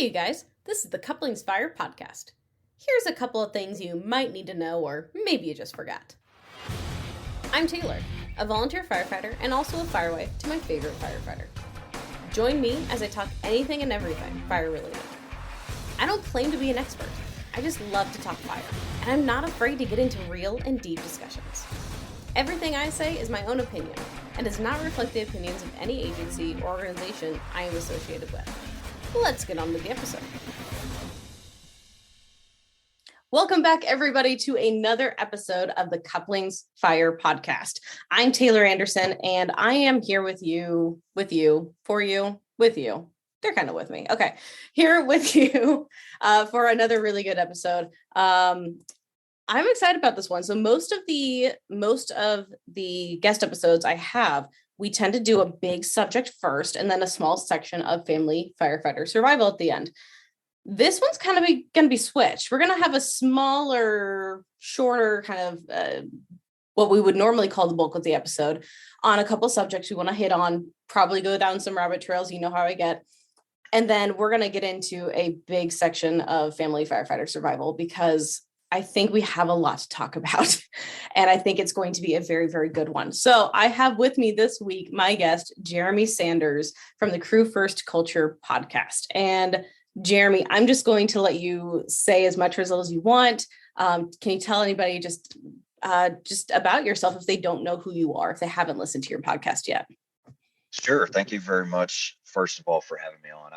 Hey, you guys, this is the Couplings Fire podcast. Here's a couple of things you might need to know, or maybe you just forgot. I'm Taylor, a volunteer firefighter and also a firewife to my favorite firefighter. Join me as I talk anything and everything fire related. I don't claim to be an expert, I just love to talk fire, and I'm not afraid to get into real and deep discussions. Everything I say is my own opinion and does not reflect the opinions of any agency or organization I am associated with. Let's get on with the episode. Welcome back, everybody, to another episode of the Couplings Fire podcast. I'm Taylor Anderson, and I am here with you. They're kind of with me. Okay, here with you for another really good episode. I'm excited about this one. So most of the guest episodes I have, we tend to do a big subject first and then a small section of family firefighter survival at the end. This one's kind of going to be switched. We're going to have a smaller, shorter kind of what we would normally call the bulk of the episode on a couple subjects we want to hit on, probably go down some rabbit trails. You know how I get. And then we're going to get into a big section of family firefighter survival because I think we have a lot to talk about, and I think it's going to be a very, very good one. So I have with me this week my guest, Jeremy Sanders from the Crew First Culture podcast. And Jeremy, I'm just going to let you say as much or as little as you want. Can you tell anybody just about yourself if they don't know who you are, if they haven't listened to your podcast yet? Sure. Thank you very much, first of all, for having me on.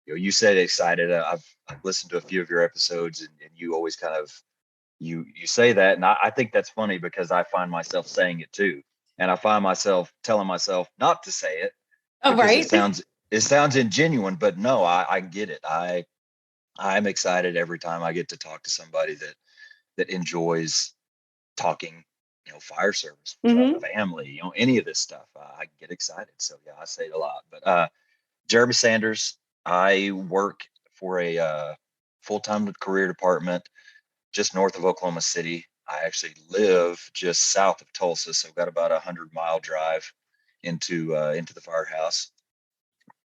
You said excited. I've listened to a few of your episodes, and you always kind of you say that, and I think that's funny because I find myself saying it too, and I find myself telling myself not to say it. Oh, right. It sounds ingenuine, but no, I get it. I'm excited every time I get to talk to somebody that enjoys talking, fire service, family, any of this stuff. I get excited. So yeah, I say it a lot. But Jeremy Sanders, I work for a full-time career department just north of Oklahoma City. I actually live just south of Tulsa, so I've got about 100-mile drive into the firehouse.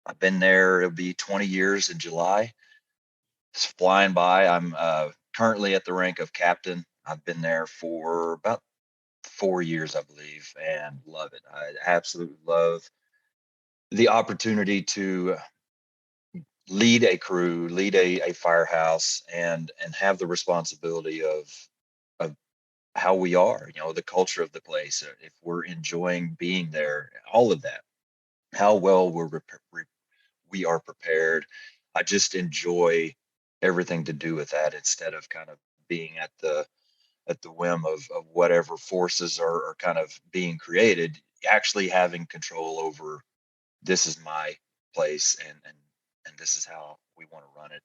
I've been there. It'll be 20 years in July. It's flying by. I'm currently at the rank of captain. I've been there for about 4 years, I believe, and love it. I absolutely love the opportunity to lead a crew, lead a firehouse, and have the responsibility of how we are, the culture of the place, if we're enjoying being there, all of that, how well we are prepared. I just enjoy everything to do with that instead of kind of being at the whim of whatever forces are kind of being created, actually having control over, this is my place and this is how we want to run it.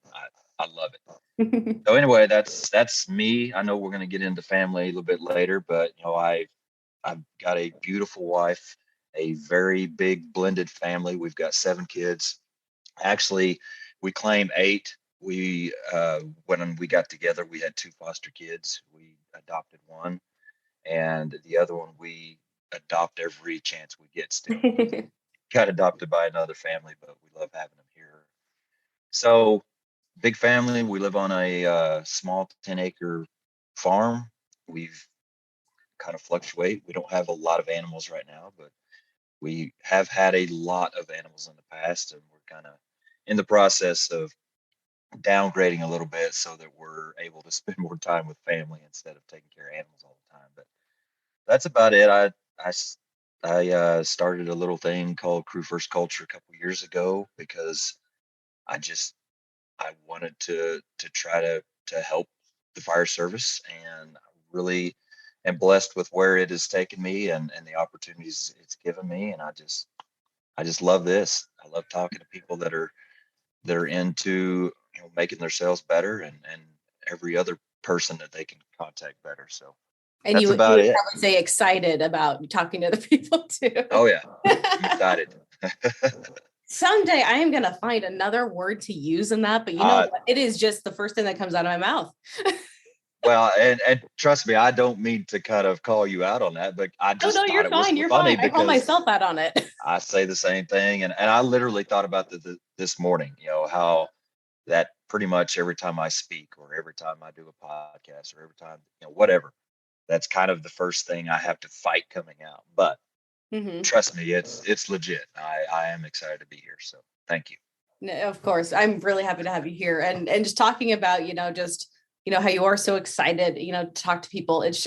I love it. So anyway, that's me. I know we're going to get into family a little bit later, but I've got a beautiful wife, a very big blended family. We've got 7 kids. Actually, we claim 8. We when we got together, we had 2 foster kids. We adopted one, and the other one we adopt every chance we get. Still got adopted by another family, but we love having them here. So big family. We live on a small 10-acre farm. We've kind of fluctuate. We don't have a lot of animals right now, but we have had a lot of animals in the past, and we're kind of in the process of downgrading a little bit so that we're able to spend more time with family instead of taking care of animals all the time. But that's about it. I started a little thing called Crew First Culture a couple years ago because I wanted to try to help the fire service, and I really am blessed with where it has taken me and the opportunities it's given me. And I just love this. I love talking to people that are into making themselves better and every other person that they can contact better. So and that's about it. Probably say excited about talking to the people too. Oh yeah, I'm excited. Someday I am going to find another word to use in that, but you know what? It is just the first thing that comes out of my mouth. Well, and trust me, I don't mean to kind of call you out on that, but I just thought it was funny because I call myself out on it. I say the same thing, and I literally thought about this morning. How that pretty much every time I speak or every time I do a podcast or every time, whatever, that's kind of the first thing I have to fight coming out. But Mm-hmm. trust me, it's legit. I am excited to be here. So thank you. No, of course, I'm really happy to have you here, and just talking about just how you are so excited to talk to people. It's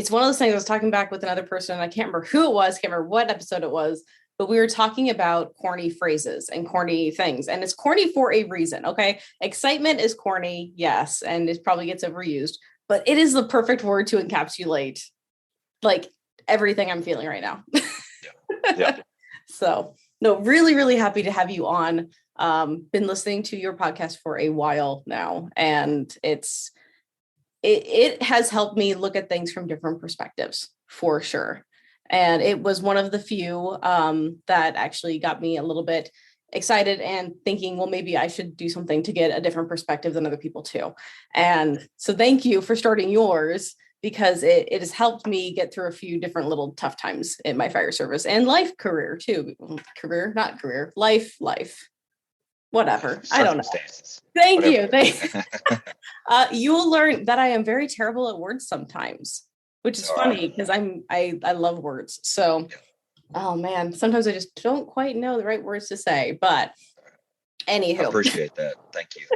one of those things. I was talking back with another person, and I can't remember who it was, can't remember what episode it was, but we were talking about corny phrases and corny things, and it's corny for a reason. Okay, excitement is corny, yes, and it probably gets overused, but it is the perfect word to encapsulate like everything I'm feeling right now. Yeah. Yeah. So no, really, really happy to have you on. Been listening to your podcast for a while now, and it has helped me look at things from different perspectives for sure. And it was one of the few that actually got me a little bit excited and thinking, well, maybe I should do something to get a different perspective than other people too. And so thank you for starting yours, because it has helped me get through a few different little tough times in my fire service and life career too. Career, not career, life. Whatever. I don't know. Thank you. You will learn that I am very terrible at words sometimes, which is funny because I love words. So, oh man, sometimes I just don't quite know the right words to say. But anywho, I appreciate that. Thank you.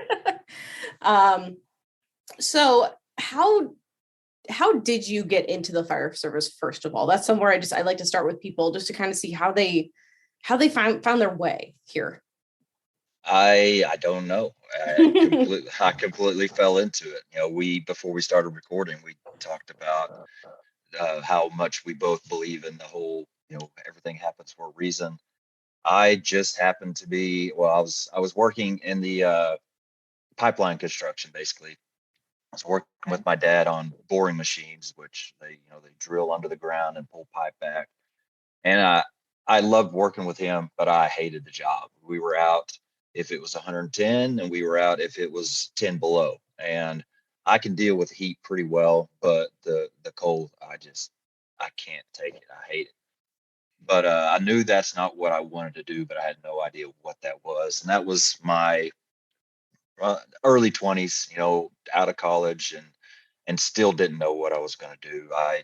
So how did you get into the fire service first of all? That's somewhere I like to start with people just to kind of see how they found their way here. I don't know. I completely fell into it. Before we started recording, we talked about how much we both believe in the whole, everything happens for a reason. I just happened to be, well, I was working in the pipeline construction, basically. I was working with my dad on boring machines, which they drill under the ground and pull pipe back. And I loved working with him, but I hated the job. We were out if it was 110, and we were out if it was 10 below. And I can deal with heat pretty well, but the cold, I can't take it. I hate it. But I knew that's not what I wanted to do, but I had no idea what that was. And that was my early 20s, out of college, and still didn't know what I was going to do. I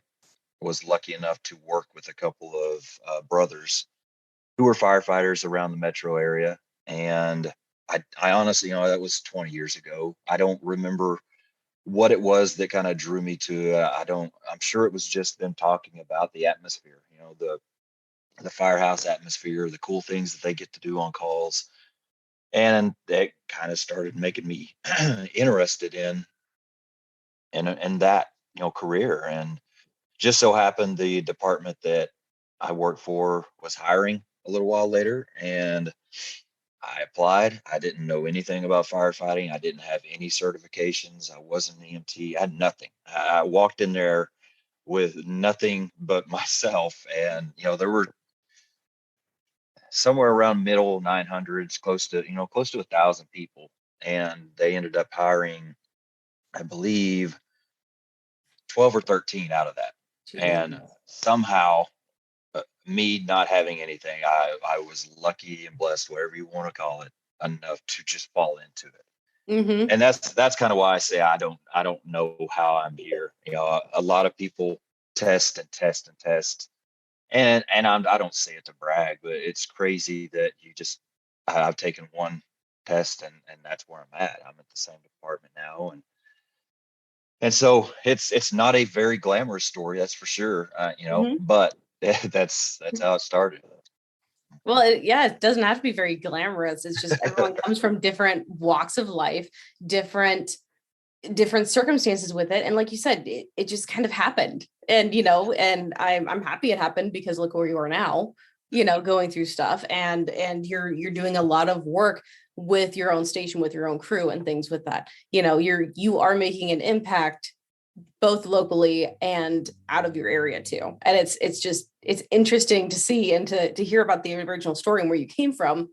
was lucky enough to work with a couple of brothers who were firefighters around the metro area. And I honestly, that was 20 years ago. I don't remember what it was that kind of drew me to. I'm sure it was just them talking about the atmosphere, the firehouse atmosphere, the cool things that they get to do on calls. And that kind of started making me interested in that, career. And just so happened the department that I worked for was hiring a little while later, and I applied. I didn't know anything about firefighting. I didn't have any certifications. I wasn't an EMT. I had nothing. I walked in there with nothing but myself. And, there were somewhere around middle 900s, close to 1,000 people. And they ended up hiring, I believe, 12 or 13 out of that. And somehow, me not having anything, I was lucky and blessed, whatever you want to call it, enough to just fall into it. Mm-hmm. And that's kind of why I say I don't know how I'm here. A lot of people test and test and test, and I don't say it to brag, but it's crazy that I've taken one test, and that's where I'm at. I'm at the same department now, and so it's not a very glamorous story, that's for sure. But that's how it started. Well, it doesn't have to be very glamorous. It's just everyone comes from different walks of life, different circumstances with it. And like you said, it just kind of happened. And, and I'm happy it happened, because look where you are now, going through stuff, and you're doing a lot of work with your own station, with your own crew and things with that. You are making an impact both locally and out of your area too. And it's interesting to see and to hear about the original story and where you came from,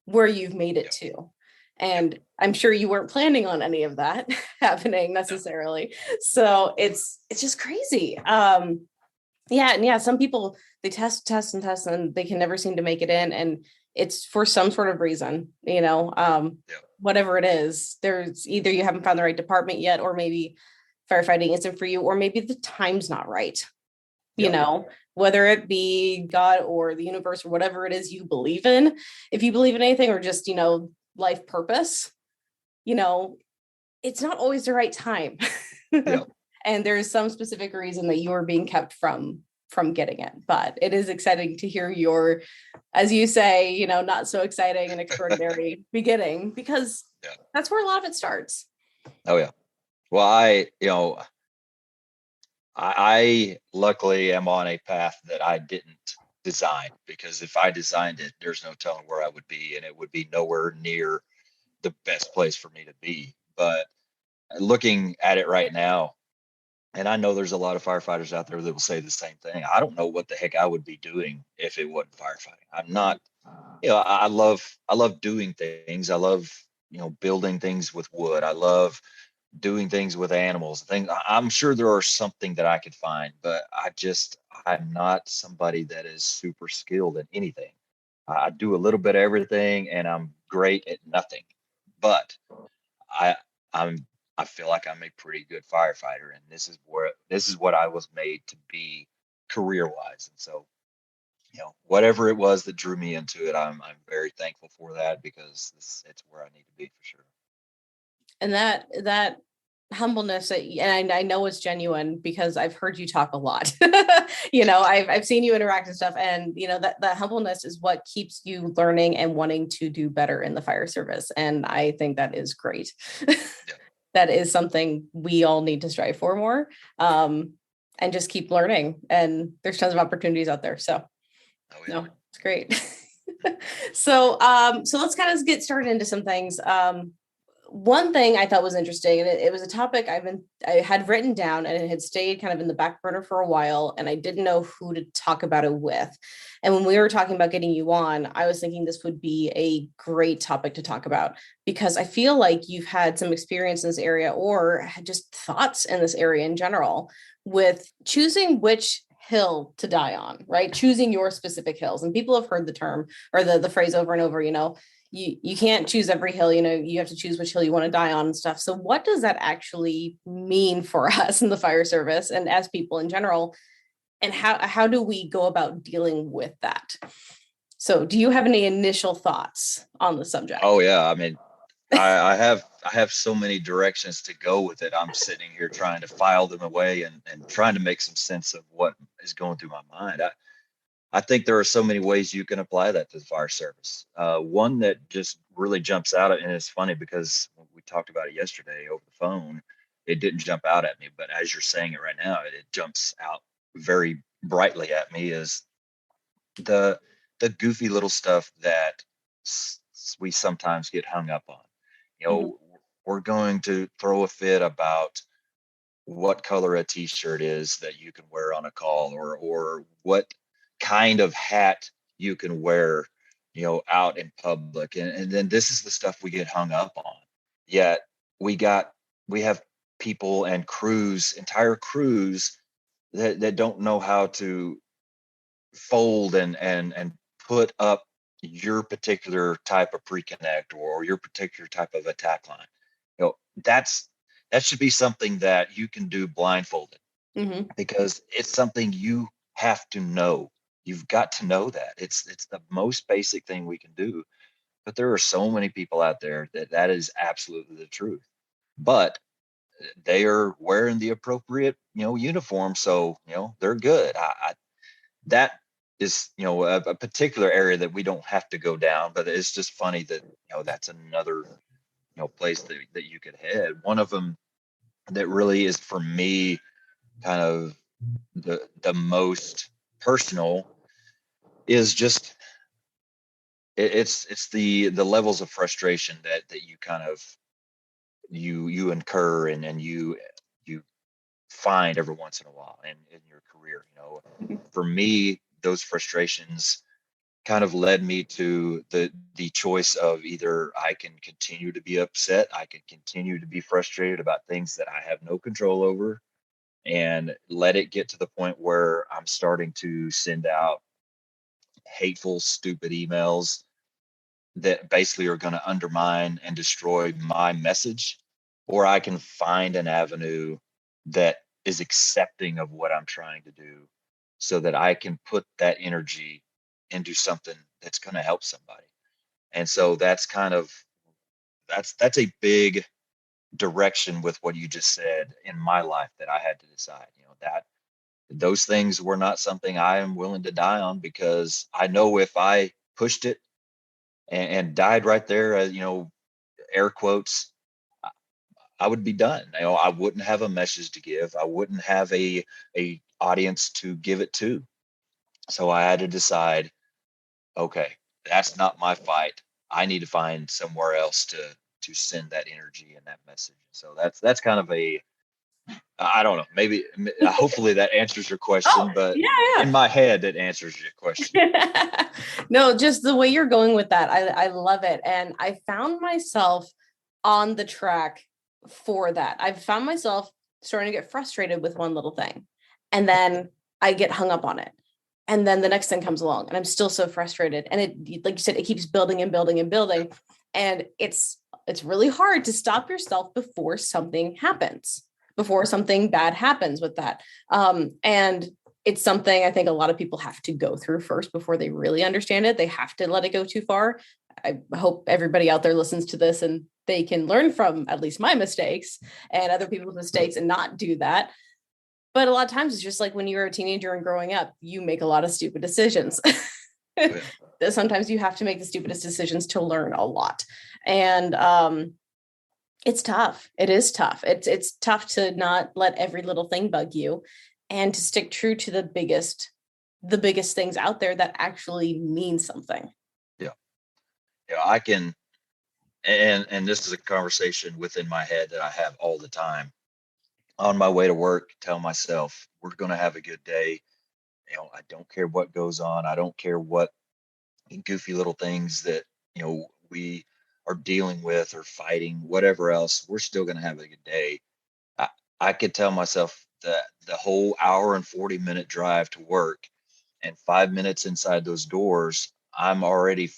where you've made it to. And I'm sure you weren't planning on any of that happening necessarily. So it's just crazy. Some people, they test and they can never seem to make it in, and it's for some sort of reason, whatever it is, there's either you haven't found the right department yet, or maybe firefighting isn't for you, or maybe the time's not right. You Yep. know, whether it be God or the universe or whatever it is you believe in, if you believe in anything, or just, life purpose, you know, it's not always the right time. Yep. And there's some specific reason that you are being kept from getting it. But it is exciting to hear your, as you say, not so exciting and extraordinary beginning, because Yeah. that's where a lot of it starts. Oh yeah. Well, I luckily am on a path that I didn't design, because if I designed it, there's no telling where I would be, and it would be nowhere near the best place for me to be. But looking at it right now, and I know there's a lot of firefighters out there that will say the same thing. I don't know what the heck I would be doing if it wasn't firefighting. I'm not, I love doing things. I love, building things with wood. I love doing things with animals. Things I'm sure there are something that I could find, but I'm not somebody that is super skilled in anything. I do a little bit of everything, and I'm great at nothing. But I I'm I feel like I'm a pretty good firefighter, and this is what I was made to be career wise. And so, whatever it was that drew me into it, I'm very thankful for that, because it's where I need to be for sure. And that humbleness, and I know it's genuine because I've heard you talk a lot. I've seen you interact and stuff, and that humbleness is what keeps you learning and wanting to do better in the fire service, and I think that is great. Yeah. That is something we all need to strive for more, and just keep learning, and there's tons of opportunities out there. So Oh yeah. no, it's great. So let's kind of get started into some things. One thing I thought was interesting, and it was a topic I had written down, and it had stayed kind of in the back burner for a while, and I didn't know who to talk about it with. And when we were talking about getting you on, I was thinking this would be a great topic to talk about, because I feel like you've had some experience in this area, or just thoughts in this area in general, with choosing which hill to die on, right? Choosing your specific hills. And people have heard the term, or the phrase over and over, you can't choose every hill, you have to choose which hill you want to die on and stuff. So what does that actually mean for us in the fire service and as people in general, and how do we go about dealing with that? So do you have any initial thoughts on the subject? Oh yeah. I mean, I have so many directions to go with it. I'm sitting here trying to file them away, and trying to make some sense of what is going through my mind. I think there are so many ways you can apply that to the fire service. One that just really jumps out at, and it's funny because we talked about it yesterday over the phone. It didn't jump out at me, but as you're saying it right now, it jumps out very brightly at me, is the the goofy little stuff that we sometimes get hung up on. You Mhm. know, we're going to throw a fit about what color a t-shirt is that you can wear on a call, or what kind of hat you can wear, out in public. And then this is the stuff we get hung up on. Yet we got we have people and entire crews that don't know how to fold and put up your particular type of pre-connect, or your particular type of attack line. You know, that should be something that you can do blindfolded, Mhm. because it's something you have to know. You've got to know that. It's the most basic thing we can do. But there are so many people out there that is absolutely the truth. But they are wearing the appropriate, uniform, so they're good. That is, a particular area that we don't have to go down, but it's just funny that, that's another, place that you could head. One of them that really is, for me, kind of the most personal, is just it's the levels of frustration that you kind of you incur, and you find every once in a while in your career. For me, those frustrations kind of led me to the choice of, either I can continue to be upset, I can continue to be frustrated about things that I have no control over, and let it get to the point where I'm starting to send out hateful, stupid emails that basically are going to undermine and destroy my message, or I can find an avenue that is accepting of what I'm trying to do so that I can put that energy into something that's going to help somebody. And so that's a big direction with what you just said in my life that I had to decide, that those things were not something I am willing to die on, because I know if I pushed it and died right there, air quotes, I I would be done. I wouldn't have a message to give. I wouldn't have a audience to give it to. So I had to decide, okay, that's not my fight. I need to find somewhere else to send that energy and that message. So that's kind of a, I don't know, maybe hopefully that answers your question, Oh, but yeah, in my head it answers your question. yeah. No, just the way you're going with that. I love it. And I found myself on the track for that. I've found myself starting to get frustrated with one little thing. And then I get hung up on it. And then the next thing comes along and I'm still so frustrated. And it, like you said, it keeps building and building and building. And it's really hard to stop yourself before something happens, before something bad happens with that. And it's something I think a lot of people have to go through first before they really understand it. They have to let it go too far. I hope everybody out there listens to this and they can learn from at least my mistakes and other people's mistakes and not do that. But a lot of times it's just like when you're a teenager and growing up, you make a lot of stupid decisions. Yeah. Sometimes you have to make the stupidest decisions to learn a lot. And it's tough. It is tough. It's tough to not let every little thing bug you and to stick true to the biggest things out there that actually mean something. Yeah. Yeah. I can, and this is a conversation within my head that I have all the time. On my way to work, tell myself, we're going to have a good day. I don't care what goes on. I don't care what goofy little things that, we are dealing with or fighting, whatever else, we're still going to have a good day. I, I could tell myself that the whole hour and 40-minute drive to work and 5 minutes inside those doors, I'm already,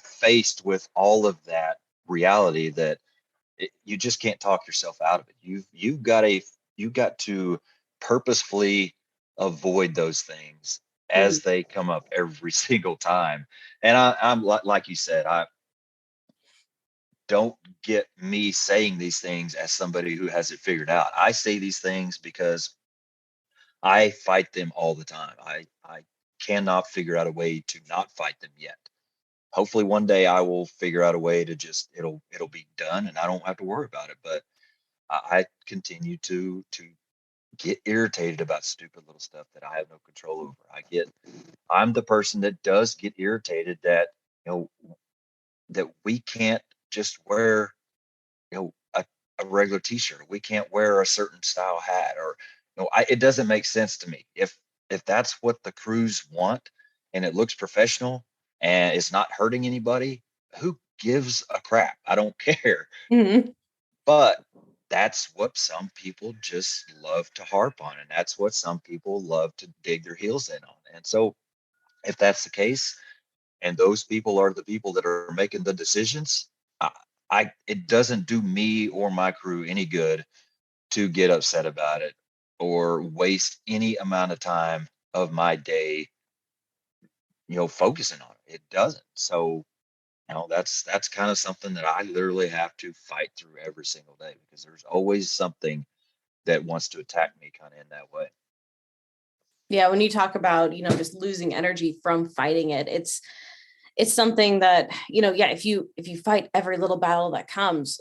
faced with all of that reality that you just can't talk yourself out of it. You've got to purposefully avoid those things Mm, as they come up every single time. And I'm like you said, I don't get me saying these things as somebody who has it figured out. I say these things because I fight them all the time. I cannot figure out a way to not fight them yet. Hopefully one day I will figure out a way to just it'll be done and I don't have to worry about it. But I continue to get irritated about stupid little stuff that I have no control over. I'm the person that does get irritated that you know that we can't just wear a regular t-shirt. We can't wear a certain style hat, or it doesn't make sense to me. If that's what the crews want and it looks professional and it's not hurting anybody, who gives a crap? I don't care. mm, But that's what some people just love to harp on, and that's what some people love to dig their heels in on. And so, if that's the case, and those people are the people that are making the decisions, I, it doesn't do me or my crew any good to get upset about it or waste any amount of time of my day, focusing on it. It doesn't. So, that's kind of something that I literally have to fight through every single day, because there's always something that wants to attack me kind of in that way. yeah, when you talk about, just losing energy from fighting it, it's something that, yeah, if you fight every little battle that comes,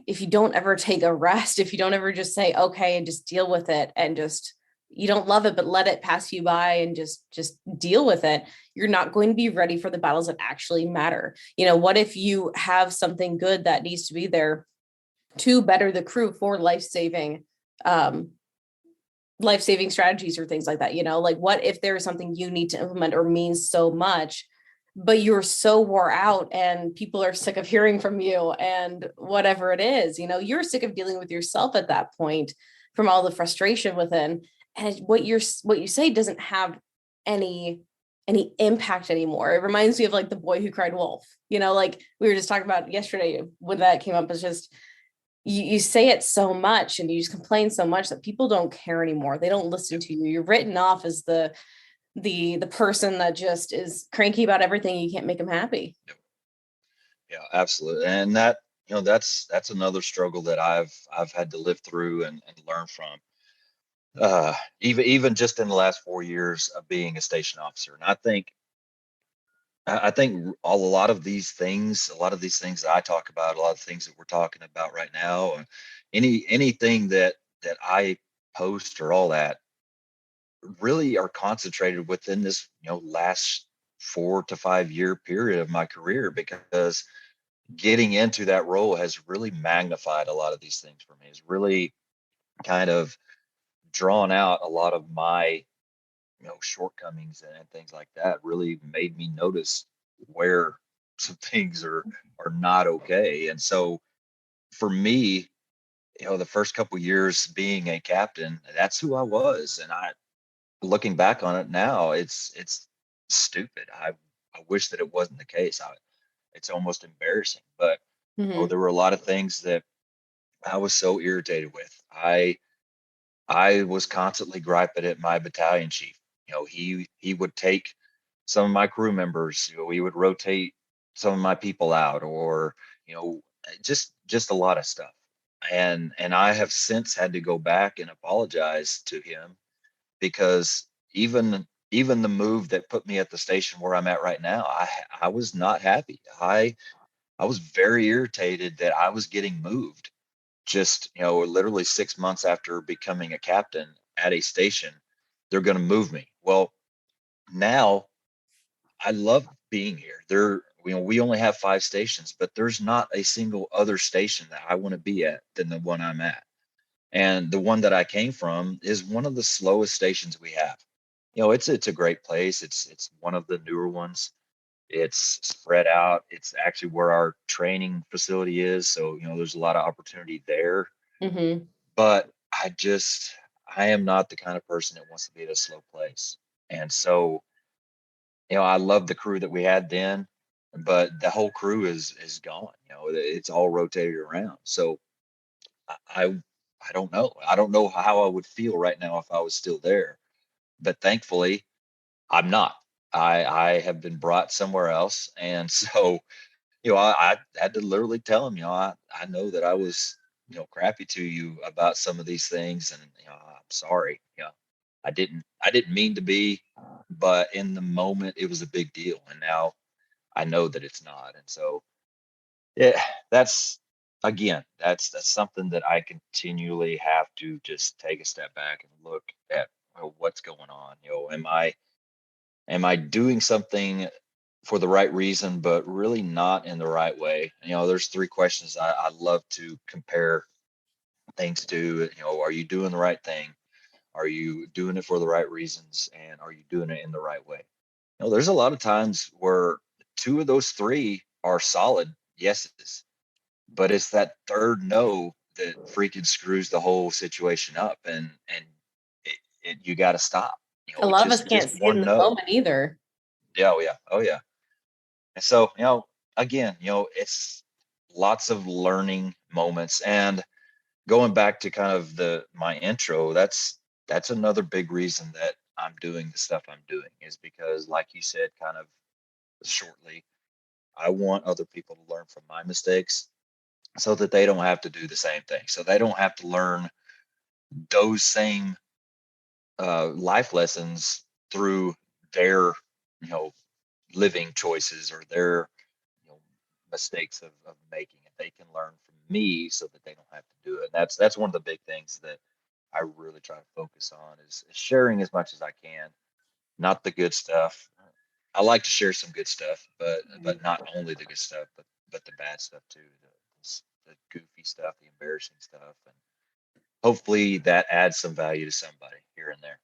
if you don't ever take a rest, if you don't ever just say okay and just deal with it and just you don't love it but let it pass you by and just deal with it, you're not going to be ready for the battles that actually matter. What if you have something good that needs to be there to better the crew for um life-saving strategies or things like that, like what if there is something you need to implement or means so much, but you're so wore out and people are sick of hearing from you and whatever it is, you're sick of dealing with yourself at that point from all the frustration within, and what you say doesn't have any any impact anymore. It reminds me of like The Boy Who Cried Wolf, like we were just talking about yesterday when that came up. It's just, you say it so much and you just complain so much that people don't care anymore. They don't listen to you. You're written off as the person that just is cranky about everything. You can't make them happy. Yeah, absolutely. And that, that's another struggle that I've had to live through and learn from. Even just in the last 4 years of being a station officer. And I think a lot of these things that I talk about, a lot of things that we're talking about right now, and anything that I post or all that really are concentrated within this, last 4 to 5 year period of my career, because getting into that role has really magnified a lot of these things for me. It's really kind of drawn out a lot of my, shortcomings and things like that. Really made me notice where some things are not okay. And so for me, the first couple years being a captain, that's who I was. And I, looking back on it now, it's stupid. I wish that it wasn't the case. It's almost embarrassing. But Mm-hmm. there were a lot of things that I was so irritated with. I was constantly griping at my battalion chief. He would take some of my crew members. He would rotate some of my people out, or just a lot of stuff. And I have since had to go back and apologize to him, because even the move that put me at the station where I'm at right now, I was not happy. I was very irritated that I was getting moved, just literally 6 months after becoming a captain at a station. They're going to move me. Well, now I love being here. We only have 5 stations, but there's not a single other station that I want to be at than the one I'm at. And the one that I came from is one of the slowest stations we have. It's a great place. It's one of the newer ones. It's spread out. It's actually where our training facility is. So, there's a lot of opportunity there. Mm-hmm. But I am not the kind of person that wants to be at a slow place. And so, I love the crew that we had then, but the whole crew is gone. It's all rotated around. So I I don't know. I don't know how I would feel right now if I was still there. But thankfully, I'm not. I have been brought somewhere else. And so, I had to literally tell him, I know that I was, crappy to you about some of these things, and I'm sorry. I didn't mean to be, but in the moment it was a big deal. And now I know that it's not. And so, yeah, that's again, that's something that I continually have to just take a step back and look at, what's going on. Am I doing something for the right reason, but really not in the right way? There's 3 questions I love to compare things to. Are you doing the right thing? Are you doing it for the right reasons? And are you doing it in the right way? There's a lot of times where 2 of those 3 are solid yeses, but it's that third no that freaking screws the whole situation up. And you got to stop. A It's lot of us just can't see it in one the no. moment either. Yeah, oh yeah, oh yeah. And so, again, it's lots of learning moments. And going back to kind of my intro, that's another big reason that I'm doing the stuff I'm doing, is because, like you said, kind of shortly, I want other people to learn from my mistakes so that they don't have to do the same thing. So they don't have to learn those same life lessons through their, you know, living choices or their, you know, mistakes of making it. They can learn from me so that they don't have to do it. And that's one of the big things that I really try to focus on, is sharing as much as I can, not the good stuff. I like to share some good stuff, but not only the good stuff, but the bad stuff too, the goofy stuff, the embarrassing stuff, and hopefully that adds some value to somebody here and there.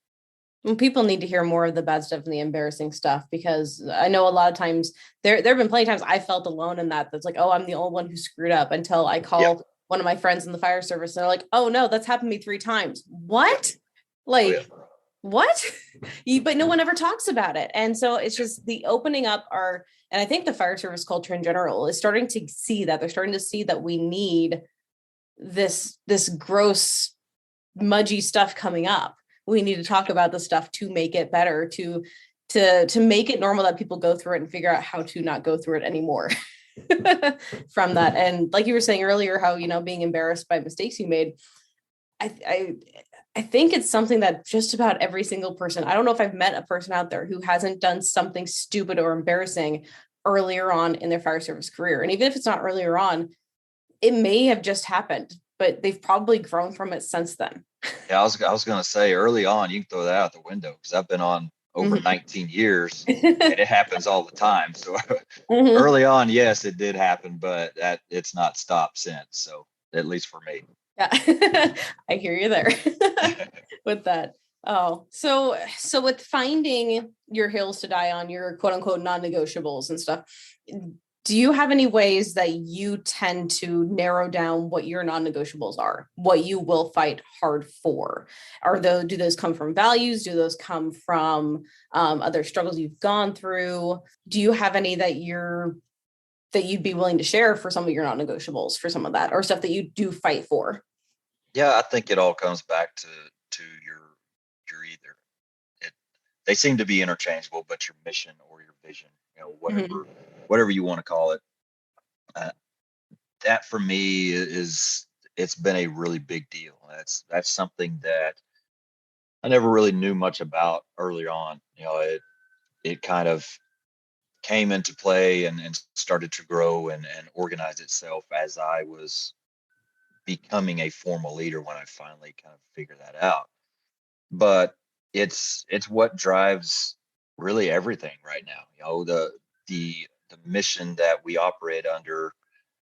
Well, people need to hear more of the bad stuff and the embarrassing stuff, because I know a lot of times there have been plenty of times I felt alone in that. That's like, oh, I'm the only one who screwed up, until I Yep. call one of my friends in the fire service and they're like, oh no, that's happened to me 3 times. Yep. What? Oh yeah. Like, what? But no one ever talks about it. And so it's just the opening up our, and I think the fire service culture in general is starting to see that. They're starting to see that we need this gross, mudgy stuff coming up. We need to talk about the stuff to make it better, to make it normal that people go through it and figure out how to not go through it anymore. From that. And like you were saying earlier, how, being embarrassed by mistakes you made, I I think it's something that just about every single person, I don't know if I've met a person out there who hasn't done something stupid or embarrassing earlier on in their fire service career. And even if it's not earlier on, it may have just happened, but they've probably grown from it since then. Yeah, I was gonna say early on, you can throw that out the window because I've been on over Mhm. 19 years and it happens all the time. So Mhm. early on, yes, it did happen, but that it's not stopped since. So at least for me. Yeah, I hear you there with that. Oh, so with finding your hills to die on, your quote unquote non-negotiables and stuff, do you have any ways that you tend to narrow down what your non-negotiables are, what you will fight hard for? Do those come from values? Do those come from other struggles you've gone through? Do you have any that you'd be willing to share for some of your non-negotiables for some of that, or stuff that you do fight for? Yeah, I think it all comes back to your either it they seem to be interchangeable, but your mission or your vision, Mhm. whatever you want to call it. Uh, that for me is it's been a really big deal. That's something that I never really knew much about early on. It kind of came into play and started to grow and organize itself as I was becoming a formal leader when I finally kind of figured that out. But it's what drives really everything right now. The mission that we operate under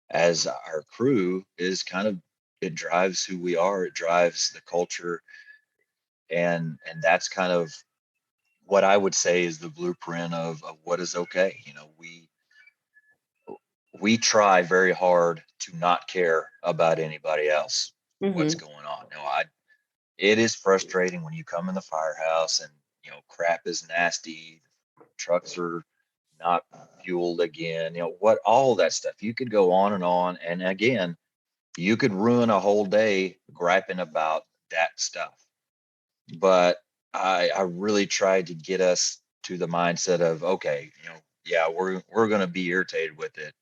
as our crew is kind of it drives who we are. It drives the culture, and that's kind of what I would say is the blueprint of what is okay. We try very hard to not care about anybody else, what's Mhm. going on. It is frustrating when you come in the firehouse and crap is nasty, trucks are not fueled again, what all that stuff. You could go on, and again, you could ruin a whole day griping about that stuff. But I really tried to get us to the mindset of, okay, yeah, we're going to be irritated with it,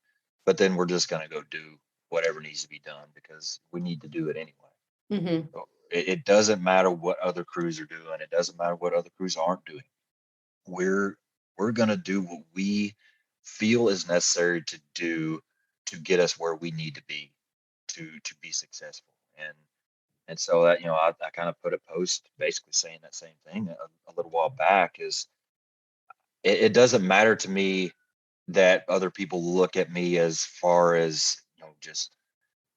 but then we're just going to go do whatever needs to be done because we need to do it anyway. Mhm. So it doesn't matter what other crews are doing. It doesn't matter what other crews aren't doing. We're we're going to do what we feel is necessary to do to get us where we need to be to be successful. And so that I kind of put a post basically saying that same thing a little while back is it doesn't matter to me that other people look at me as far as just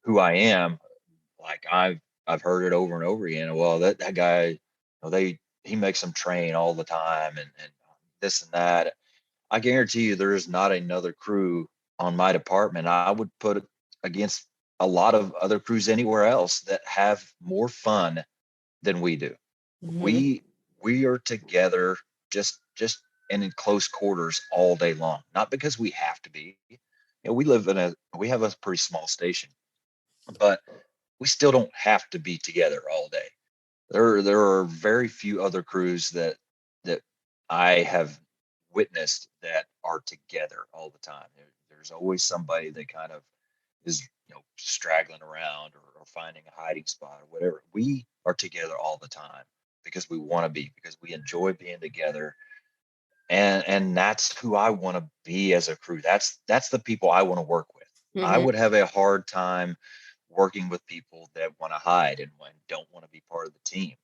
who I am. Like I've heard it over and over again. Well, that guy, he makes them train all the time and this and that. I guarantee you, there is not another crew on my department I would put it against a lot of other crews anywhere else that have more fun than we do. Mhm. We are together just and in close quarters all day long. Not because we have to be. We have a pretty small station, but we still don't have to be together all day. There are very few other crews that I have witnessed that are together all the time. There's always somebody that kind of is straggling around or finding a hiding spot or whatever. We are together all the time because we want to be, because we enjoy being together, and that's who I want to be as a crew. That's the people I want to work with. I Mhm. would have a hard time working with people that want to hide and don't want to be part of the team.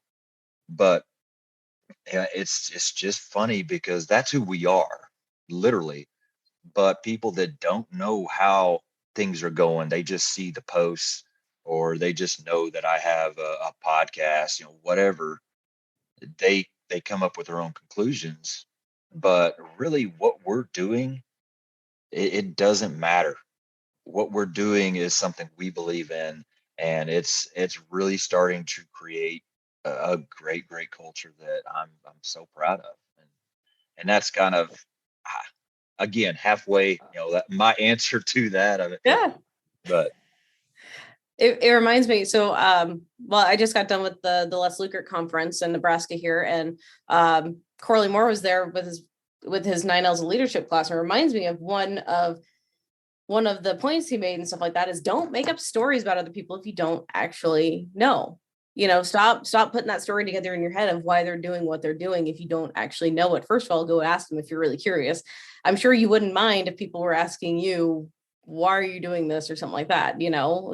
But yeah, it's just funny because that's who we are, literally. But people that don't know how things are going, they just see the posts or they just know that I have a podcast, whatever. They come up with their own conclusions. But really, what we're doing, it doesn't matter. What we're doing is something we believe in, and it's really starting to create a great culture that I'm so proud of. And that's kind of, ah, again, halfway, that my answer to that of it. Yeah. But It reminds me. So, well, I just got done with the Les Lukert conference in Nebraska here, and Corley Moore was there with his 9Ls of leadership class. And it reminds me of one of the points he made and stuff like that is don't make up stories about other people if you don't actually know. Stop putting that story together in your head of why they're doing what they're doing if you don't actually know it. First of all, go ask them if you're really curious. I'm sure you wouldn't mind if people were asking you, why are you doing this or something like that,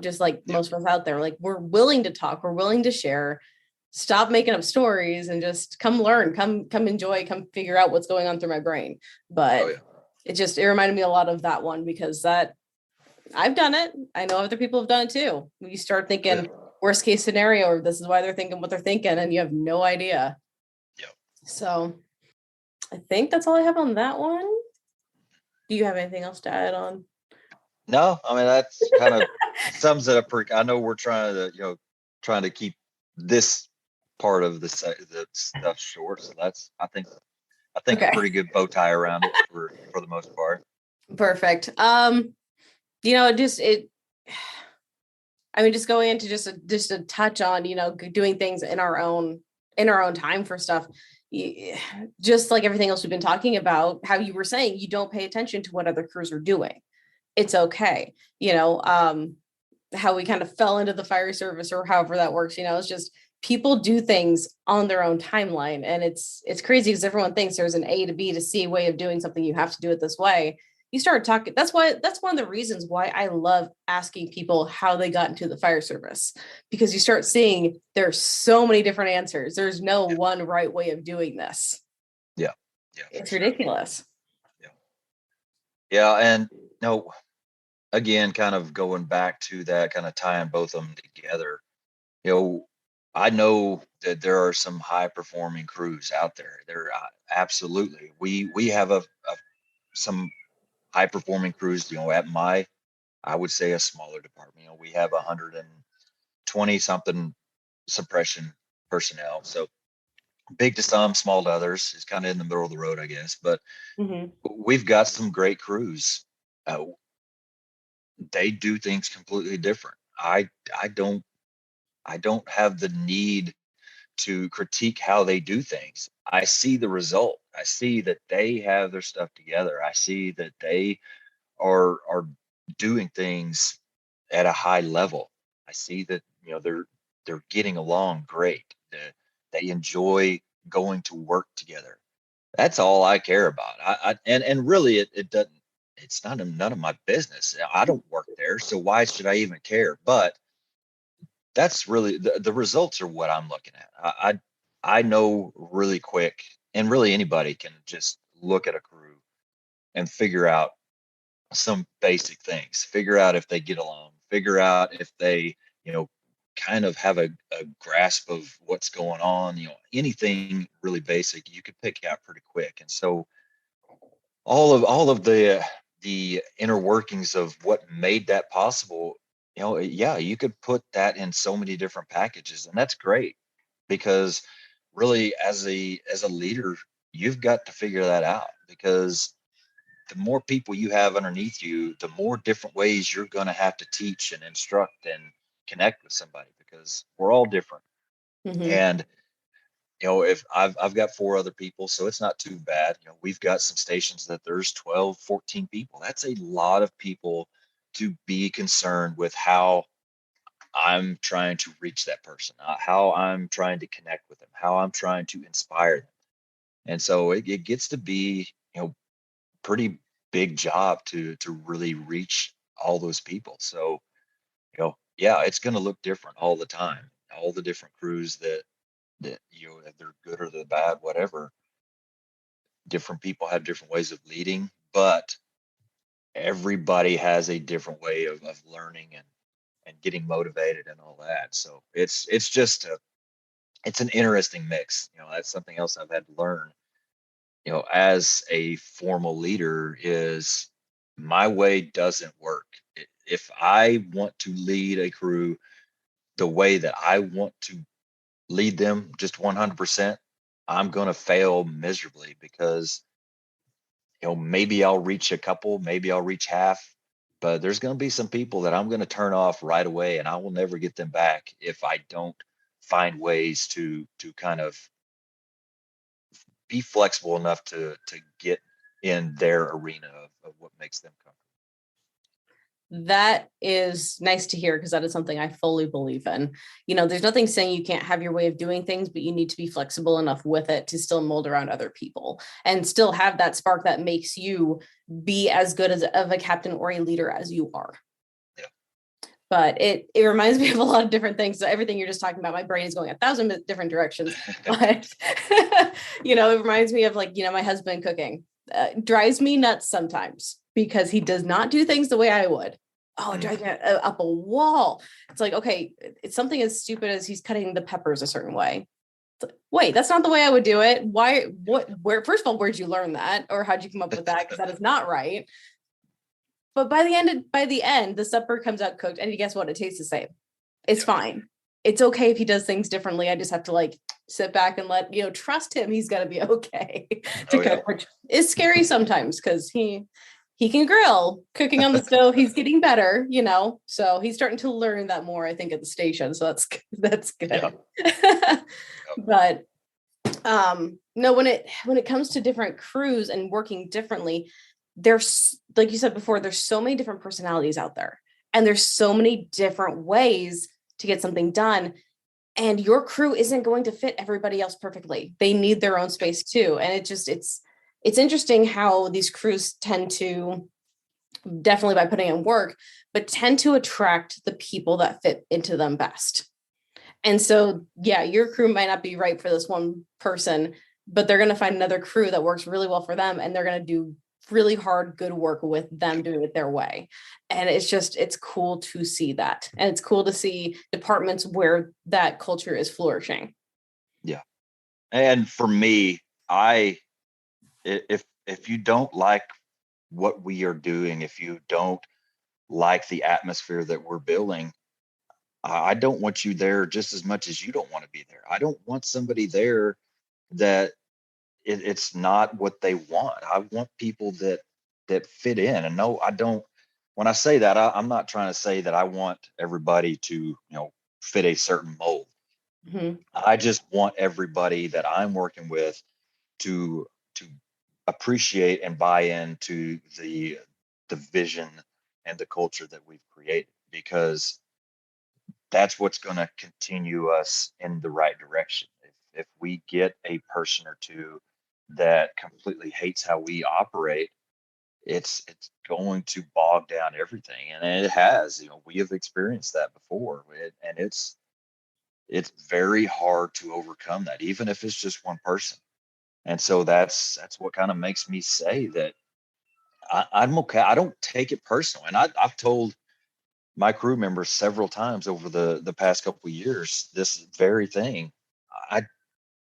just like most of us out there, like we're willing to talk, we're willing to share. Stop making up stories and just come learn, come enjoy, come figure out what's going on through my brain. But it reminded me a lot of that one, because that I've done it. I know other people have done it too. You start thinking worst case scenario, or this is why they're thinking what they're thinking, and you have no idea. So I think that's all I have on that one. Do you have anything else to add on? No, I mean, that's kind of sums it up. I know we're trying to keep this part of the stuff short. So I think Okay. a pretty good bow tie around it for the most part. Perfect. Just going into just a touch on, doing things in our own time for stuff. Just like everything else we've been talking about, how you were saying, you don't pay attention to what other crews are doing. It's okay. How we kind of fell into the fire service or however that works, it's just people do things on their own timeline. And it's crazy because everyone thinks there's an A to B to C way of doing something. You have to do it this way. You start talking. That's one of the reasons why I love asking people how they got into the fire service, because you start seeing there's so many different answers. There's no one right way of doing this. Yeah. It's ridiculous. Yeah. And again, kind of going back to that, kind of tying both of them together, I know that there are some high performing crews out there. There absolutely. We have some high performing crews, at I would say a smaller department. We have 120 something suppression personnel. So big to some, small to others. It's kind of in the middle of the road, I guess. But we've got some great crews. They do things completely different. I don't have the need to critique how they do things. I see the result. I see that they have their stuff together. I see that they are doing things at a high level. I see that they're getting along great. They enjoy going to work together. That's all I care about. And really it doesn't. It's none of my business. I don't work there, so why should I even care? But that's really the results are what I'm looking at. I know really quick, and really anybody can just look at a crew and figure out some basic things, figure out if they get along, figure out if they, kind of have a grasp of what's going on, anything really basic you could pick out pretty quick. And so all of the inner workings of what made that possible, yeah, you could put that in so many different packages, and that's great, because really as a leader, you've got to figure that out, because the more people you have underneath you, the more different ways you're going to have to teach and instruct and connect with somebody, because we're all different. And if I've got 4 other people, so it's not too bad. We've got some stations that there's 12, 14 people. That's a lot of people to be concerned with how I'm trying to reach that person, how I'm trying to connect with them, how I'm trying to inspire them. And so it gets to be, pretty big job to really reach all those people. So, yeah, it's going to look different all the time. All the different crews that if they're good or they're bad, whatever, different people have different ways of leading, but everybody has a different way of learning and getting motivated and all that. So it's just it's an interesting mix. That's something else I've had to learn, as a formal leader, is my way doesn't work. If I want to lead a crew the way that I want to lead them just 100%, I'm going to fail miserably because, maybe I'll reach a couple, maybe I'll reach half, but there's going to be some people that I'm going to turn off right away, and I will never get them back if I don't find ways to kind of be flexible enough to get in their arena of what makes them comfortable. That is nice to hear because that is something I fully believe in. There's nothing saying you can't have your way of doing things, but you need to be flexible enough with it to still mold around other people and still have that spark that makes you be as good as of a captain or a leader as you are. Yeah. But it reminds me of a lot of different things. So everything you're just talking about, my brain is going 1,000 different directions. But it reminds me of my husband cooking. Drives me nuts sometimes because he does not do things the way I would. Oh, it drives me up a wall. It's like, okay, it's something as stupid as he's cutting the peppers a certain way. Like, wait, that's not the way I would do it. Why? Where? First of all, where'd you learn that, or how'd you come up with that? Because that is not right. But by the end, the supper comes out cooked, and guess what? It tastes the same. It's fine. It's okay if he does things differently. I just have to sit back and trust him. He's got to be okay to cook, which is scary sometimes because he can grill. Cooking on the stove, he's getting better, so he's starting to learn that more, I think, at the station. So that's good. Yeah. But no, when it comes to different crews and working differently, there's, like you said before, there's so many different personalities out there, and there's so many different ways to get something done. And your crew isn't going to fit everybody else perfectly. They need their own space too. And it's interesting how these crews tend to, definitely by putting in work, but tend to attract the people that fit into them best. And so, yeah, your crew might not be right for this one person, but they're going to find another crew that works really well for them. And they're going to do really hard, good work with them doing it their way. And it's cool to see that. And it's cool to see departments where that culture is flourishing. Yeah. And for me, if you don't like what we are doing, if you don't like the atmosphere that we're building, I don't want you there just as much as you don't want to be there. I don't want somebody there that it's not what they want. I want people that fit in. And no, I don't. When I say that, I'm not trying to say that I want everybody to fit a certain mold. Mm-hmm. I just want everybody that I'm working with to appreciate and buy into the vision and the culture that we've created, because that's what's going to continue us in the right direction. If we get a person or two that completely hates how we operate, it's going to bog down everything. And it has, we have experienced that before, and it's very hard to overcome that, even if it's just one person. And so that's what kind of makes me say that I'm okay. I don't take it personal. And I've told my crew members several times over the past couple of years this very thing.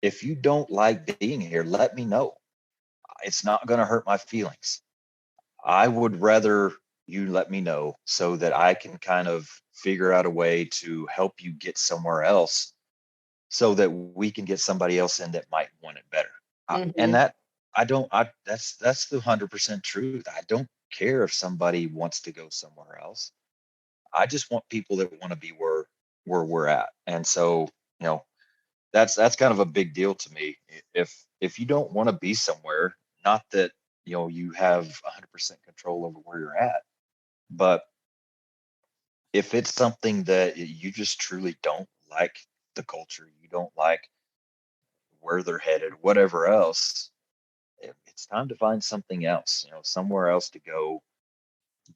If you don't like being here, let me know. It's not going to hurt my feelings. I would rather you let me know so that I can kind of figure out a way to help you get somewhere else, so that we can get somebody else in that might want it better. Mm-hmm. And that's the 100% truth. I don't care if somebody wants to go somewhere else. I just want people that want to be where we're at. And so, that's kind of a big deal to me. If you don't want to be somewhere, not that, you have 100% control over where you're at, but if it's something that you just truly don't like the culture, you don't like where they're headed, whatever else, it's time to find something else, somewhere else to go,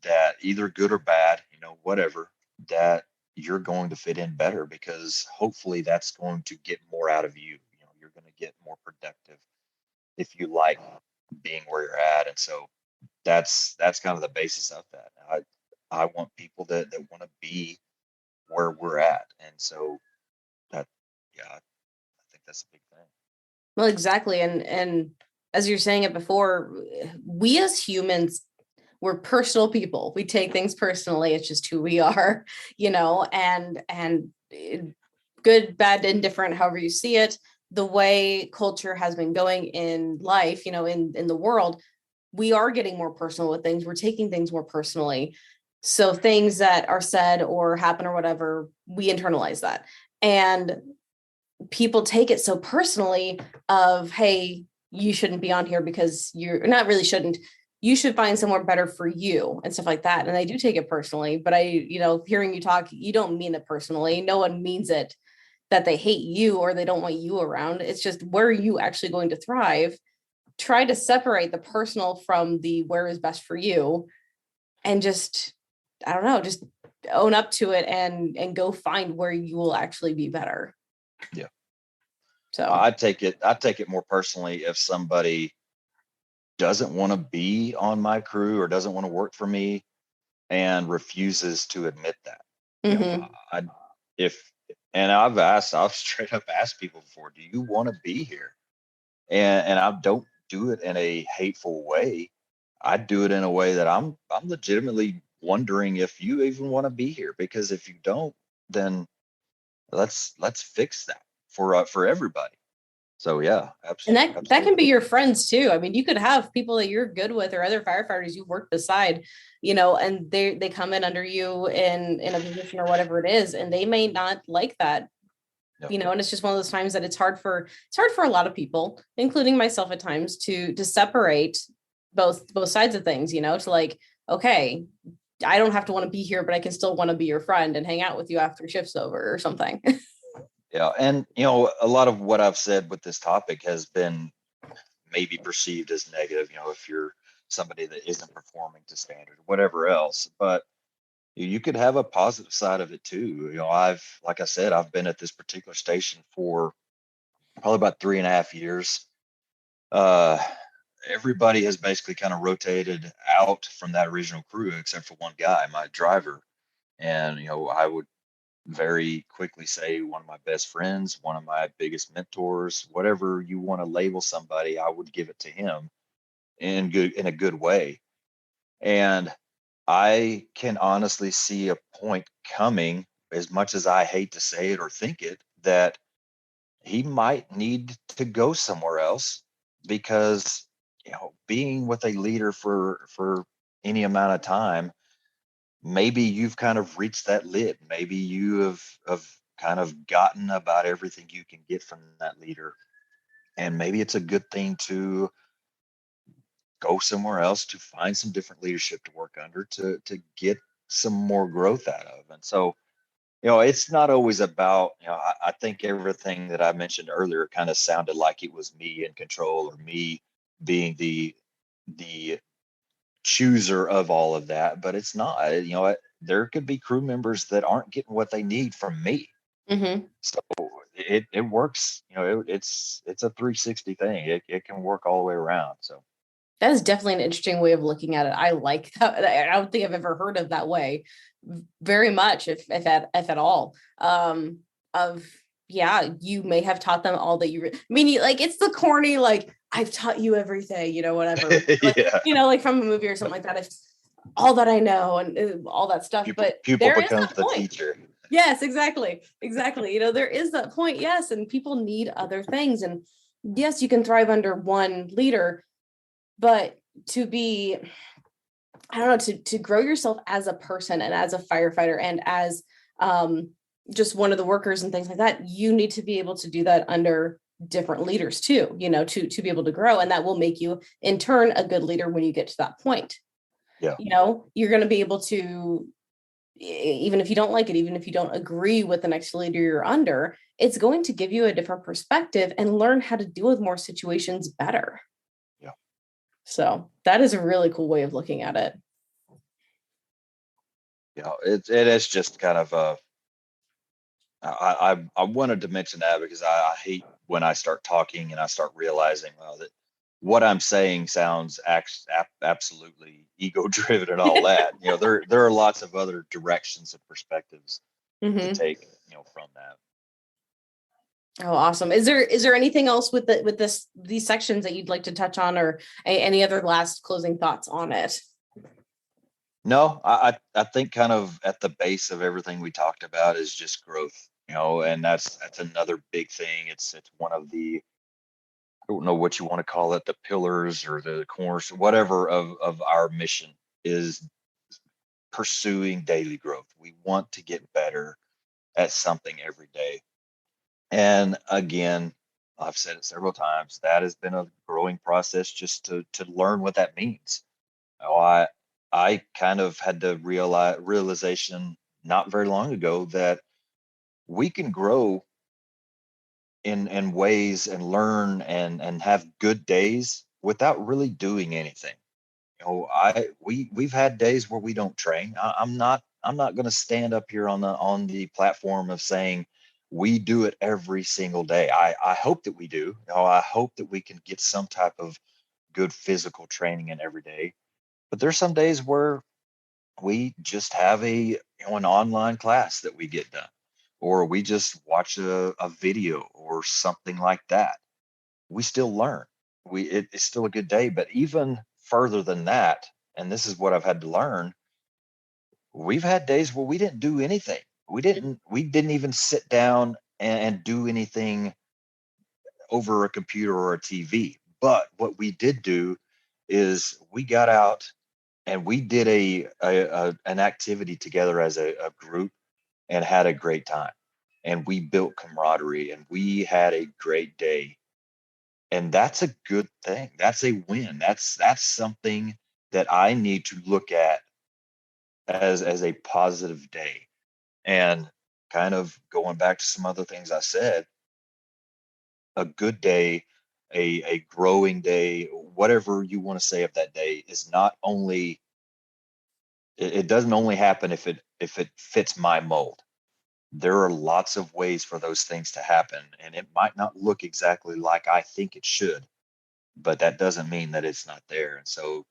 that either good or bad, whatever, that you're going to fit in better, because hopefully that's going to get more out of you. You're going to get more productive if you like being where you're at. And so that's kind of the basis of that. I want people that want to be where we're at. And so that, yeah, I think that's a big thing. Well, exactly. And as you're saying it before, we as humans, we're personal people. We take things personally. It's just who we are, and good, bad, indifferent, however you see it, the way culture has been going in life, in the world, we are getting more personal with things. We're taking things more personally. So things that are said or happen or whatever, we internalize that. And people take it so personally of, hey, you shouldn't be on here because you're not really shouldn't. You should find somewhere better for you and stuff like that. And I do take it personally, but hearing you talk, you don't mean it personally. No one means it that they hate you or they don't want you around. It's just, where are you actually going to thrive? Try to separate the personal from the where is best for you, and just, I don't know, just own up to it and go find where you will actually be better. Yeah. So I take it more personally if somebody doesn't want to be on my crew or doesn't want to work for me and refuses to admit that. I if and I've straight up asked people before, do you want to be here? And I don't do it in a hateful way. I do it in a way that I'm legitimately wondering if you even want to be here, because if you don't, then let's fix that for everybody. So yeah, and that can be absolutely. your friends too. I mean, you could have people that you're good with or other firefighters you work beside, and they come in under you in a position or whatever it is, and they may not like that. Yep. And it's just one of those times that it's hard for a lot of people, including myself at times, to separate both sides of things, to like, okay, I don't have to want to be here, but I can still want to be your friend and hang out with you after shift's over or something. Yeah, and a lot of what I've said with this topic has been maybe perceived as negative, if you're somebody that isn't performing to standard, whatever else. But you could have a positive side of it too. Like I said, I've been at this particular station for probably about 3.5 years. Uh, Everybody has basically kind of rotated out from that original crew, except for one guy, my driver. And, I would very quickly say one of my best friends, one of my biggest mentors, whatever you want to label somebody, I would give it to him in a good way. And I can honestly see a point coming, as much as I hate to say it or think it, that he might need to go somewhere else, because being with a leader for any amount of time, maybe you've kind of reached that lid. Maybe you have kind of gotten about everything you can get from that leader, and maybe it's a good thing to go somewhere else, to find some different leadership to work under, to get some more growth out of. And so, it's not always about, I think everything that I mentioned earlier kind of sounded like it was me in control, or me being the chooser of all of that, but it's not. There could be crew members that aren't getting what they need from me. So it works. It's a 360 thing. It can work all the way around. So That is definitely an interesting way of looking at it. I like that. I don't think I've ever heard of that way very much, if at all. Of Yeah, you may have taught them all that I mean, like, it's the corny, like, I've taught you everything, whatever. Like, yeah, like from a movie or something like that. It's all that I know and all that stuff. pupil, But pupil there is becomes that the point. teacher. Yes, exactly. Exactly. There is that point. Yes. And people need other things. And yes, you can thrive under one leader, but to be, I don't know, to grow yourself as a person and as a firefighter and as just one of the workers and things like that, you need to be able to do that under different leaders too, to be able to grow. And that will make you in turn a good leader when you get to that point. Yeah. You're going to be able to, even if you don't like it, even if you don't agree with the next leader you're under, it's going to give you a different perspective and learn how to deal with more situations better. Yeah. So that is a really cool way of looking at it. It is just kind of I wanted to mention that because I hate when I start talking and I start realizing, well, that what I'm saying sounds absolutely ego driven and all that. There are lots of other directions and perspectives to take, from that. Oh, awesome. Is there anything else with these sections that you'd like to touch on, or any other last closing thoughts on it? No, I think kind of at the base of everything we talked about is just growth. And that's another big thing. It's one of the, I don't know what you want to call it, the pillars or the corners, whatever of our mission is pursuing daily growth. We want to get better at something every day. And again, I've said it several times, that has been a growing process just to learn what that means. Oh, I kind of had the realization not very long ago that we can grow in ways and learn and have good days without really doing anything. We've had days where we don't train. I'm not going to stand up here on the platform of saying we do it every single day. I hope that we do. I hope that we can get some type of good physical training in every day. But there's some days where we just have an online class that we get done, or we just watch a video or something like that. We still learn. It's still a good day. But even further than that, and this is what I've had to learn, we've had days where we didn't do anything. We didn't even sit down and do anything over a computer or a TV. But what we did do is we got out and we did an activity together as a group and had a great time. And we built camaraderie and we had a great day. And that's a good thing. That's a win. That's something that I need to look at as a positive day. And kind of going back to some other things I said, a good day, a growing day, whatever you want to say of that day, is not only, it doesn't only happen if it fits my mold. There are lots of ways for those things to happen, and it might not look exactly like I think it should, but that doesn't mean that it's not there. And so,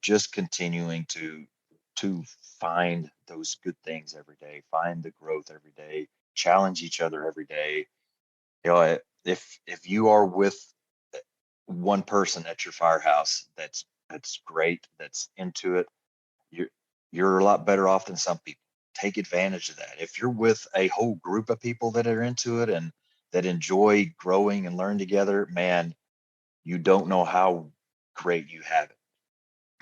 just continuing to find those good things every day, find the growth every day, challenge each other every day. If you are with one person at your firehouse that's great, that's into it, you're you're a lot better off than some people. Take advantage of that. If you're with a whole group of people that are into it and that enjoy growing and learn together, man, you don't know how great you have it.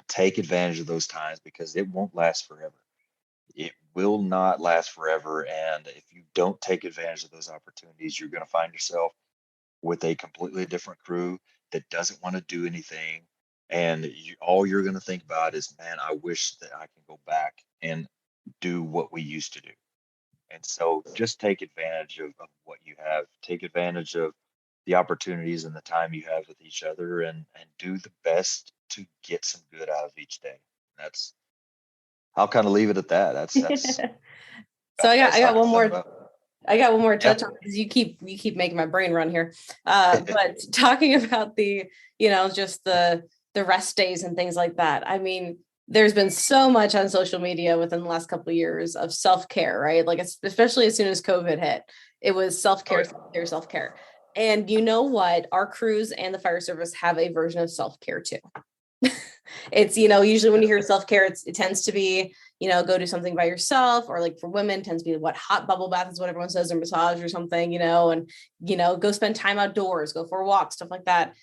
Take advantage of those times because it won't last forever. It will not last forever. And if you don't take advantage of those opportunities, you're going to find yourself with a completely different crew that doesn't want to do anything. And all you're going to think about is, man, I wish that I can go back and do what we used to do. And so just take advantage of what you have, take advantage of the opportunities and the time you have with each other, and do the best to get some good out of each day. That's, I'll kind of leave it at that. That's So about the I best I got can one sum more. it up. I got one more Yeah. touch on because you keep making my brain run here. But talking about just the rest days and things like that. I mean, there's been so much on social media within the last couple of years of self-care, right? Like especially as soon as COVID hit, it was Oh, self-care, yeah. self-care, self-care. And you know what? Our crews and the fire service have a version of self-care too. It's, usually when you hear self-care, it tends to be, go do something by yourself, or like for women tends to be what, hot bubble bath is what everyone says, or massage or something, and, go spend time outdoors, go for a walk, stuff like that.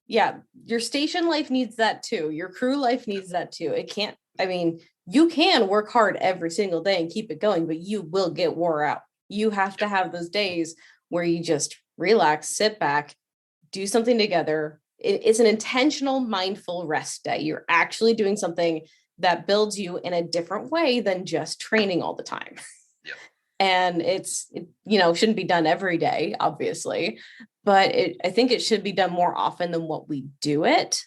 Yeah. Your station life needs that too. Your crew life needs that too. It can't, I mean, you can work hard every single day and keep it going, but you will get wore out. You have to have those days where you just relax, sit back, do something together. It's an intentional, mindful rest day. You're actually doing something that builds you in a different way than just training all the time. Yeah. And shouldn't be done every day, obviously, but I think it should be done more often than what we do it.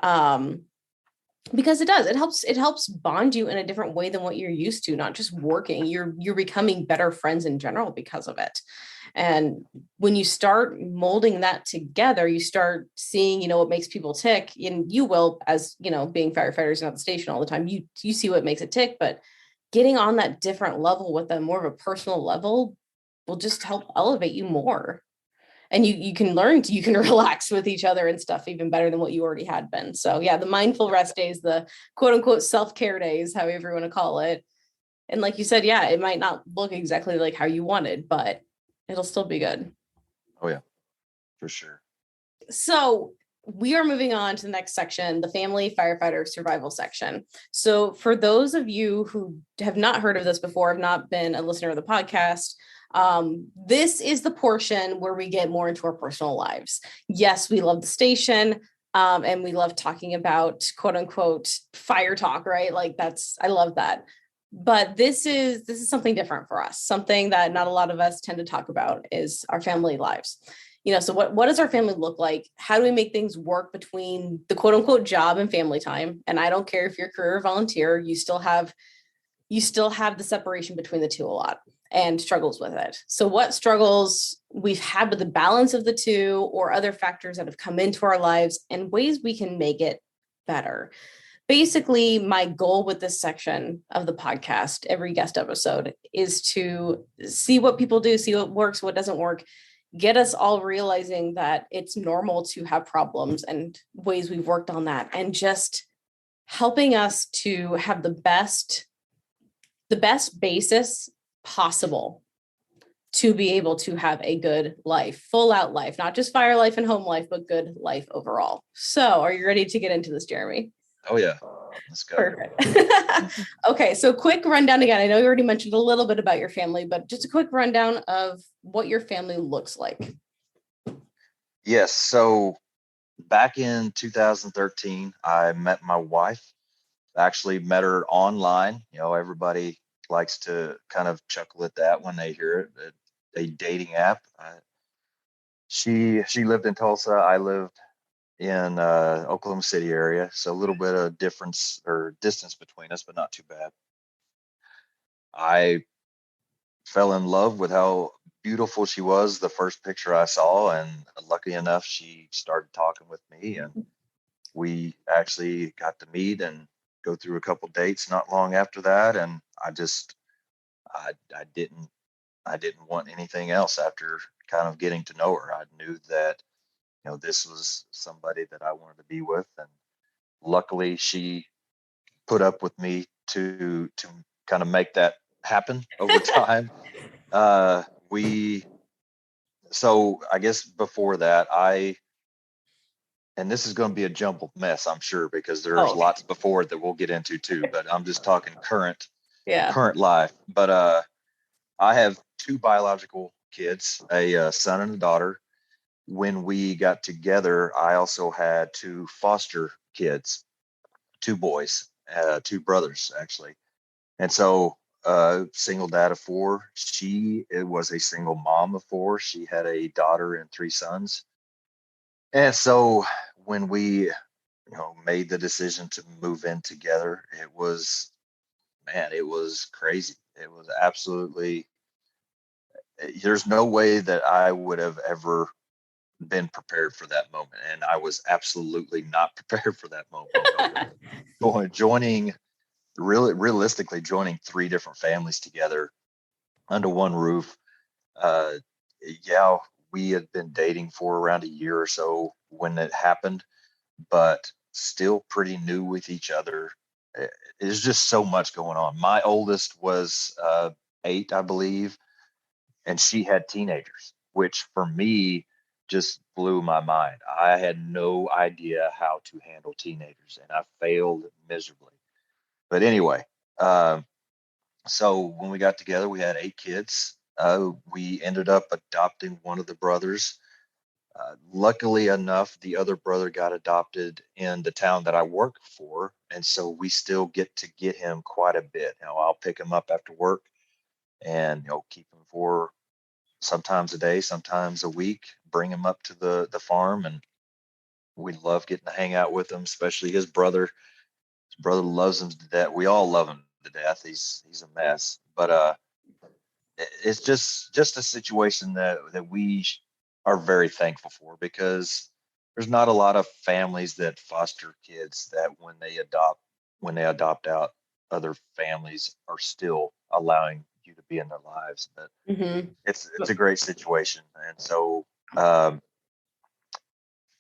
Because it helps bond you in a different way than what you're used to, not just working. You're becoming better friends in general because of it. And when you start molding that together, you start seeing, what makes people tick. And you will, as being firefighters and at the station all the time, you see what makes it tick. But getting on that different level with them, more of a personal level, will just help elevate you more. And you can you can relax with each other and stuff even better than what you already had been. So yeah, the mindful rest days, the quote unquote self-care days, however you want to call it. And like you said, yeah, it might not look exactly like how you wanted, but it'll still be good. Oh yeah, for sure. So we are moving on to the next section, the family firefighter survival section. So for those of you who have not heard of this before, have not been a listener of the podcast, this is the portion where we get more into our personal lives. Yes, we love the station. And we love talking about quote unquote fire talk, right? Like I love that. But this is something different for us. Something that not a lot of us tend to talk about is our family lives. So what does our family look like? How do we make things work between the quote unquote job and family time? And I don't care if you're a career volunteer, you still have the separation between the two a lot and struggles with it. So what struggles we've had with the balance of the two, or other factors that have come into our lives, and ways we can make it better. Basically, my goal with this section of the podcast, every guest episode, is to see what people do, see what works, what doesn't work, get us all realizing that it's normal to have problems and ways we've worked on that, and just helping us to have the best basis possible to be able to have a good life, full out life, not just fire life and home life, but good life overall. So are you ready to get into this, Jeremy? Oh yeah, let's go. Perfect. Okay, so quick rundown again. I know you already mentioned a little bit about your family, but just a quick rundown of what your family looks like. Yes, so back in 2013, I met my wife. Actually met her online. Everybody likes to kind of chuckle at that when they hear it. A dating app. She lived in Tulsa. I lived in Oklahoma City area, so a little bit of difference or distance between us, but not too bad. I fell in love with how beautiful she was the first picture I saw, and lucky enough, she started talking with me, and we actually got to meet and go through a couple dates not long after that, and I didn't want anything else after kind of getting to know her. I knew that this was somebody that I wanted to be with, and luckily she put up with me to kind of make that happen over time. We So I guess before that, and this is going to be a jumbled mess, I'm sure, because there's lots before it that we'll get into too, but I'm just talking current life. But I have two biological kids, a son and a daughter. When we got together, I also had two foster kids, two boys, two brothers actually. And so single dad of four. It was a single mom of four. She had a daughter and three sons. And so when we made the decision to move in together, it was crazy. It was absolutely, there's no way that I would have ever been prepared for that moment. And I was absolutely not prepared for that moment. Joining, really realistically joining three different families together under one roof. Uh, yeah, we had been dating for around a year or so when it happened, but still pretty new with each other. There's just so much going on. My oldest was 8, I believe, and she had teenagers, which for me just blew my mind. I had no idea how to handle teenagers, and I failed miserably. But anyway, so when we got together, we had 8 kids. We ended up adopting one of the brothers. Luckily enough, the other brother got adopted in the town that I work for, and so we still get to get him quite a bit. I'll pick him up after work and keep him for sometimes a day, sometimes a week. Bring him up to the farm, and we love getting to hang out with him, especially his brother. His brother loves him to death. We all love him to death. He's a mess, but it's just a situation that we are very thankful for, because there's not a lot of families that foster kids that when they adopt out other families are still allowing you to be in their lives. But it's a great situation. And so a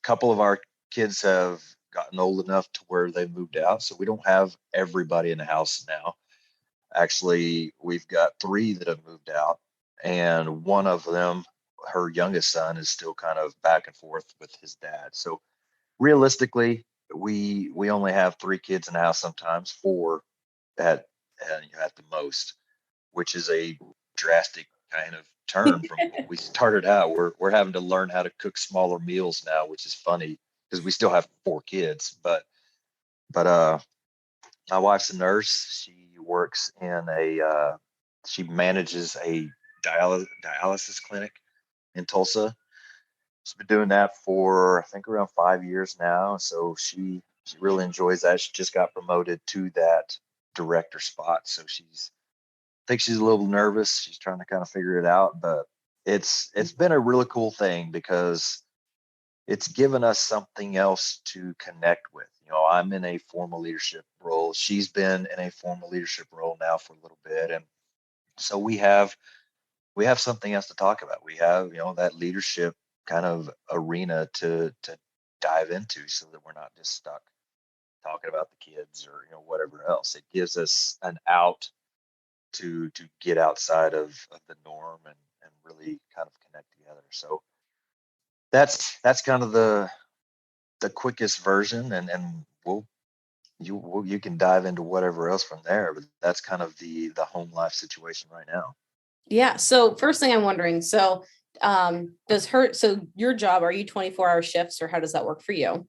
couple of our kids have gotten old enough to where they moved out, so we don't have everybody in the house now. Actually, we've got 3 that have moved out. and one of them, her youngest son, is still kind of back and forth with his dad. So realistically, we only have three kids in the house, sometimes four at at the most, which is a drastic kind of turn from what we started out. We're having to learn how to cook smaller meals now, which is funny because we still have four kids. But my wife's a nurse. She works in she manages a dialysis clinic in Tulsa. She's been doing that for I think around 5 years now. So she really enjoys that. She just got promoted to that director spot. So I think she's a little nervous. She's trying to kind of figure it out, but it's been a really cool thing because it's given us something else to connect with. I'm in a formal leadership role. She's been in a formal leadership role now for a little bit, and so we have something else to talk about. We have that leadership kind of arena to dive into, so that we're not just stuck talking about the kids or whatever else. It gives us an out to get outside of the norm and really kind of connect together. So that's kind of the quickest version, and you can dive into whatever else from there. But that's kind of the home life situation right now. Yeah. So first thing I'm wondering, so so your job, are you 24-hour shifts or how does that work for you?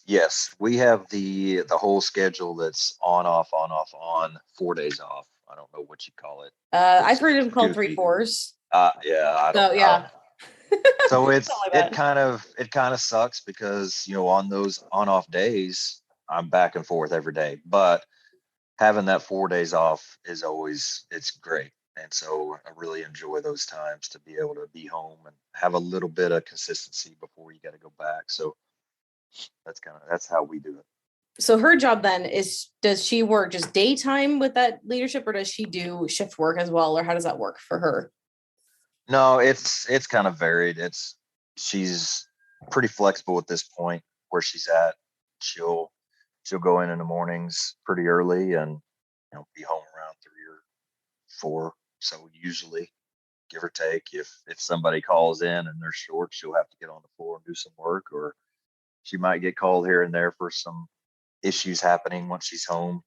Yes, we have the whole schedule that's on off on off on 4 days off. I don't know what you call it. I've It's heard them called three goofy. fours. Yeah, So I don't yeah. know. So Something like that. it kind of sucks because on those on off days I'm back and forth every day. But having that 4 days off is always it's great. And so I really enjoy those times to be able to be home and have a little bit of consistency before you got to go back. So that's how we do it. So her job then is, does she work just daytime with that leadership or does she do shift work as well? Or how does that work for her? No, it's kind of varied. She's pretty flexible at this point where she's at. She'll she'll go in the mornings pretty early and be home around 3 or 4. So usually, give or take, if somebody calls in and they're short, she'll have to get on the floor and do some work, or she might get called here and there for some issues happening once she's home,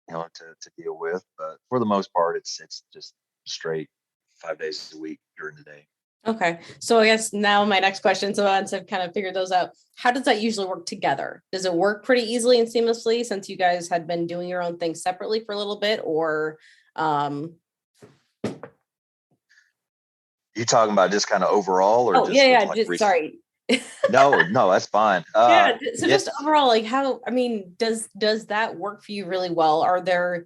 to deal with. But for the most part, it's just straight 5 days a week during the day. Okay. So I guess now my next question, so once I've kind of figured those out, how does that usually work together? Does it work pretty easily and seamlessly since you guys had been doing your own thing separately for a little bit or um You talking about just kind of overall or oh yeah, just with yeah, like just recent? sorry. No, that's fine. Yeah, so just It's overall, like how, I mean, does that work for you really well? Are there,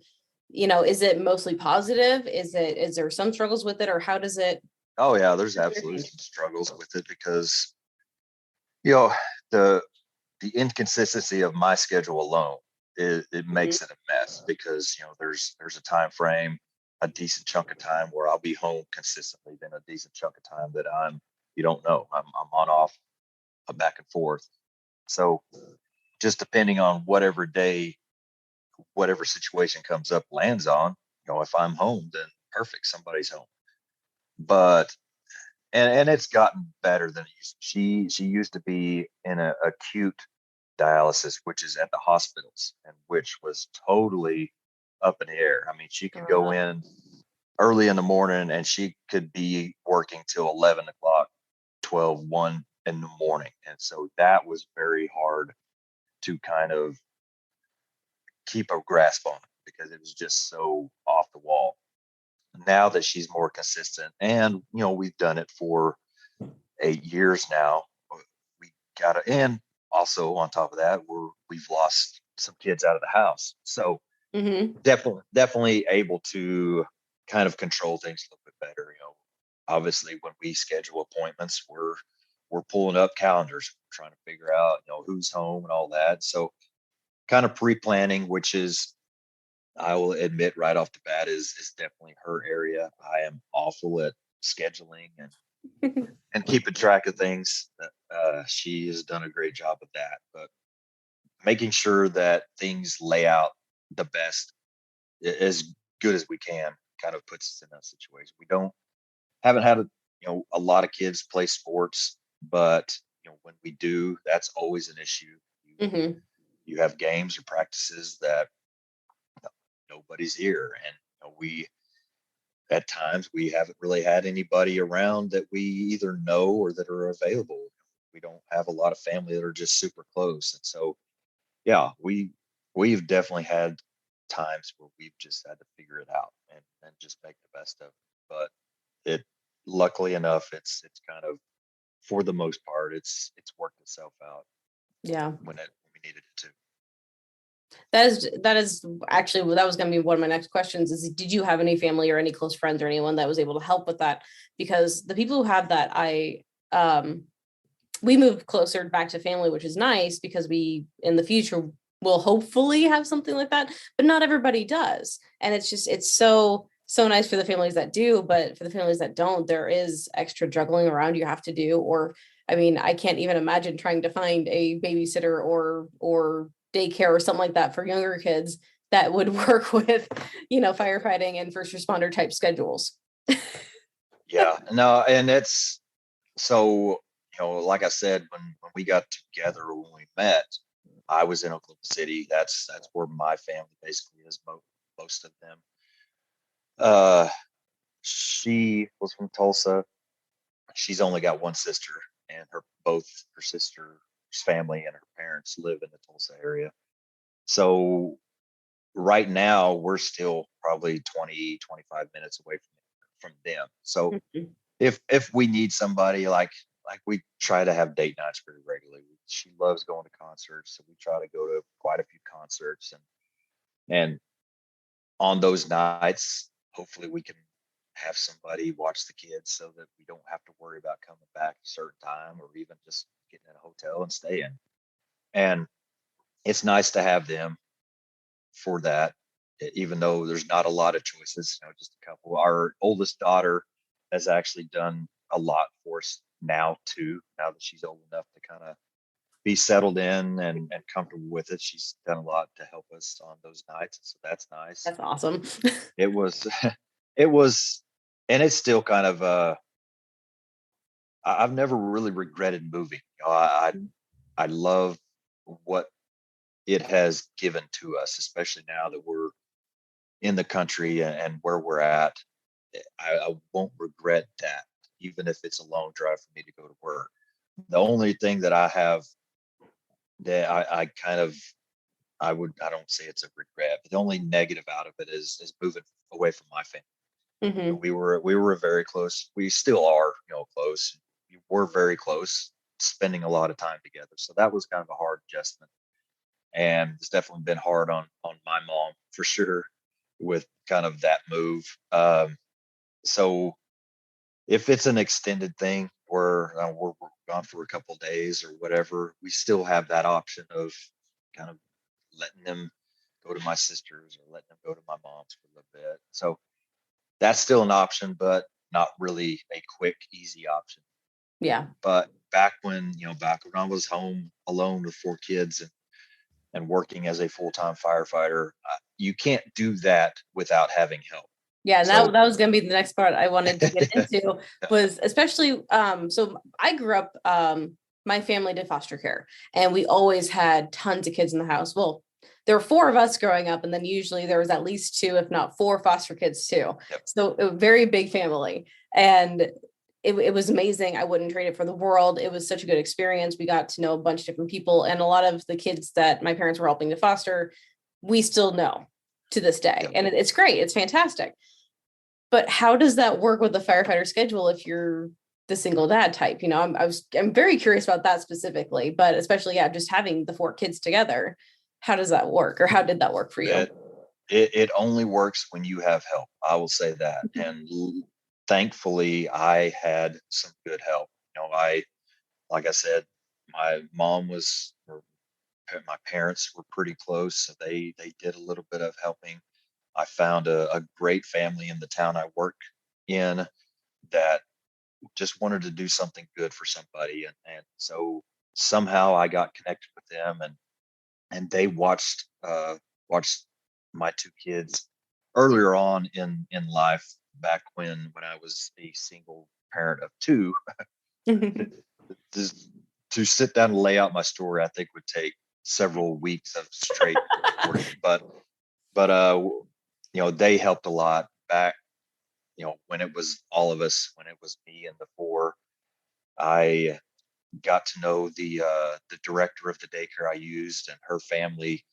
is it mostly positive? Is there some struggles with it or how does it Oh yeah, there's what do you absolutely think? some struggles with it because you know the the inconsistency of my schedule alone it Mhm. makes it a mess because there's a time frame, a decent chunk of time where I'll be home consistently, then a decent chunk of time that you don't know, I'm on off, I'm back and forth. So just depending on whatever day, whatever situation comes up lands on, if I'm home, then perfect, somebody's home. But and it's gotten better than it used. She used to be in a acute dialysis, which is at the hospitals, and which was totally up in the air. I mean, she could go Uh, in early in the morning and she could be working till 11 o'clock, 12, 1 in the morning. And so that was very hard to kind of keep a grasp on because it was just so off the wall. Now that she's more consistent, and we've done it for 8 years now, we got to, and also on top of that, we've lost some kids out of the house. So mhm. definitely able to kind of control things a little bit better. Obviously when we schedule appointments, we're pulling up calendars, trying to figure out, who's home and all that. So kind of pre-planning, which is, I will admit right off the bat, is definitely her area. I am awful at scheduling and keeping track of things. She has done a great job of that, but making sure that things lay out the best, as good as we can, kind of puts us in that situation. We don't haven't had a lot of kids play sports, but when we do, that's always an issue. Hmm. You have games or practices that nobody's here, and we at times we haven't really had anybody around that we either know or that are available. We don't have a lot of family that are just super close, and so yeah, we've definitely had times where we've just had to figure it out and just make the best of it. But it luckily enough, it's kind of, for the most part, it's worked itself out Yeah. when we needed it to. That is actually, that was going to be one of my next questions is, did you have any family or any close friends or anyone that was able to help with that? Because the people who have that, um we moved closer back to family, which is nice because we in the future will hopefully have something like that, but not everybody does. And it's so nice for the families that do, but for the families that don't, there is extra juggling around you have to do. Or I mean, I can't even imagine trying to find a babysitter or daycare or something like that for younger kids that would work with, firefighting and first responder type schedules. Yeah, no, and it's so, like I said, when we got together, when we met, I was in Oklahoma City. That's where my family basically is. Most of them. Uh, she was from Tulsa. She's only got one sister, and both her sister's family and her parents live in the Tulsa area. So right now we're still probably 20-25 minutes away from them. So Mhm. if we need somebody, like we try to have date nights pretty regularly. She loves going to concerts, so we try to go to quite a few concerts, and on those nights, hopefully we can have somebody watch the kids so that we don't have to worry about coming back a certain time or even just getting in a hotel and staying. And it's nice to have them for that, even though there's not a lot of choices, just a couple. Our oldest daughter has actually done a lot for us now too. Now that she's old enough to kind of be settled in and comfortable with it, she's done a lot to help us on those nights. So that's nice. That's awesome. It was, it was, and it's still kind of. I've never really regretted moving. I love what it has given to us, especially now that we're in the country and where we're at. I won't regret that, even if it's a long drive for me to go to work. The only thing that I have that I kind of I don't say it's a regret, but the only negative out of it is moving away from my family. Hmm. We were very close. We still are, close. We were very close, spending a lot of time together. So that was kind of a hard adjustment, and it's definitely been hard on my mom for sure with kind of that move. So if it's an extended thing where we're gone for a couple of days or whatever, we still have that option of kind of letting them go to my sister's or letting them go to my mom's for a little bit. So that's still an option, but not really a quick, easy option. Yeah. But back when I was home alone with 4 kids and working as a full-time firefighter, you can't do that without having help. Yeah, and that So that was going to be the next part I wanted to get into was especially so I grew up my family did foster care and we always had tons of kids in the house. Well, there were four of us growing up and then usually there was at least two if not four foster kids too. yep, So a very big family and it was amazing. I wouldn't trade it for the world. It was such a good experience. We got to know a bunch of different people and a lot of the kids that my parents were helping to foster, we still know to this day. yep. And it's great. It's fantastic. But how does that work with the firefighter schedule if you're the single dad type? I'm very curious about that specifically, but especially, yeah, just having the four kids together. How does that work, or how did that work for you? It only works when you have help. I will say that. And thankfully, I had some good help. Like I said, my mom or my parents were pretty close, so they did a little bit of helping. I found a great family in the town I work in that just wanted to do something good for somebody, and so somehow I got connected with them, and they watched my 2 kids earlier on in life. back when I was a single parent of two. This, to sit down and lay out my story, I think would take several weeks of straight recording. But they helped a lot back. When it was all of us, when it was me and the four, I got to know the director of the daycare I used, and her family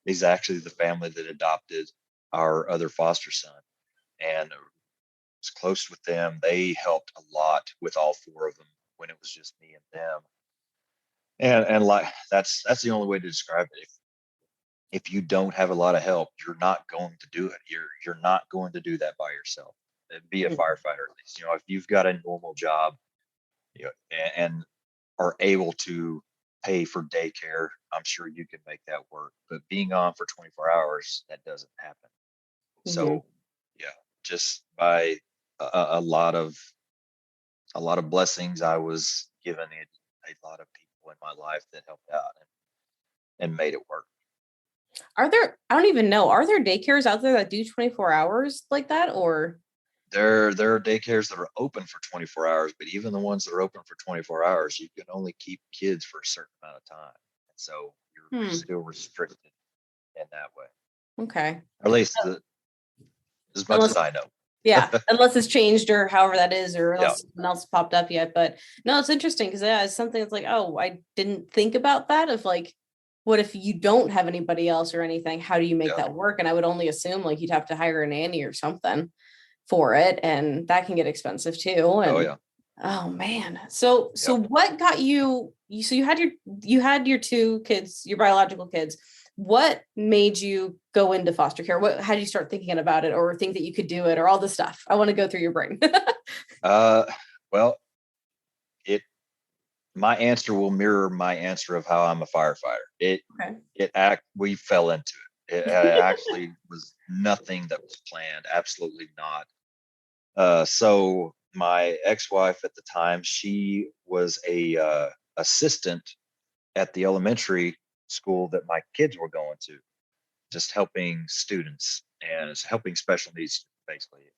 is actually the family that adopted our other foster son, and was close with them. They helped a lot with all four of them when it was just me and them. And like that's the only way to describe it. If you don't have a lot of help, you're not going to do it. You're not going to do that by yourself. Be a firefighter at least. If you've got a normal job, and are able to pay for daycare, I'm sure you can make that work. But being on for 24 hours, that doesn't happen. So yeah, just by a lot of blessings, I was given a lot of people in my life that helped out and made it work. I don't even know, are there daycares out there that do 24 hours like that, or? There are daycares that are open for 24 hours, but even the ones that are open for 24 hours, you can only keep kids for a certain amount of time. And so you're still restricted in that way. Okay. Or at least as much as I know. Yeah, unless it's changed or however that is, or unless something else popped up yet. But no, it's interesting because it's something that's like, oh, I didn't think about that. Of like, what if you don't have anybody else or anything? How do you make that work? And I would only assume like you'd have to hire a nanny or something for it, and that can get expensive too. And oh man, so what got you? So you had your two kids, your biological kids. What made you go into foster care? How did you start thinking about it, or think that you could do it, or all this stuff? I want to go through your brain. Well, my answer will mirror my answer of how I'm a firefighter. We fell into it. It actually was nothing that was planned. Absolutely not. So my ex-wife at the time, she was a assistant at the elementary school that my kids were going to, just helping students and helping special needs students, basically.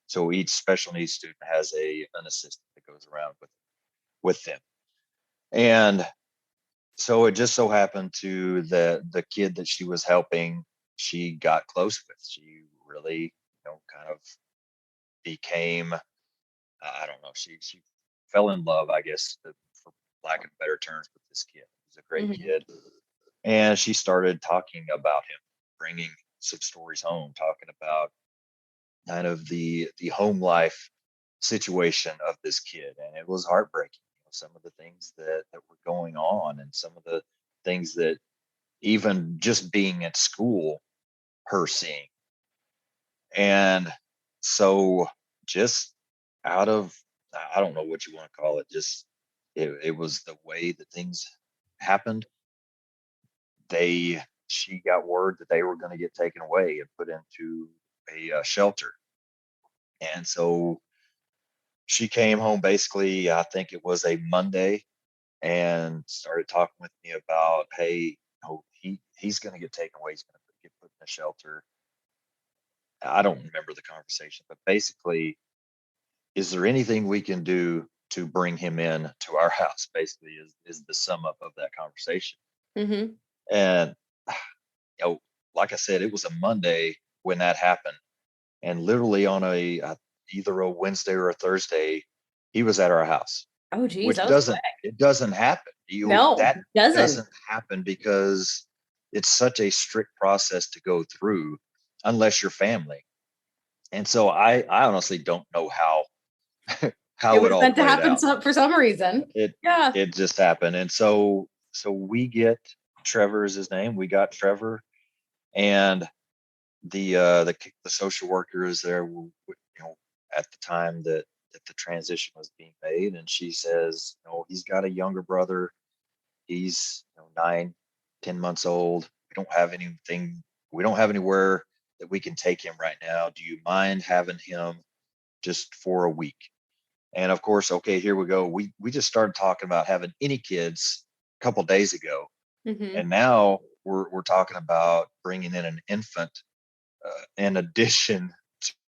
So each special needs student has an assistant that goes around with them. And so it just so happened to the kid that she was helping, she got close with. She really, kind of became, I don't know, she fell in love, I guess, for lack of better terms, with this kid. He's a great kid. And she started talking about him, bringing some stories home, talking about kind of the home life situation of this kid. And it was heartbreaking. Some of the things that were going on, and some of the things that even just being at school, her seeing. And so just out of, I don't know what you want to call it, just it was the way that things happened. She got word that they were going to get taken away and put into a shelter. And so she came home, basically, I think it was a Monday, and started talking with me about, hey, he's going to get taken away. He's going to get put in a shelter. I don't remember the conversation, but basically, is there anything we can do to bring him in to our house? Basically, is the sum up of that conversation. And like I said, it was a Monday when that happened, and literally on either a Wednesday or a Thursday, he was at our house. Oh, geez, which it doesn't happen. That doesn't happen because it's such a strict process to go through, unless you're family. And so I honestly don't know how it was all meant to played happen out. for some reason. It just happened. And so we get Trevor is his name. We got Trevor, and the social worker is there, at the time that the transition was being made, and she says, he's got a younger brother. He's 9-10 months old. We don't have anywhere that we can take him right now. Do you mind having him just for a week? And of course, okay, here we go. We just started talking about having any kids a couple days ago, and now we're talking about bringing in an infant in addition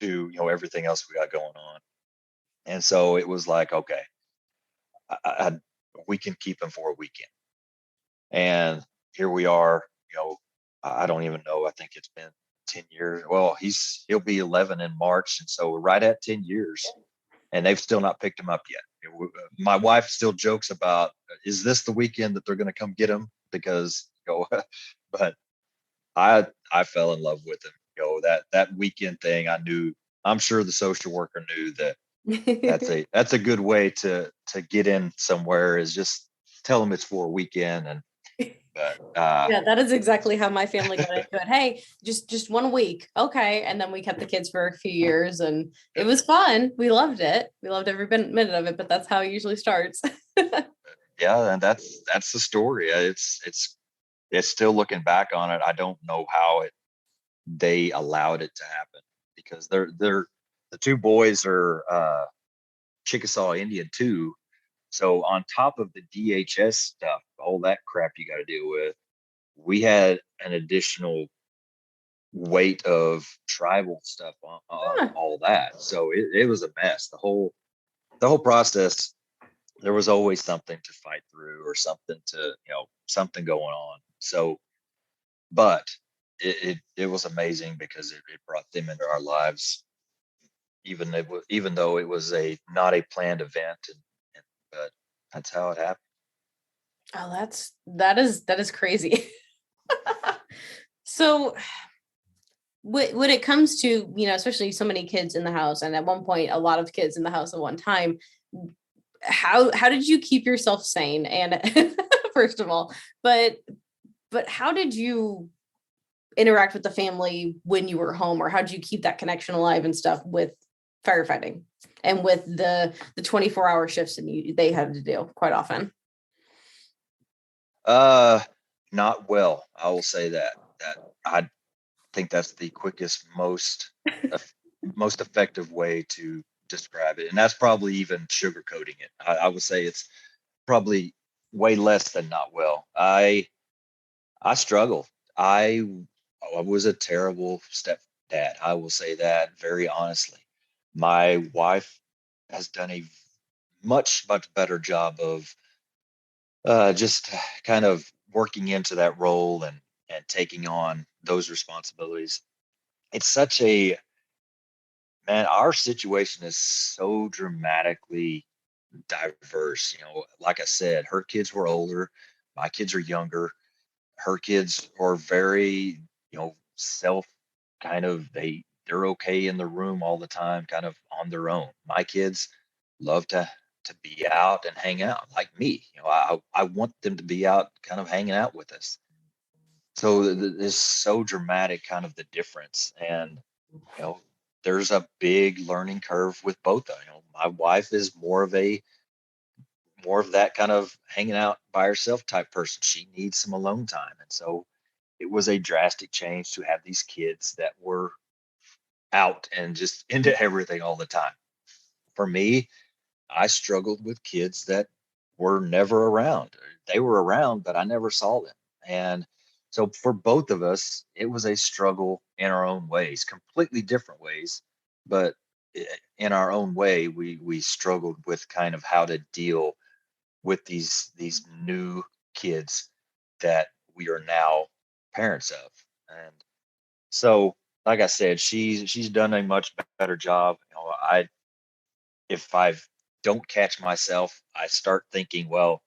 to, everything else we got going on. And so it was like, okay, we can keep him for a weekend. And here we are, I don't even know. I think it's been 10 years. Well, he'll be 11 in March. And so we're right at 10 years and they've still not picked him up yet. My wife still jokes about, is this the weekend that they're going to come get him? Because, but I fell in love with him. That weekend thing, I'm sure the social worker knew that that's a good way to get in somewhere, is just tell them it's for a weekend. And but Yeah, that is exactly how my family got into it. Hey, just 1 week. Okay. And then we kept the kids for a few years and it was fun. We loved it. We loved every minute of it, but that's how it usually starts. yeah, and that's the story. It's still, looking back on it, I don't know how they allowed it to happen, because they're the two boys are Chickasaw Indian too. So on top of the DHS stuff, all that crap you got to deal with, we had an additional weight of tribal stuff on Huh. all that. So it was a mess. The whole process, there was always something to fight through, or something to, something going on. So, but it was amazing, because it brought them into our lives, even though it was not a planned event, but that's how it happened. Oh, that is crazy. So when it comes to, especially so many kids in the house, and at one point a lot of kids in the house at one time, how did you keep yourself sane? And first of all, but how did you interact with the family when you were home, or how did you keep that connection alive and stuff with firefighting and with the 24-hour shifts and they had to do quite often? Uh, Not well. I will say that I think that's the quickest, most effective way to describe it, and that's probably even sugarcoating it. I would say it's probably way less than not well. I struggled. I was a terrible stepdad. I will say that very honestly. My wife has done a much better job of just kind of working into that role, and taking on those responsibilities. It's such a man, our situation is so dramatically diverse. Like I said, her kids were older, my kids are younger. Her kids are very, self kind of, they're okay in the room all the time, kind of on their own. My kids love to be out and hang out like me. I want them to be out kind of hanging out with us. So it's so dramatic, kind of the difference. And you know there's a big learning curve with both of them. My wife is more of that kind of hanging out by herself type person. She needs some alone time. And so it was a drastic change to have these kids that were out and just into everything all the time. For me, I struggled with kids that were never around. They were around, but I never saw them. And so for both of us, it was a struggle in our own ways, completely different ways, but in our own way, we struggled with kind of how to deal with these new kids that we are now parents of. And so, like I said, she's done a much better job. I if I don't catch myself, I start thinking, well,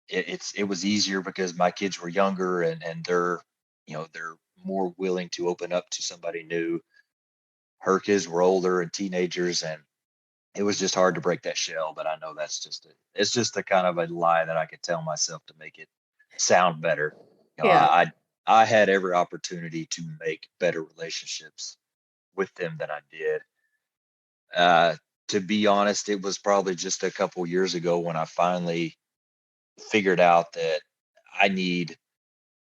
it was easier because my kids were younger, and they're more willing to open up to somebody new. Her kids were older and teenagers, and it was just hard to break that shell. But I know it's just a kind of a lie that I could tell myself to make it sound better. Yeah. I had every opportunity to make better relationships with them than I did. Uh, to be honest, it was probably just a couple years ago when I finally figured out that I need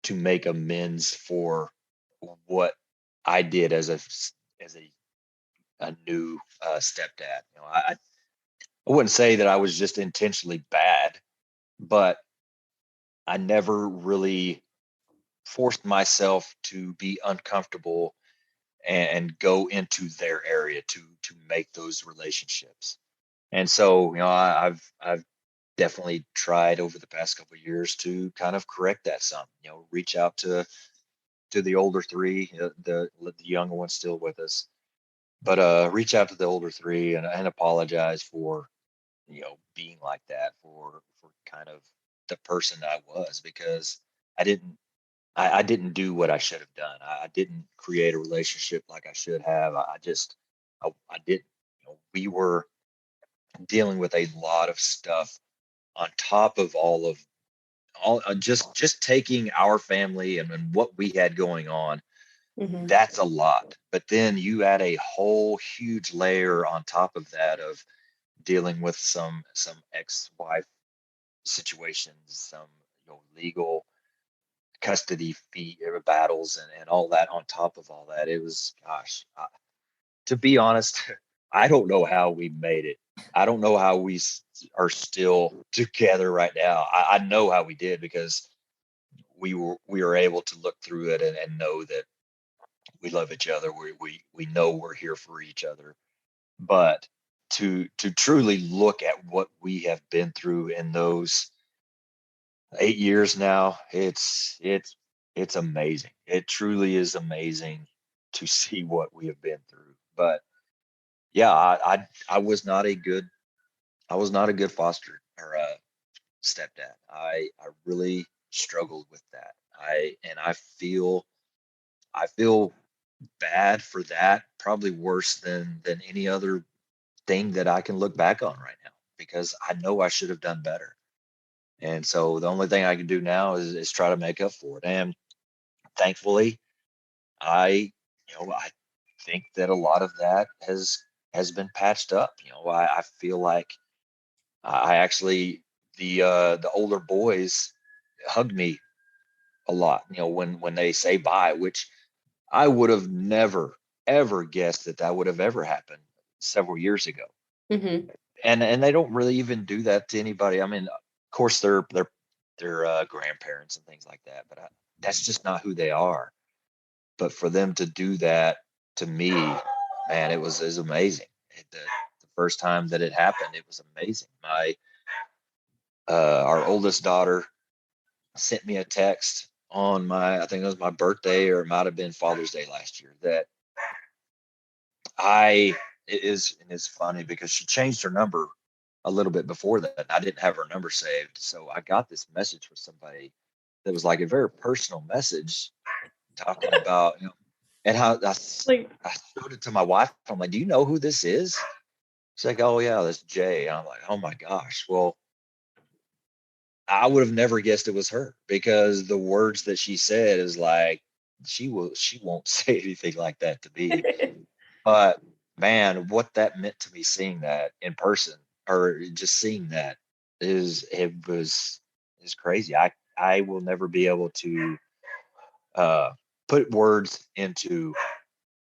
to make amends for what I did as a new stepdad. I wouldn't say that I was just intentionally bad, but I never really forced myself to be uncomfortable and go into their area to make those relationships. And so, I've definitely tried over the past couple of years to kind of correct that some, reach out to the older three, the younger one's still with us, but reach out to the older three and apologize for, being like that, for kind of the person I was, because I didn't I didn't do what I should have done. I didn't create a relationship like I should have. I didn't. We were dealing with a lot of stuff on top of all just taking our family and what we had going on. Mm-hmm. That's a lot. But then you add a whole huge layer on top of that of dealing with some ex-wife situations, some legal custody fee battles, and all that on top of all that. It was, gosh, to be honest, I don't know how we made it. I don't know how are still together right now. I know how we did, because we were able to look through it and know that we love each other. We know we're here for each other. But to truly look at what we have been through in those 8 years now, it's amazing. It truly is amazing to see what we have been through. But yeah, I was not a good foster or stepdad. I really struggled with that. I feel bad for that, probably worse than any other thing that I can look back on right now, because I know I should have done better. And so the only thing I can do now is try to make up for it. And thankfully, I think that a lot of that has been patched up. I feel like I actually, the older boys hug me a lot, when they say bye, which I would have never ever guessed that would have ever happened several years ago. Mm-hmm. And they don't really even do that to anybody. I mean, of course they're grandparents and things like that, but that's just not who they are. But for them to do that to me, man, it was amazing. The first time that it happened, it was amazing. Our oldest daughter sent me a text on I think it was my birthday, or it might have been Father's Day last year, that I it is and it's funny because she changed her number a little bit before that. I didn't have her number saved, so I got this message from somebody that was like a very personal message, talking about, and how Like, I showed it to my wife. I'm like, "Do you know who this is?" She's like, "Oh yeah, that's Jay." And I'm like, "Oh my gosh!" Well, I would have never guessed it was her, because the words that she said is like, she won't say anything like that to me. But man, what that meant to me, seeing that in person, or just seeing that, is crazy. I will never be able to uh, put words into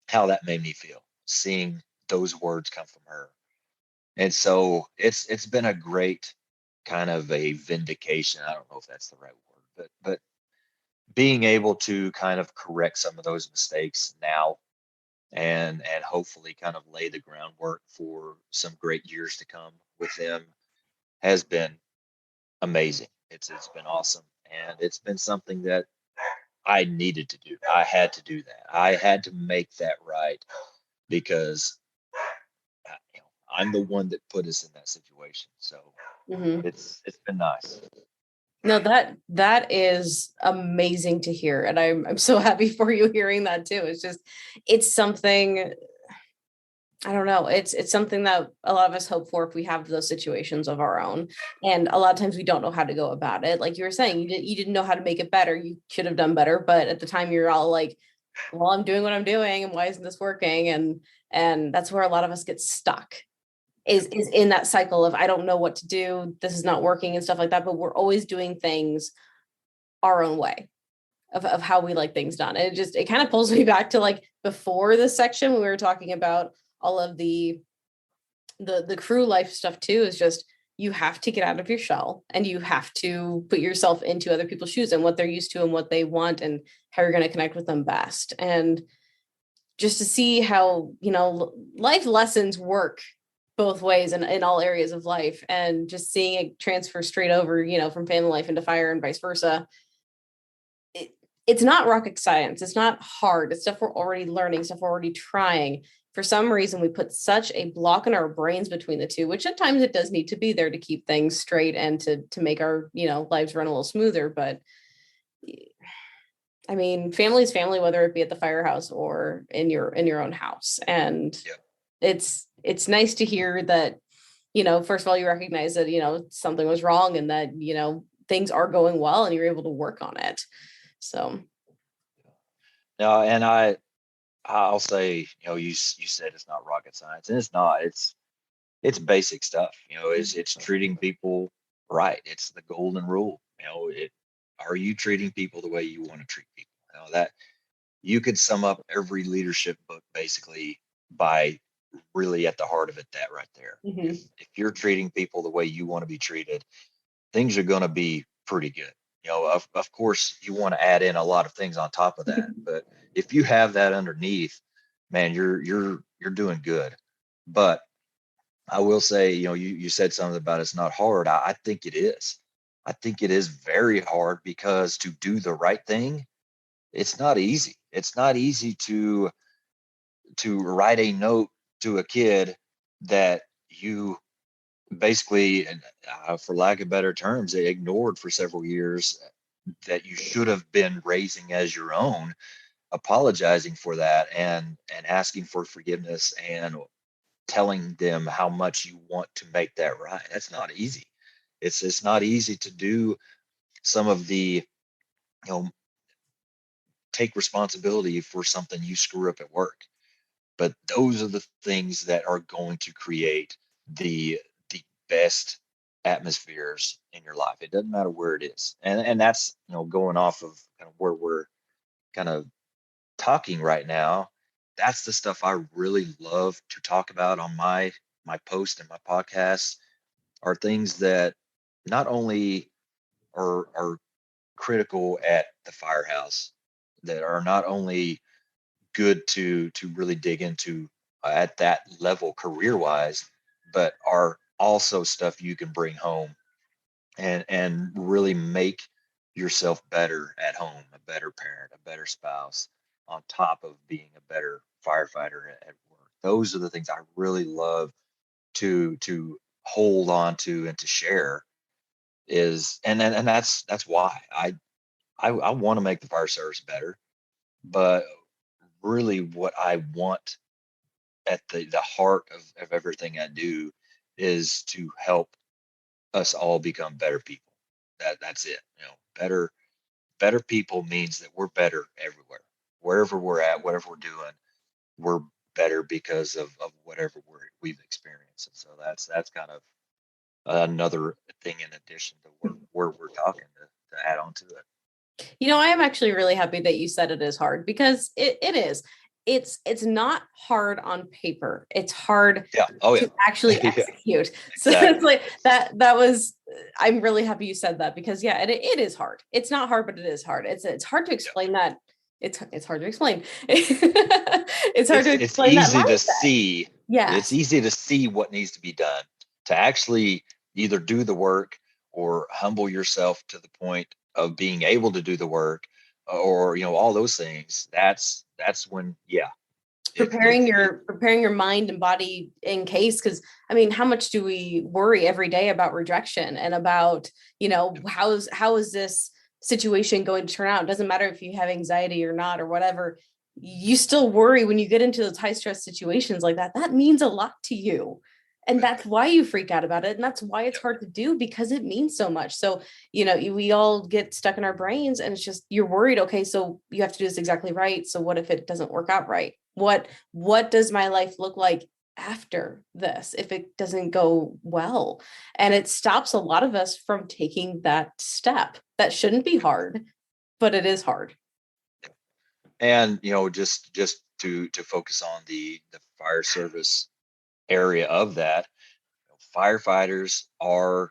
how that made me feel, seeing those words come from her. And so it's been a great kind of a vindication. I don't know if that's the right word, but being able to kind of correct some of those mistakes now, and hopefully kind of lay the groundwork for some great years to come with them, has been amazing. It's been awesome, and it's been something that I needed to do. I had to do that. I had to make that right, because I'm the one that put us in that situation. So mm-hmm. it's been nice. No, that is amazing to hear. And I'm so happy for you hearing that too. It's something, I don't know. It's something that a lot of us hope for if we have those situations of our own. And a lot of times we don't know how to go about it. Like you were saying, you didn't know how to make it better. You should have done better. But at the time you're all like, well, I'm doing what I'm doing, and why isn't this working? And that's where a lot of us get stuck, is in that cycle of, I don't know what to do. This is not working and stuff like that. But we're always doing things our own way of how we like things done. And it kind of pulls me back to like before this section, we were talking about all of the crew life stuff too, is just, you have to get out of your shell, and you have to put yourself into other people's shoes and what they're used to and what they want and how you're going to connect with them best. And just to see how, life lessons work both ways in all areas of life, and just seeing it transfer straight over, from family life into fire and vice versa. It's not rocket science. It's not hard. It's stuff we're already learning, stuff we're already trying. For some reason, we put such a block in our brains between the two, which at times it does need to be there to keep things straight and to make our, lives run a little smoother. But I mean, family is family, whether it be at the firehouse or in your own house. And Yeah. it's nice to hear that, first of all, you recognize that, something was wrong, and that, things are going well and you're able to work on it. So. No, and I'll say, you said it's not rocket science, and it's not. It's basic stuff. It's treating people right. It's the golden rule. Are you treating people the way you want to treat people? That you could sum up every leadership book basically by really at the heart of it, that right there. Mm-hmm. If you're treating people the way you want to be treated, things are going to be pretty good. Of course, you want to add in a lot of things on top of that, but if you have that underneath, man, you're doing good. But I will say, you said something about it's not hard. I think it is. I think it is very hard, because to do the right thing, it's not easy. It's not easy to write a note to a kid that you basically, for lack of better terms, they ignored for several years, that you should have been raising as your own, apologizing for that, and asking for forgiveness, and telling them how much you want to make that right. That's not easy. It's not easy to do some of the, take responsibility for something you screw up at work. But those are the things that are going to create the best atmospheres in your life. It doesn't matter where it is. And that's, going off of kind of where we're kind of talking right now. That's the stuff I really love to talk about on my post and my podcast, are things that not only are critical at the firehouse, that are not only good to really dig into at that level career wise, but are also stuff you can bring home and really make yourself better at home, a better parent, a better spouse, on top of being a better firefighter at work. Those are the things I really love to hold on to and to share, is and that's why I want to make the fire service better. But really what I want at the heart of everything I do is to help us all become better people. That's it. Better people means that we're better everywhere. Wherever we're at, whatever we're doing, we're better because of whatever we've experienced. And so that's kind of another thing in addition to where we're talking to add on to it. I am actually really happy that you said it is hard, because it is. It's not hard on paper. It's hard Yeah. Oh yeah. to actually Yeah, execute. So exactly. it's like that was, I'm really happy you said that, because yeah, it is hard. It's not hard, but it is hard. It's hard to explain that. It's hard to explain. It's hard to It's explain that easy to mindset. see. It's Yes. easy to see what needs to be done, to actually either do the work or humble yourself to the point of being able to do the work, or all those things. That's when, yeah, Preparing your mind and body in case, because I mean, how much do we worry every day about rejection and about, how is this situation going to turn out? It doesn't matter if you have anxiety or not or whatever, you still worry when you get into those high stress situations like that means a lot to you, and that's why you freak out about it, and that's why it's hard to do, because it means so much. So we all get stuck in our brains, and it's just, you're worried, okay, so you have to do this exactly right, so what if it doesn't work out right? What does my life look like after this if it doesn't go well? And it stops a lot of us from taking that step that shouldn't be hard, but it is hard. and just to focus on the fire service area of that, firefighters are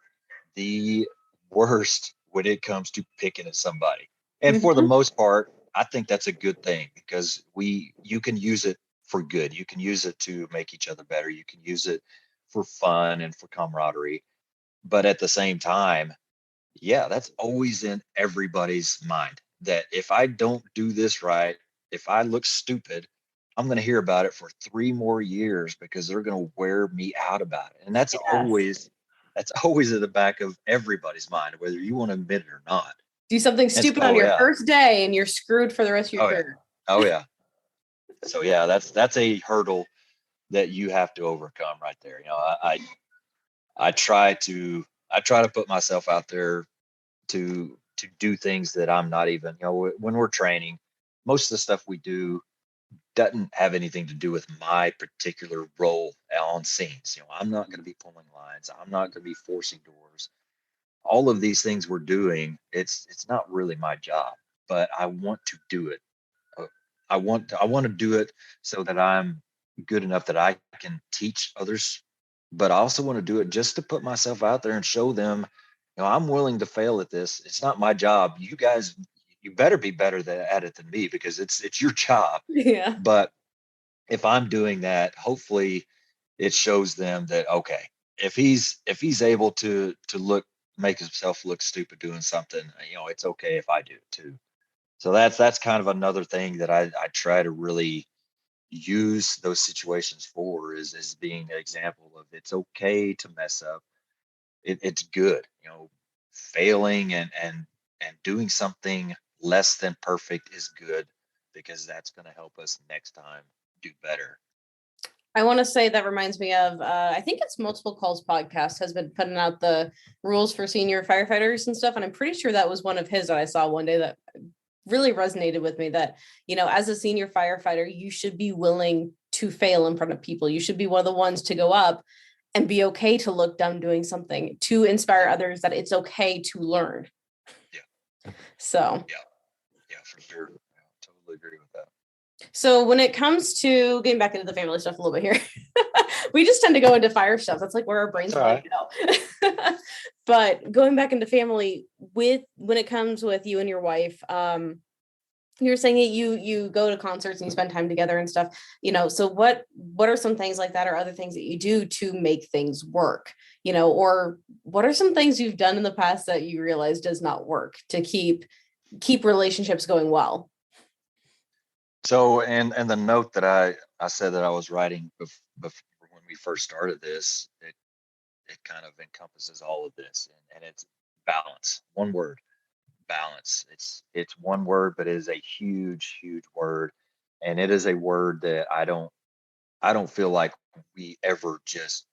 the worst when it comes to picking at somebody. And for the Mhm. most part, I think that's a good thing because you can use it for good. You can use it to make each other better. You can use it for fun and for camaraderie. But at the same time, yeah, that's always in everybody's mind that if I don't do this right, if I look stupid, I'm going to hear about it for 3 more years because they're going to wear me out about it. And Yes. that's always at the back of everybody's mind, whether you want to admit it or not. Do something And stupid on so, your yeah. first day and you're screwed for the rest of your Oh, yeah. career. Oh, yeah. So, yeah, that's a hurdle that you have to overcome right there. I try to put myself out there to do things that I'm not even, when we're training, most of the stuff we do doesn't have anything to do with my particular role on scenes. I'm not going to be pulling lines. I'm not going to be forcing doors. All of these things we're doing, it's not really my job, but I want to do it. Uh, I want to do it so that I'm good enough that I can teach others, but I also want to do it just to put myself out there and show them, I'm willing to fail at this. It's not my job. You guys, you better be better at it than me because it's your job. Yeah. But if I'm doing that, hopefully it shows them that okay, if he's able to make himself look stupid doing something, it's okay if I do it too. So that's kind of another thing that I try to really use those situations for is being an example of it's okay to mess up. It's good, failing and doing something less than perfect is good because that's going to help us next time do better. I want to say that reminds me of, I think it's Multiple Calls podcast has been putting out the rules for senior firefighters and stuff. And I'm pretty sure that was one of his that I saw one day that really resonated with me that, as a senior firefighter, you should be willing to fail in front of people. You should be one of the ones to go up and be okay to look dumb doing something to inspire others that it's okay to learn. Yeah. So, Yeah, for sure. Yeah, totally agree with that. so when it comes to getting back into the family stuff a little bit here, we just tend to go into fire stuff. That's like where our brains want to go. But going back into family when it comes with you and your wife, you're saying that you go to concerts and you spend time together and stuff, so what are some things like that or other things that you do to make things work, or what are some things you've done in the past that you realize does not work to keep relationships going well? So, and the note that I said that I was writing before when we first started this, it kind of encompasses all of this, and it's balance. One word, balance. It's one word, but it is a huge, huge word, and it is a word that I don't feel like we ever just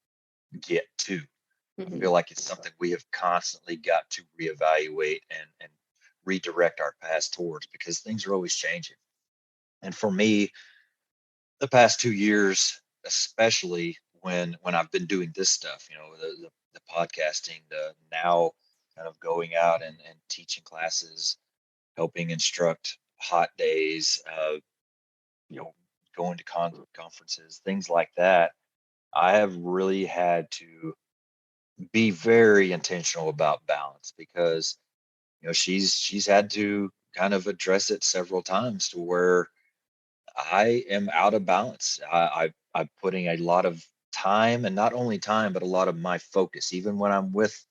get to. I Mm-hmm. feel like it's something we have constantly got to reevaluate and redirect our paths towards because things are always changing. And for me, the past 2 years, especially when I've been doing this stuff, the podcasting, the now kind of going out and teaching classes, helping instruct hot days, you know, going to conferences, things like that. I have really had to be very intentional about balance because she's had to kind of address it several times to where I am out of balance. I'm putting a lot of time, and not only time, but a lot of my focus. Even when I'm with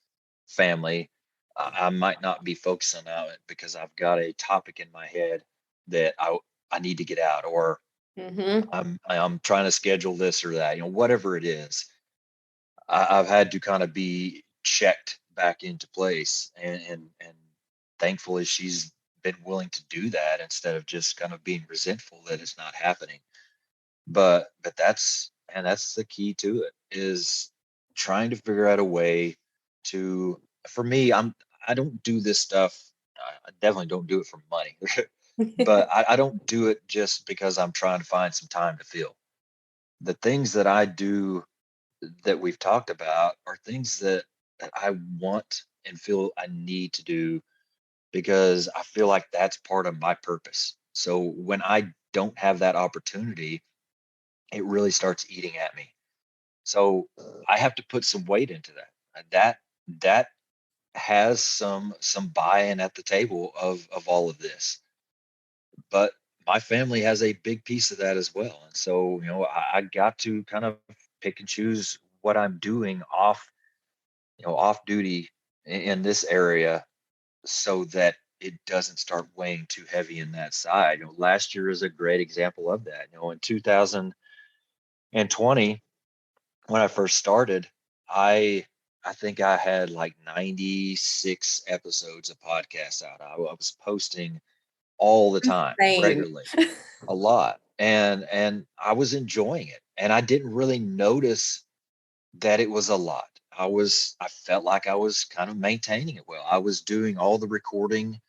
family, I might not be focusing on it because I've got a topic in my head that I need to get out, or Mm-hmm. I'm trying to schedule this or that. Whatever it is, I've had to kind of be checked back into place, and thankfully she's been willing to do that instead of just kind of being resentful that it's not happening. But that's the key to it is trying to figure out a way to, for me, I don't do this stuff. I definitely don't do it for money, but I don't do it just because I'm trying to find some time to feel. The things that I do that we've talked about are things that I want and feel I need to do because I feel like that's part of my purpose. So when I don't have that opportunity, it really starts eating at me. So I have to put some weight into that. That has some buy-in at the table of all of this. but my family has a big piece of that as well. And so, I got to kind of pick and choose what I'm doing off duty in this area so that it doesn't start weighing too heavy in that side. Last year is a great example of that. In 2020, when I first started, I I think I had like 96 episodes of podcasts out. I was posting all the time, Insane. regularly, a lot. And I was enjoying it. And I didn't really notice that it was a lot. I felt like I was kind of maintaining it well. I was doing all the recording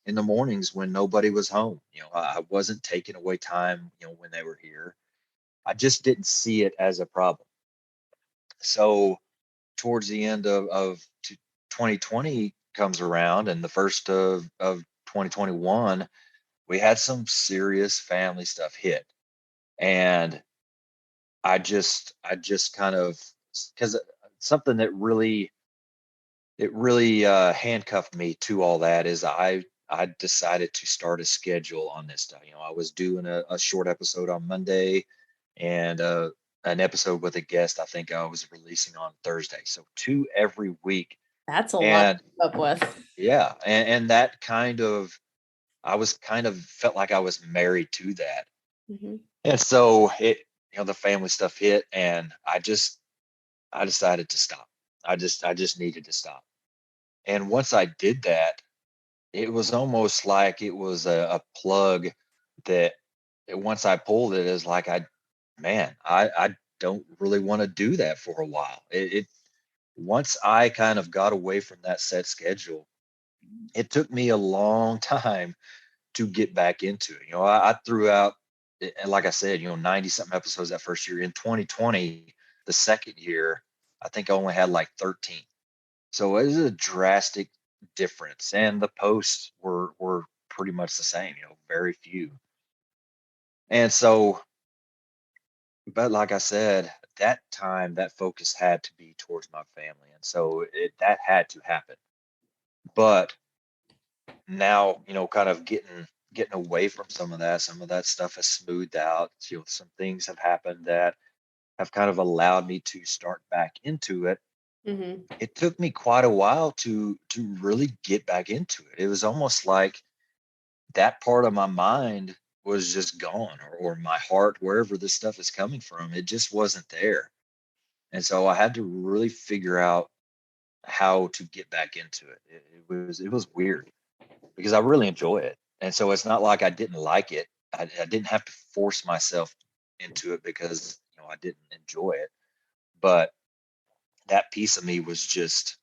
in the mornings when nobody was home. I wasn't taking away time, when they were here. I just didn't see it as a problem. So towards the end of 2020 comes around and the first of 2021, we had some serious family stuff hit. And I just kind of, because something that really handcuffed me to all that is I decided to start a schedule on this stuff. I was doing a short episode on Monday and an episode with a guest. I think I was releasing on Thursday, so two every week. That's a lot to And keep up with. yeah, and that kind of, I was kind of felt like I was married to that. Mhm. And so the family stuff hit, and I decided to stop. I just needed to stop. And once I did that, it was almost like it was a plug that once I pulled it, is like I don't really want to do that for a while. It once I kind of got away from that set schedule, it took me a long time to get back into it. I threw out, and like I said, 90 something episodes that first year. In 2020, the second year, I think I only had like 13. So it is a drastic difference. And the posts were pretty much the same, very few. And so, but like I said, that time, that focus had to be towards my family. And so that had to happen. But now, kind of getting away from some of that stuff has smoothed out. Some things have happened that have kind of allowed me to start back into it. Mhm. It took me quite a while to really get back into it. It was almost like that part of my mind was just gone, or my heart, wherever this stuff is coming from, it just wasn't there. And so I had to really figure out how to get back into it. It was weird because I really enjoy it. And so it's not like I didn't like it. I didn't have to force myself into it because I didn't enjoy it. But that piece of me was just,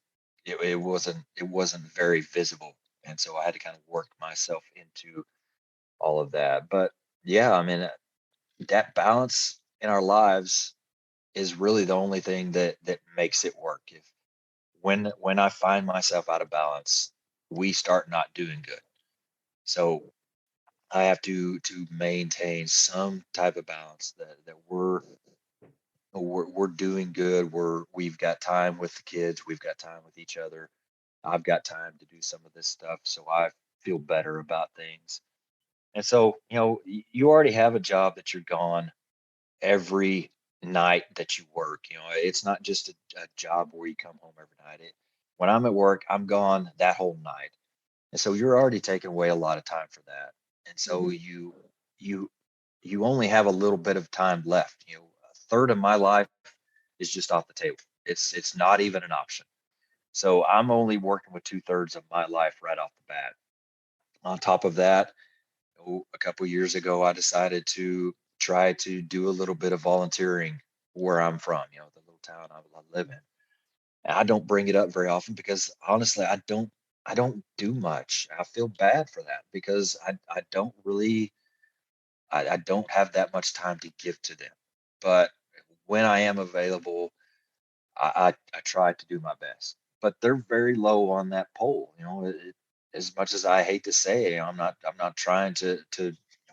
it wasn't very visible. And so I had to kind of work myself into all of that. But yeah, I mean, that balance in our lives is really the only thing that makes it work. If when I find myself out of balance, we start not doing good. So I have to maintain some type of balance that we're doing good. We've got time with the kids, we've got time with each other. I've got time to do some of this stuff, so I feel better about things. And so, you already have a job that you're gone every night that you work. It's not just a job where you come home every night. When I'm at work, I'm gone that whole night. And so you're already taking away a lot of time for that. And so Mhm. you you only have a little bit of time left. A third of my life is just off the table. It's not even an option. So I'm only working with two-thirds of my life right off the bat. On top of that, a couple of years ago, I decided to try to do a little bit of volunteering where I'm from, the little town I live in. And I don't bring it up very often because honestly, I don't do much. I feel bad for that because I don't really, I don't have that much time to give to them. But when I am available, I try to do my best. But they're very low on that poll. As much as I hate to say, I'm not trying to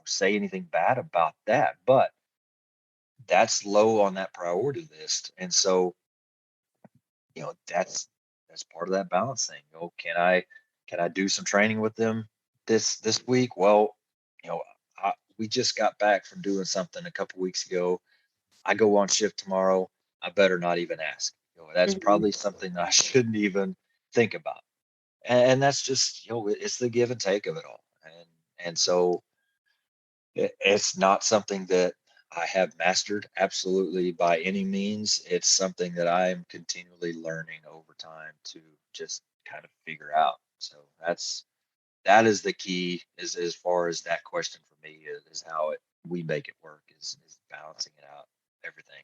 say anything bad about that, but that's low on that priority list. And so, that's part of that balance thing. Can I do some training with them this week? Well, you know, we just got back from doing something a couple weeks ago. I go on shift tomorrow. I better not even ask. That's Mhm. probably something that I shouldn't even think about. And that's just, it's the give and take of it all. And so it's not something that I have mastered absolutely by any means. It's something that I'm continually learning over time to just kind of figure out. So that is the key, is as far as that question for me is how we make it work, is balancing it out, everything.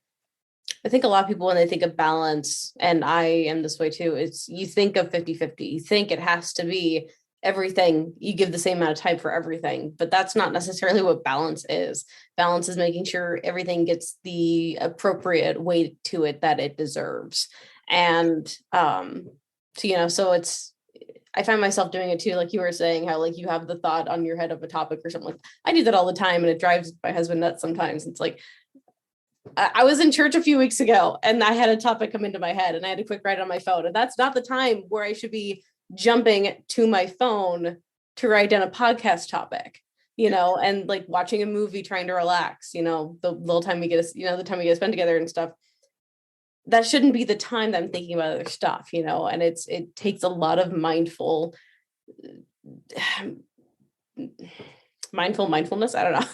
I think a lot of people, when they think of balance, and I am this way too, it's you think of 50-50. You think it has to be everything. You give the same amount of time for everything, but that's not necessarily what balance is. Balance is making sure everything gets the appropriate weight to it that it deserves. And so, so it's, I find myself doing it too, like you were saying, how like you have the thought on your head of a topic or something like that. I do that all the time, and it drives my husband nuts sometimes. It's like, I was in church a few weeks ago and I had a topic come into my head and I had to quick write it on my phone. And that's not the time where I should be jumping to my phone to write down a podcast topic, and like watching a movie, trying to relax, the little time we get, the time we get to spend together and stuff. That shouldn't be the time that I'm thinking about other stuff, and it takes a lot of mindfulness. I don't know.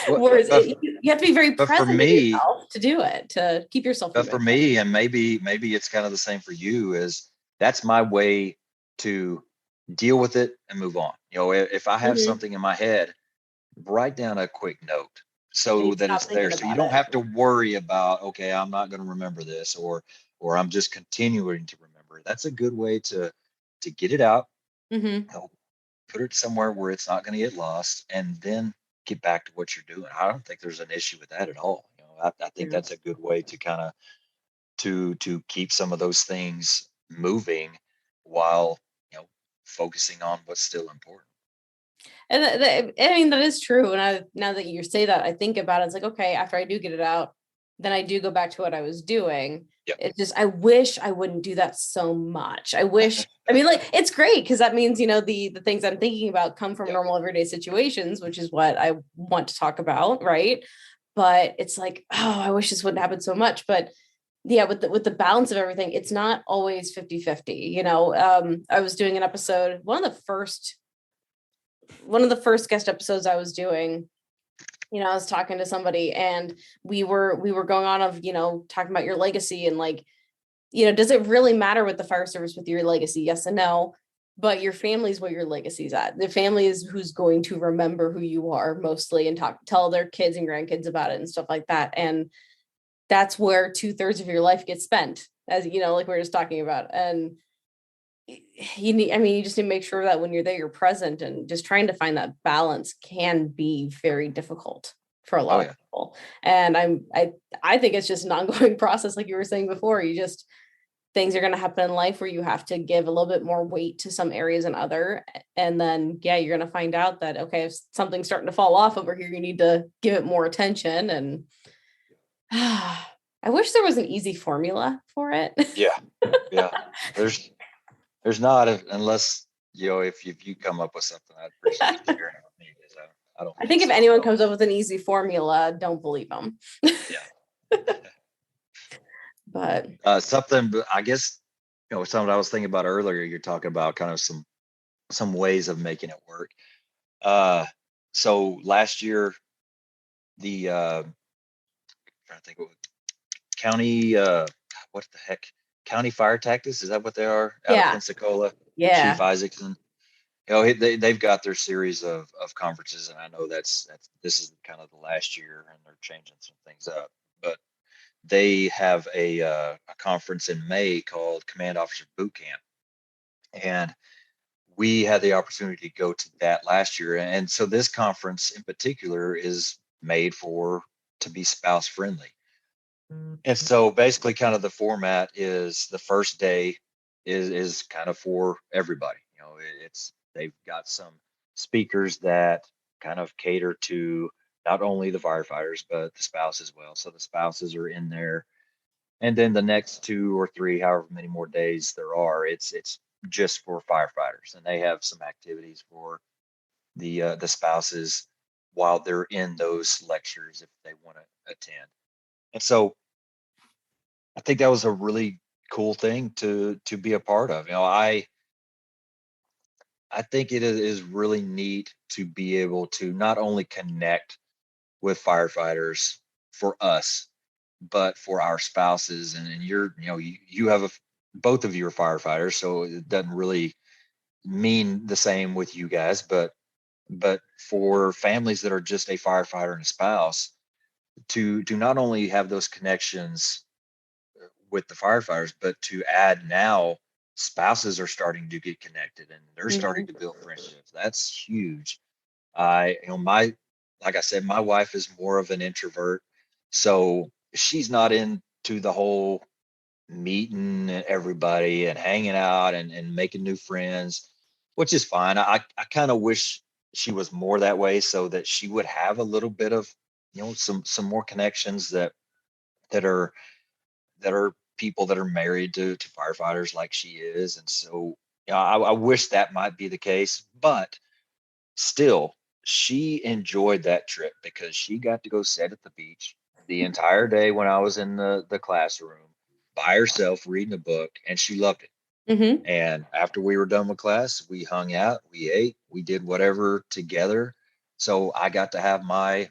Well, Whereas you have to be very but for present with me, yourself to do it, to keep yourself from it. and maybe it's kind of the same for you, is that's my way to deal with it and move on. If I have Mhm. something in my head, write down a quick note And so you that stop it's there. thinking So you about don't it. have to worry about, okay, I'm not going to remember this, or I'm just continuing to remember it. That's a good way to get it out, Hmm. put it somewhere where it's not going to get lost, and then get back to what you're doing. I don't think there's an issue with that at all. I think Yeah. that's a good way to kind of to keep some of those things moving while focusing on what's still important. And I mean, that is true. And now that you say that, I think about it, it's like, okay, after I do get it out, then I do go back to what I was doing. Yep. It's just, I wish I wouldn't do that so much. I mean, like, it's great because that means, the things I'm thinking about come from Yep. normal everyday situations, which is what I want to talk about. Right. But it's like, oh, I wish this wouldn't happen so much. But yeah, with the balance of everything, it's not always 50-50. I was doing an episode, one of the first guest episodes I was doing. I was talking to somebody and we were going on of, talking about your legacy and like, does it really matter with the fire service with your legacy? Yes and no. But your family's where your legacy's at. The family is who's going to remember who you are mostly and tell their kids and grandkids about it and stuff like that. And that's where 2/3 of your life gets spent, as like we were just talking about. And you just need to make sure that when you're there, you're present, and just trying to find that balance can be very difficult for a Oh lot of yeah. people. And I think it's just an ongoing process. Like you were saying before, things are going to happen in life where you have to give a little bit more weight to some areas and other. And then, yeah, you're going to find out that, okay, if something's starting to fall off over here, you need to give it more attention. And I wish there was an easy formula for it. Yeah. Yeah. There's not, unless if you come up with something, I'd appreciate you sharing it with me, because I don't I feel think if so anyone well. comes up with an easy formula, don't believe them. Yeah. But Something, but I guess, something I was thinking about earlier. You're talking about kind of some ways of making it work. Uh, so last year, the trying to think what county, what the heck, county fire tactics, is that what they are, out of yeah, Pensacola? Chief yeah. Isaacson. They've got their series of conferences, and I know that's this is kind of the last year, and they're changing some things up. But they have a conference in May called Command Officer Boot Camp, and we had the opportunity to go to that last year. And so this conference in particular is made to be spouse friendly. And so basically, kind of the format is the first day is kind of for everybody. It's they've got some speakers that kind of cater to not only the firefighters but the spouse as well. So the spouses are in there, and then the next 2 or 3, however many more days there are, it's just for firefighters, and they have some activities for the spouses. while they're in those lectures if they want to attend. And so I think that was a really cool thing to be a part of. I think it is really neat to be able to not only connect with firefighters for us, but for our spouses. And you have both of you are firefighters, so it doesn't really mean the same with you guys, but for families that are just a firefighter and a spouse, to not only have those connections with the firefighters, but to add now spouses are starting to get connected and they're starting to build friendships. That's huge. My like I said, my wife is more of an introvert, so she's not into the whole meeting everybody and hanging out and making new friends, which is fine. I kind of wish she was more that way so that she would have a little bit of, some more connections that are that are people that are married to firefighters like she is. And so, I wish that might be the case, but still, she enjoyed that trip because she got to go sit at the beach the entire day when I was in the classroom by herself reading a book, and she loved it. Mm-hmm. And after we were done with class, we hung out, we ate, we did whatever together. So I got to have my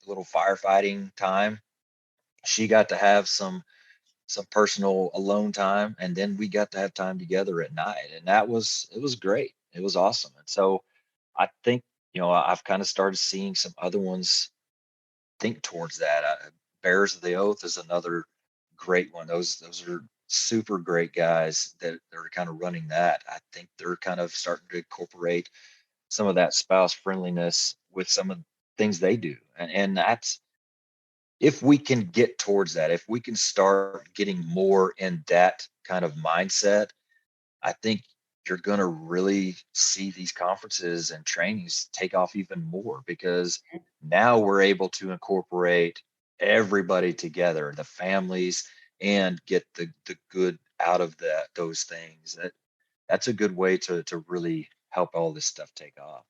little firefighting time. She got to have some personal alone time, and then we got to have time together at night, and it was great. It was awesome. And so I think, I've kind of started seeing some other ones think towards that. Bears of the Oath is another great one. Those are super great guys that are kind of running that. I think they're kind of starting to incorporate some of that spouse friendliness with some of the things they do. And that's, if we can get towards that, if we can start getting more in that kind of mindset, I think you're going to really see these conferences and trainings take off even more, because now we're able to incorporate everybody together, the families, and get the good out of those things. That's a good way to really help all this stuff take off.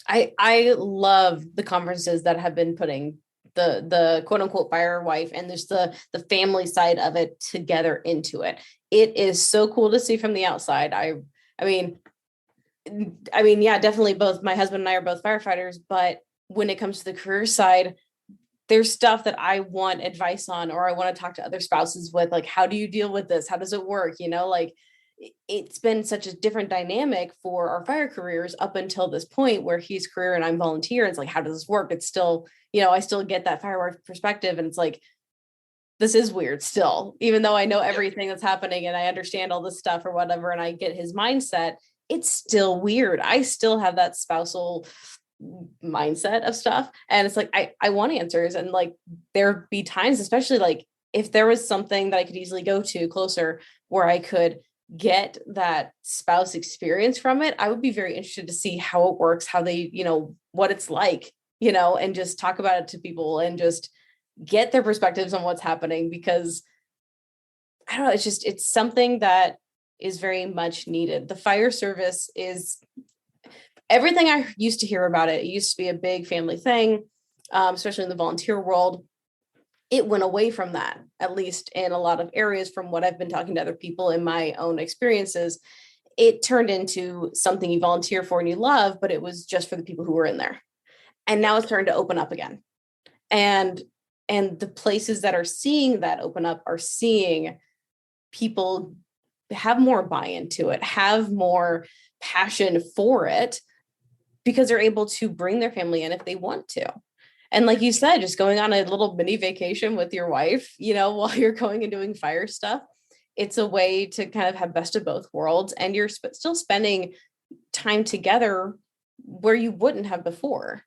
I love the conferences that have been putting the quote unquote fire wife and there's the family side of it together into it. It is so cool to see from the outside. I mean, yeah, definitely both my husband and I are both firefighters, but when it comes to the career side, there's stuff that I want advice on, or I want to talk to other spouses with, like, how do you deal with this? How does it work? Like it's been such a different dynamic for our fire careers up until this point where he's career and I'm volunteer. It's like, how does this work? It's still, I still get that firework perspective. And it's like, this is weird still, even though I know everything that's happening and I understand all this stuff or whatever, and I get his mindset, it's still weird. I still have that spousal mindset of stuff. And it's like, I want answers. And like, there'd be times, especially like if there was something that I could easily go to closer where I could get that spouse experience from it, I would be very interested to see how it works, how they, what it's like, and just talk about it to people and just get their perspectives on what's happening, because I don't know, it's something that is very much needed. The fire service is everything I used to hear about it. It used to be a big family thing, especially in the volunteer world. It went away from that, at least in a lot of areas from what I've been talking to other people in my own experiences. It turned into something you volunteer for and you love, but it was just for the people who were in there. And now it's starting to open up again. And the places that are seeing that open up are seeing people have more buy-in to it, have more passion for it, because they're able to bring their family in if they want to. And like you said, just going on a little mini vacation with your wife, while you're going and doing fire stuff, it's a way to kind of have best of both worlds. And you're still spending time together where you wouldn't have before.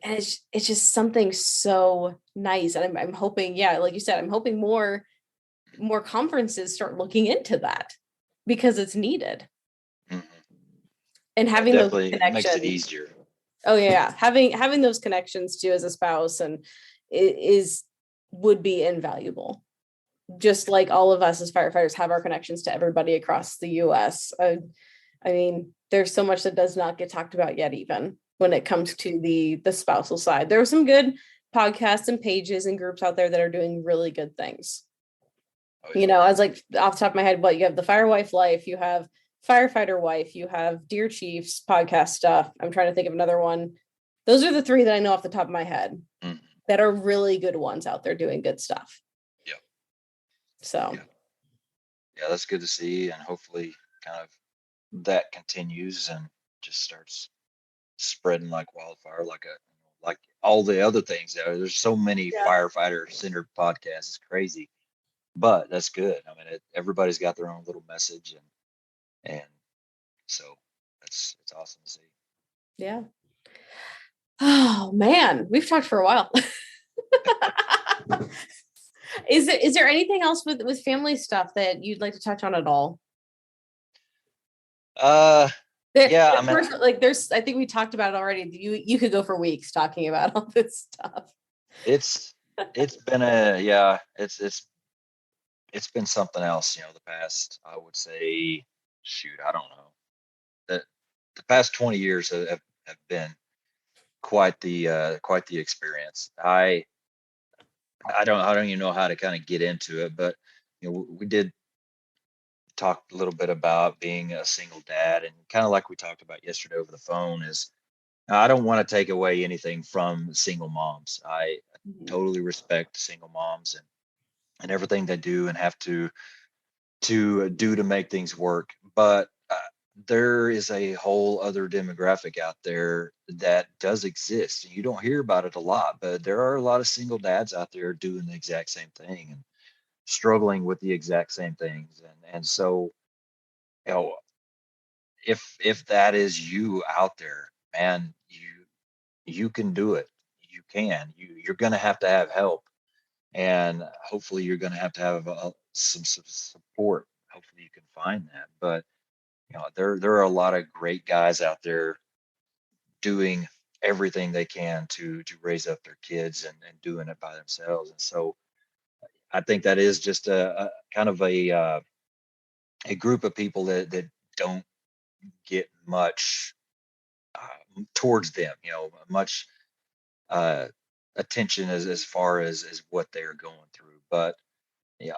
And it's just something so nice. And I'm hoping, yeah, like you said, I'm hoping more conferences start looking into that, because it's needed. Mhm. And That having those definitely makes it connections. easier. Oh yeah, having those connections too as a spouse and is would be invaluable. Just like all of us as firefighters have our connections to everybody across the US. I mean, there's so much that does not get talked about yet even. when it comes to the spousal side. There are some good podcasts and pages and groups out there that are doing really good things. Oh, You know, I was like off the top of my head, what you have the Firewife Life, you have Firefighter Wife, you have Dear Chiefs podcast stuff. I'm trying to think of another one. Those are the three that I know off the top of my head that are really good ones out there doing good stuff. Yeah. So yeah, that's good to see, and hopefully kind of that continues and just starts spreading like wildfire, like all the other things there. There's so many yeah. firefighter centered podcasts. It's crazy, but that's good. I mean, everybody's got their own little message, and so it's awesome to see. Yeah. Oh man, we've talked for a while. Is there anything else with family stuff that you'd like to touch on at all? Yeah, I mean, Like there's, I think we talked about it already. You could go for weeks talking about all this stuff. it's been a yeah, it's been something else, the past, I would say, shoot, I don't know, that the past 20 years have been quite the experience. I don't even know how to kind of get into it, but we did talk a little bit about being a single dad, and kind of like we talked about yesterday over the phone is I don't want to take away anything from single moms. I totally respect single moms and everything they do and have to do to make things work. But there is a whole other demographic out there that does exist. And you don't hear about it a lot, but there are a lot of single dads out there doing the exact same thing and struggling with the exact same things. And so, you know, if that is you out there, man, you can do it. You can. You're going to have help, and hopefully you're going to have some support. Hopefully you can find that. But there are a lot of great guys out there doing everything they can to raise up their kids and doing it by themselves. And so I think that is just a kind of a group of people that don't get much towards them, much uh, attention as far as what they're going through. But yeah,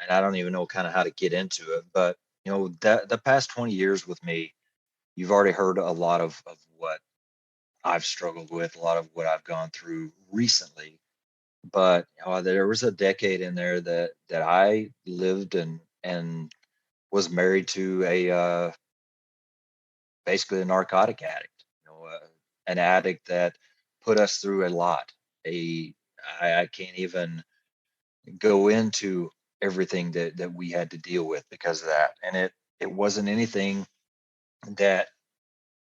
and I don't even know kind of how to get into it. But that the past 20 years with me, you've already heard a lot of what I've struggled with, a lot of what I've gone through recently. But there was a decade in there that I lived and was married to a basically a narcotic addict, an addict that put us through a lot. I can't even go into everything that we had to deal with because of that, and it wasn't anything that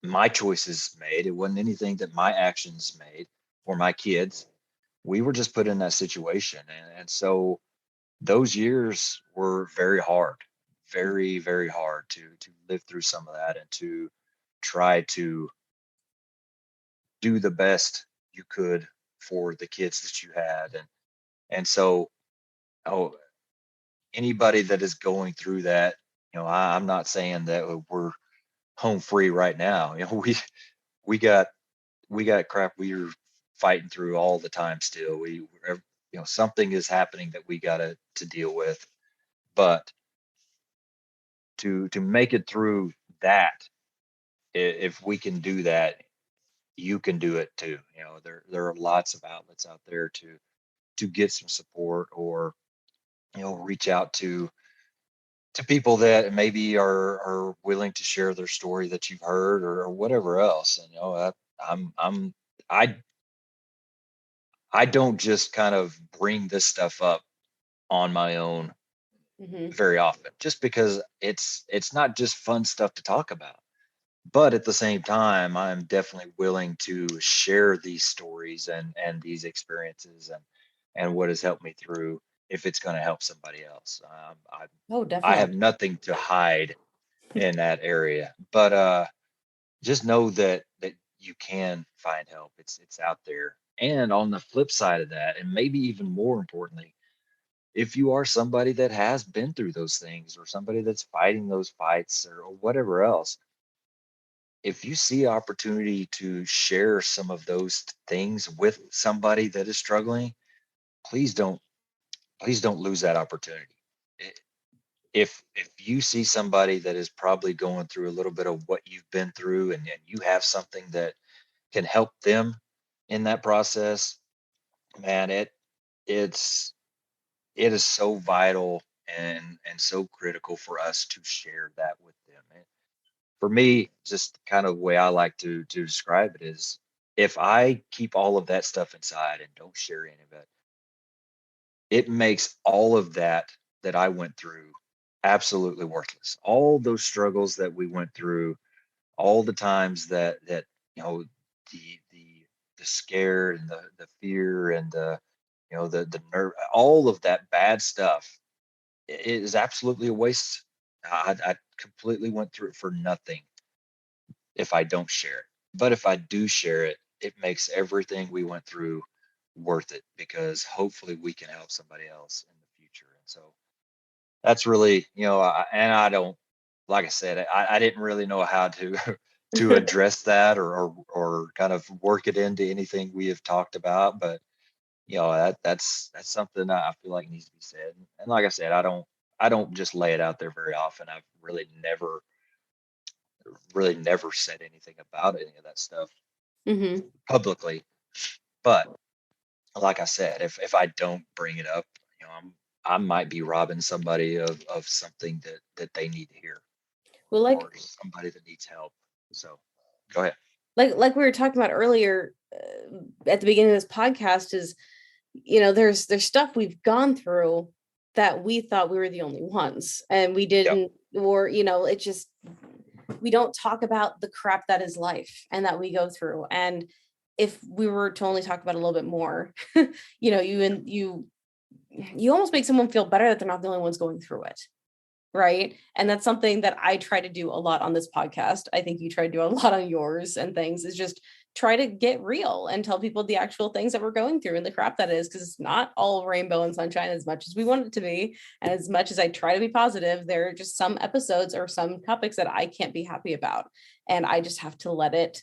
my choices made. It wasn't anything that my actions made or my kids. We were just put in that situation, and so those years were very hard, very very hard to live through some of that and to try to do the best you could for the kids that you had. And so oh, anybody that is going through that, I'm not saying that we're home free right now. We got we got crap we're fighting through all the time still. Something is happening that we got to deal with. But to make it through that, if we can do that, you can do it too. There are lots of outlets out there to get some support, or reach out to people that maybe are willing to share their story that you've heard, or whatever else. And I'm I I don't just kind of bring this stuff up on my own very often, just because it's not just fun stuff to talk about. But at the same time, I'm definitely willing to share these stories and these experiences and what has helped me through, if it's going to help somebody else. Oh, I have definitely. nothing to hide in that area, but just know that you can find help. It's out there. And on the flip side of that, and maybe even more importantly, if you are somebody that has been through those things, or somebody that's fighting those fights, or whatever else, if you see opportunity to share some of those things with somebody that is struggling, please don't lose that opportunity. If you see somebody that is probably going through a little bit of what you've been through, and you have something that can help them in that process, man, it's it is so vital and so critical for us to share that with them. And for me, just kind of the way I like to describe it is, if I keep all of that stuff inside and don't share any of it, it makes all of that I went through absolutely worthless. All those struggles that we went through, all the times that the scare and the fear and the nerve, all of that bad stuff, it is absolutely a waste. I completely went through it for nothing if I don't share it. But if I do share it, it makes everything we went through worth it, because hopefully we can help somebody else in the future. And so that's really, and I don't, like I said, I didn't really know how to to address that, or kind of work it into anything we have talked about. But that's something I feel like needs to be said. And like I said, I don't just lay it out there very often. I've really never said anything about any of that stuff Mm-hmm. publicly. But like I said, if I don't bring it up, I might be robbing somebody of something that they need to hear, Well, or somebody that needs help. So go ahead. like we were talking about earlier, at the beginning of this podcast, is there's stuff we've gone through that we thought we were the only ones, and we Yep. didn't, or it just, we don't talk about the crap that is life and that we go through. And if we were to only talk about a little bit more, you almost make someone feel better that they're not the only ones going through it. Right. And that's something that I try to do a lot on this podcast. I think you try to do a lot on yours and things, is just try to get real and tell people the actual things that we're going through and the crap that is, because it's not all rainbow and sunshine as much as we want it to be. And as much as I try to be positive, there are just some episodes or some topics that I can't be happy about. And I just have to let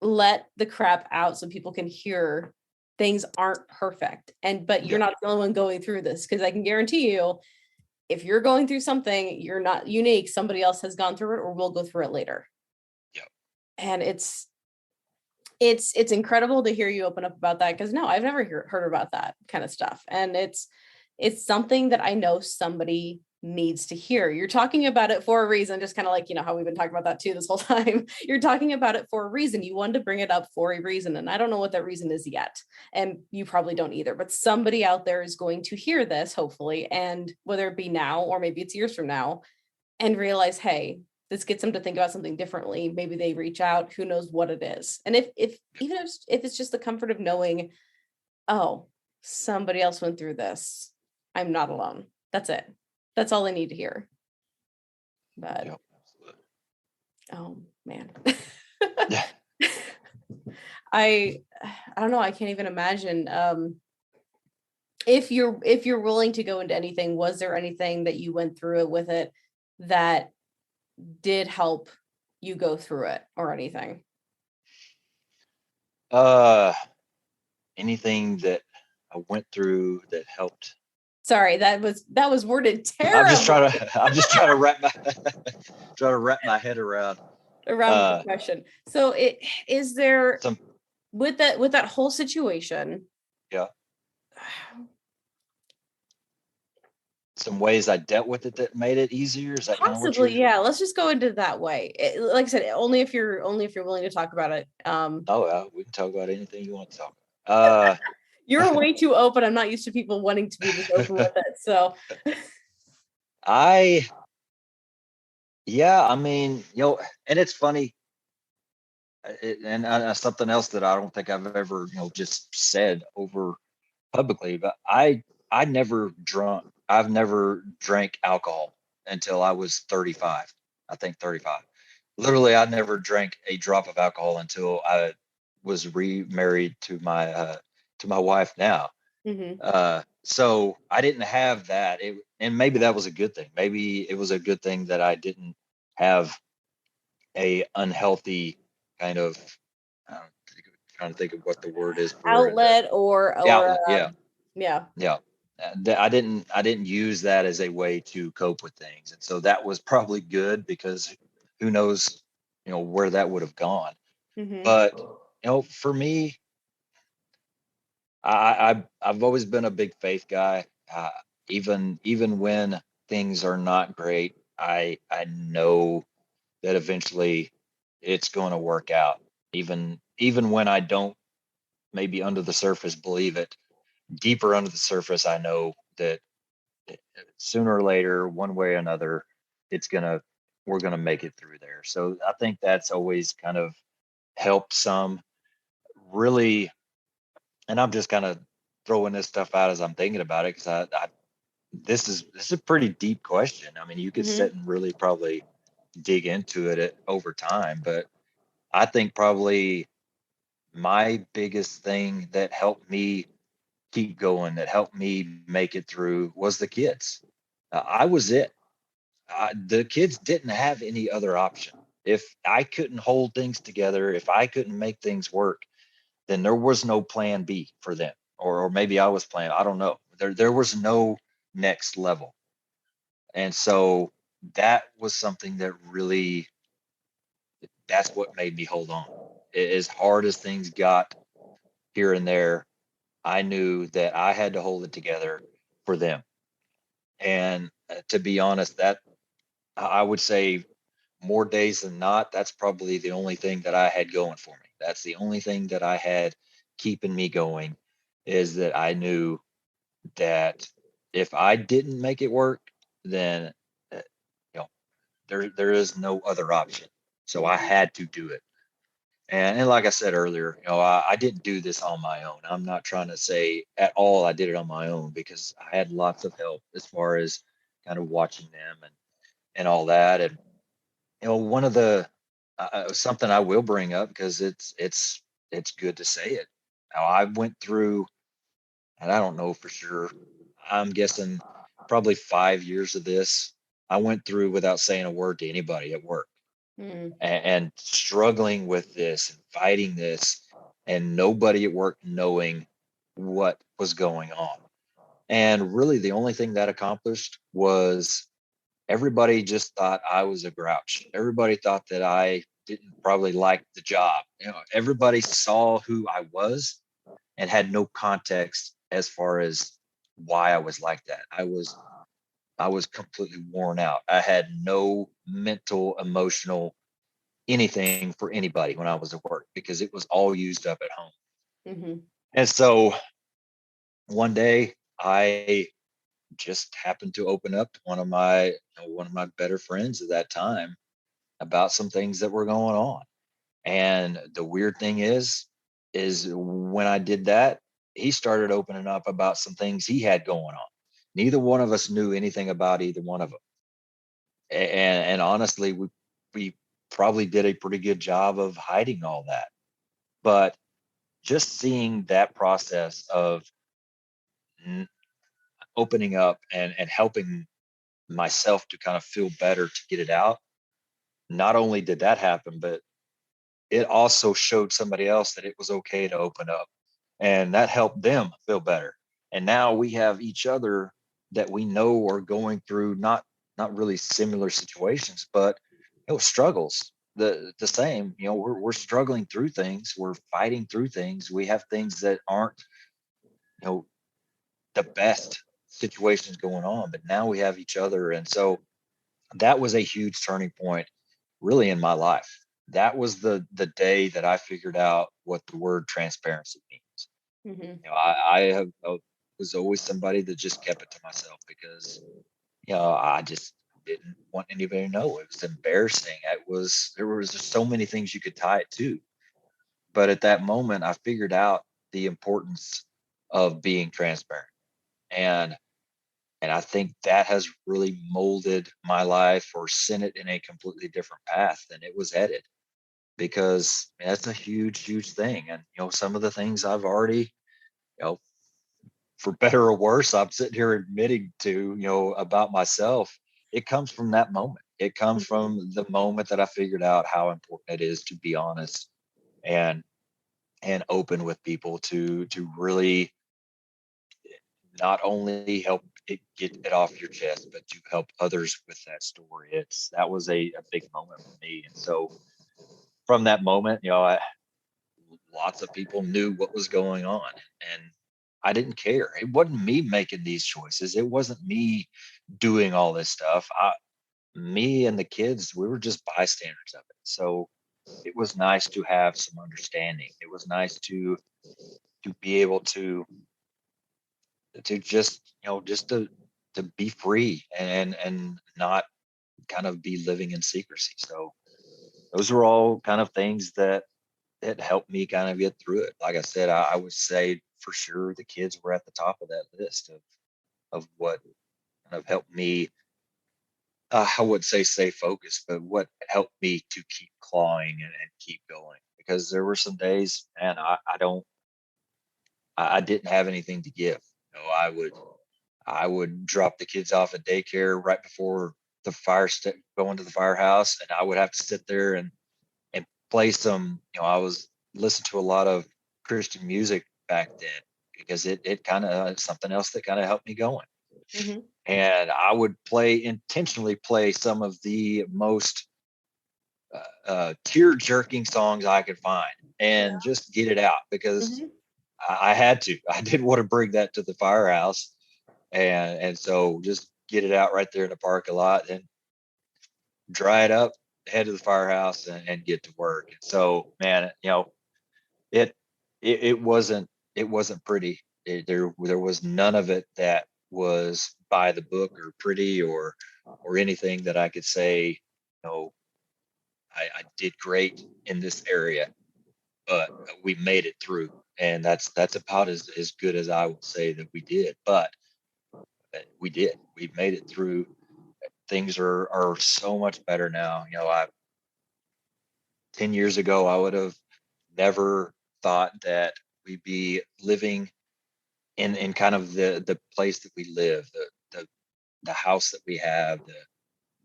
the crap out so people can hear things aren't perfect. But you're Yep. not the only one going through this, because I can guarantee you, if you're going through something, you're not unique. Somebody else has gone through it or will go through it later. Yep. And it's incredible to hear you open up about that, because no, I've never heard about that kind of stuff. And it's something that I know somebody needs to hear. You're talking about it for a reason, just kind of like, how we've been talking about that too this whole time. You're talking about it for a reason. You wanted to bring it up for a reason. And I don't know what that reason is yet. And you probably don't either, but somebody out there is going to hear this, hopefully. And whether it be now, or maybe it's years from now, and realize, hey, this gets them to think about something differently. Maybe they reach out, who knows what it is. And if even if it's just the comfort of knowing, oh, somebody else went through this, I'm not alone. That's it. That's all I need to hear. But Yep. Absolutely. oh man. Yeah. I don't know, I can't even imagine. If you're willing to go into anything, was there anything that you went through it with it that did help you go through it, or anything? Uh, anything that I went through that helped. Sorry, that was worded I'm just terribly trying to. I'm just trying to wrap my trying to wrap my head around around the question. So is there, some. with that whole situation, Yeah. Some ways I dealt with it that made it easier. Is that kind of what possibly, you're? yeah, let's just go into that way. Like I said, only if you're willing to talk about it. Oh, yeah, we can talk about anything you want to talk about. You're way too open. I'm not used to people wanting to be this open with it. So I Yeah, I mean, and it's funny, and something else that I don't think I've ever, just said over publicly, but I've never drank alcohol until I was 35. I think 35. Literally, I never drank a drop of alcohol until I was remarried to my wife now. mhm. So I didn't have that. And maybe that was a good thing. Maybe it was a good thing that I didn't have a unhealthy kind of, I don't, trying to think of what the word is for it. Outlet or Outlet. Yeah. yeah. Yeah. I didn't use that as a way to cope with things. And so that was probably good because who knows, where that would have gone. Mm-hmm. But, for me, I've always been a big faith guy. Even when things are not great, I know that eventually it's going to work out. Even when I don't maybe under the surface believe it, deeper under the surface, I know that sooner or later, one way or another, it's gonna we're gonna make it through there. So I think that's always kind of helped some really, and I'm just kind of throwing this stuff out as I'm thinking about it because this is a pretty deep question. I mean, you could Mm-hmm. sit and really probably dig into it over time, but I think probably my biggest thing that helped me keep going, that helped me make it through, was the kids. I was it. The kids didn't have any other option. If I couldn't hold things together, if I couldn't make things work, then there was no plan B for them. Or maybe I was planning, I don't know. There was no next level. And so that was something that really, that's what made me hold on. As hard as things got here and there, I knew that I had to hold it together for them. And to be honest, that I would say more days than not, that's probably the only thing that I had going for me. That's the only thing that I had keeping me going, is that I knew that if I didn't make it work, then uh, you know there is no other option. So I Mm-hmm. had to do it. And like I said earlier, I didn't do this on my own. I'm not trying to say at all I did it on my own, because I had lots of help as far as kind of watching them and all that. And one of the something I will bring up, because it's good to say it. Now, I went through, and I don't know for sure, I'm guessing probably 5 years of this. I went through without saying a word to anybody at work, Mm-hmm. and struggling with this and fighting this, and nobody at work knowing what was going on. And really, the only thing that accomplished was everybody just thought I was a grouch. Everybody thought that I didn't probably like the job. Everybody saw who I was and had no context as far as why I was like that. I was completely worn out. I had no mental, emotional, anything for anybody when I was at work, because it was all used up at home. Mm-hmm. And so one day I just happened to open up to one of my better friends at that time about some things that were going on. And the weird thing is when I did that, he started opening up about some things he had going on. Neither one of us knew anything about either one of them. And honestly, we probably did a pretty good job of hiding all that. But just seeing that process of n- opening up and helping myself to kind of feel better to get it out, not only did that happen, but it also showed somebody else that it was okay to open up, and that helped them feel better. And now we have each other that we know are going through not really similar situations, but struggles the same. We're struggling through things, we're fighting through things, we have things that aren't you know the best situations going on, but now we have each other. And so that was a huge turning point really in my life. That was the day that I figured out what the word transparency means. Mm-hmm. I was always somebody that just kept it to myself, because I just didn't want anybody to know. It was embarrassing. There was just so many things you could tie it to. But at that moment, I figured out the importance of being transparent. And I think that has really molded my life, or sent it in a completely different path than it was headed, because that's a huge, huge thing. And, some of the things I've already, you know, for better or worse, I'm sitting here admitting to, about myself. it comes from that moment. It comes Mhm. from the moment that I figured out how important it is to be honest and open with people, to really not only help it get it off your chest, but to help others with that story. That was a big moment for me. And so from that moment, lots of people knew what was going on, and I didn't care. It wasn't me making these choices. It wasn't me doing all this stuff. Me and the kids, we were just bystanders of it. So it was nice to have some understanding. It was nice to be able to just just to be free and not kind of be living in secrecy. So those were all kind of things that helped me kind of get through it. Like I said, I would say for sure the kids were at the top of that list of what kind of helped me. I would say stay focused, but what helped me to keep clawing and keep going, because there were some days, man, I didn't have anything to give. I would drop the kids off at daycare right before going to the firehouse, and I would have to sit there and play some. I was listening to a lot of Christian music back then, because it kind of something else that kind of helped me going. Mhm. And I would intentionally play some of the most tear jerking songs I could find, and Yeah. just get it out, because Mhm. I had to. I didn't want to bring that to the firehouse, and so just get it out right there in the parking lot and dry it up, head to the firehouse, and get to work. And so, man, it it wasn't pretty. There was none of it that was by the book or pretty or anything that I could say, I did great in this area, but we made it through. And that's about as good as I would say that we did. But we did. We made it through. Things are so much better now. 10 years ago, I would have never thought that we'd be living in kind of the place that we live, the house that we have, the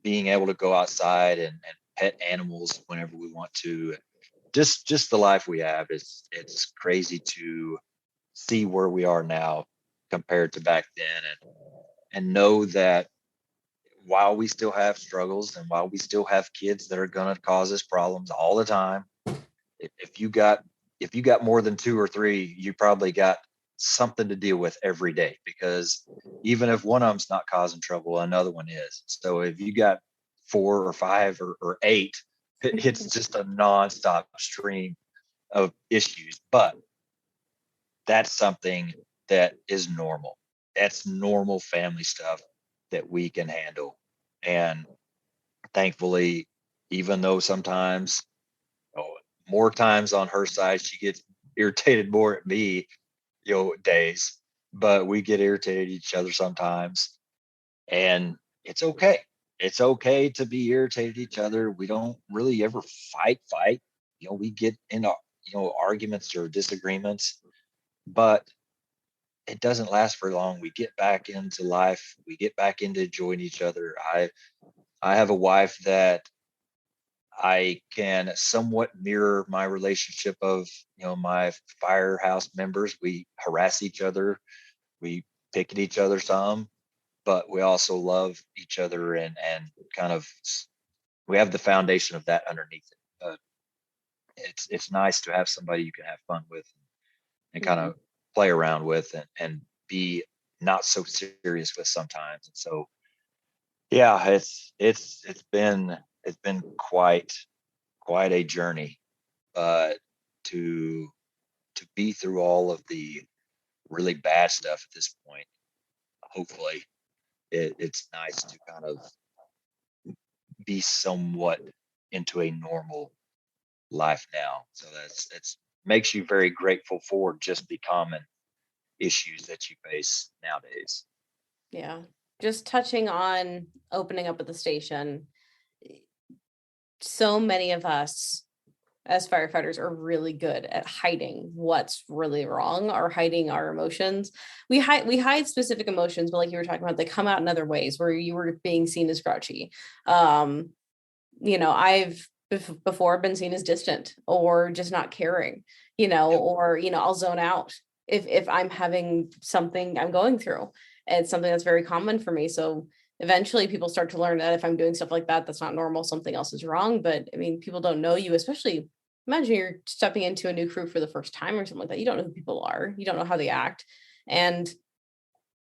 being able to go outside and pet animals whenever we want to. Just the life we have, it's crazy to see where we are now compared to back then, and know that while we still have struggles, and while we still have kids that are going to cause us problems all the time, if you got more than two or three, you probably got something to deal with every day, because even if one of them's not causing trouble, another one is. So if you got four or five or eight, it's just a nonstop stream of issues. But that's something that is normal. That's normal family stuff that we can handle. And thankfully, even though sometimes, oh, more times on her side, she gets irritated more at me, days, but we get irritated at each other sometimes. And it's okay. It's okay to be irritated at each other. We don't really ever fight. We get in, arguments or disagreements, but it doesn't last for long. We get back into life. We get back into enjoying each other. I have a wife that I can somewhat mirror my relationship of, my firehouse members. We harass each other, we pick at each other some, but we also love each other, and kind of we have the foundation of that underneath it. It's nice to have somebody you can have fun with and kind Mhm. of play around with, and be not so serious with sometimes. And so, yeah, it's been quite a journey, but to be through all of the really bad stuff at this point, hopefully it's nice to kind of be somewhat into a normal life now. So that's makes you very grateful for just the common issues that you face nowadays. Yeah. Just touching on opening up at the station. So many of us, as firefighters are really good at hiding what's really wrong or hiding our emotions. We hide specific emotions, but like you were talking about, they come out in other ways where you were being seen as grouchy. I've before been seen as distant or just not caring, or I'll zone out if I'm having something I'm going through. And it's something that's very common for me. So eventually people start to learn that if I'm doing stuff like that, that's not normal, something else is wrong. But I mean, people don't know you, especially imagine you're stepping into a new crew for the first time or something like that. You don't know who people are, you don't know how they act. And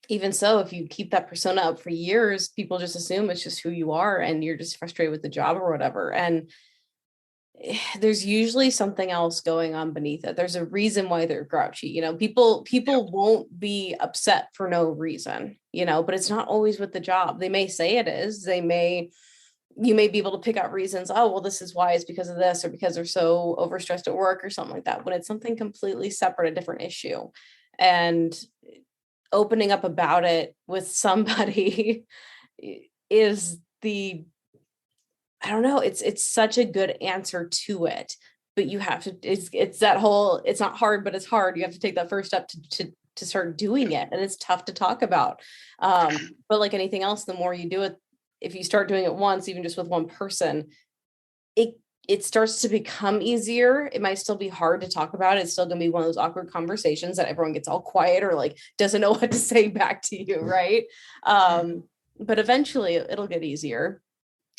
even so, if you keep that persona up for years, people just assume it's just who you are and you're just frustrated with the job or whatever. And there's usually something else going on beneath it. There's a reason why they're grouchy. People won't be upset for no reason, but it's not always with the job. They may say it is. You may be able to pick out reasons. Oh, well, this is why, it's because of this or because they're so overstressed at work or something like that. When it's something completely separate, a different issue. And opening up about it with somebody is I don't know, it's such a good answer to it, but you have to, it's that whole, it's not hard, but it's hard. You have to take that first step to start doing it. And it's tough to talk about. But like anything else, the more you do it, if you start doing it once, even just with one person, it starts to become easier. It might still be hard to talk about. It's still going to be one of those awkward conversations that everyone gets all quiet or like doesn't know what to say back to you, right? But eventually it'll get easier.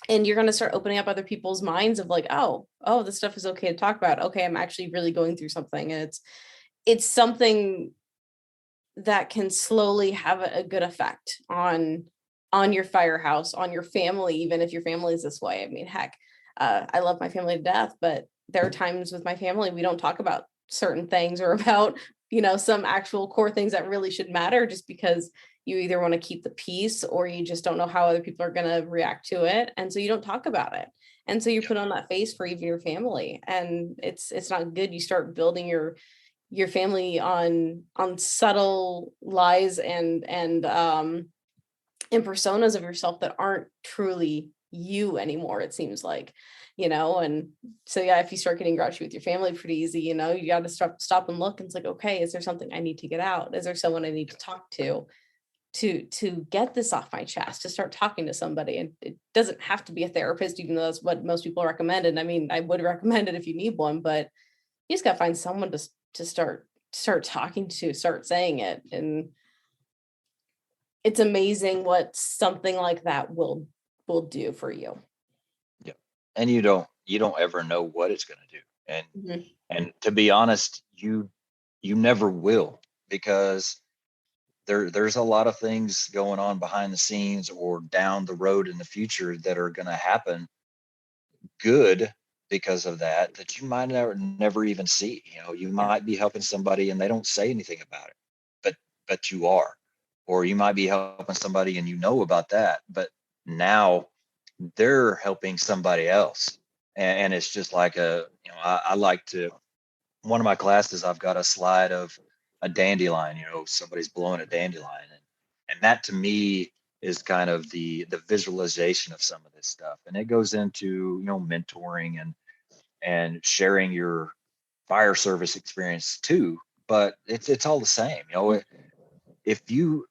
And you're going to start opening up other people's minds of like, oh, this stuff is okay to talk about. Okay, I'm actually really going through something. And it's something that can slowly have a good effect on your firehouse, on your family, even if your family is this way. I mean, heck, I love my family to death, but there are times with my family we don't talk about certain things or about some actual core things that really should matter, just because you either want to keep the peace or you just don't know how other people are going to react to it, and so you don't talk about it, and so you put on that face for even your family, and it's not good. You start building your family on subtle lies and personas of yourself that aren't truly you anymore, it seems like, and so yeah, if you start getting grouchy with your family pretty easy, you got to stop and look, and it's like, okay, is there something I need to get out? Is there someone I need to talk to get this off my chest, to start talking to somebody? And it doesn't have to be a therapist, even though that's what most people recommend. And I mean, I would recommend it if you need one, but you just got to find someone to start talking to, start saying it. And it's amazing what something like that will do for you. Yeah. And you don't ever know what it's going to do. And Mhm. and to be honest, you never will, because there's a lot of things going on behind the scenes or down the road in the future that are going to happen good because of that you might never even see. You Yeah. might be helping somebody and they don't say anything about it, but you are. Or you might be helping somebody and you know about that, but now they're helping somebody else. And it's just like I like to, one of my classes, I've got a slide of a dandelion, somebody's blowing a dandelion. And that to me is kind of the visualization of some of this stuff. And it goes into, mentoring and sharing your fire service experience too. But it's all the same. If you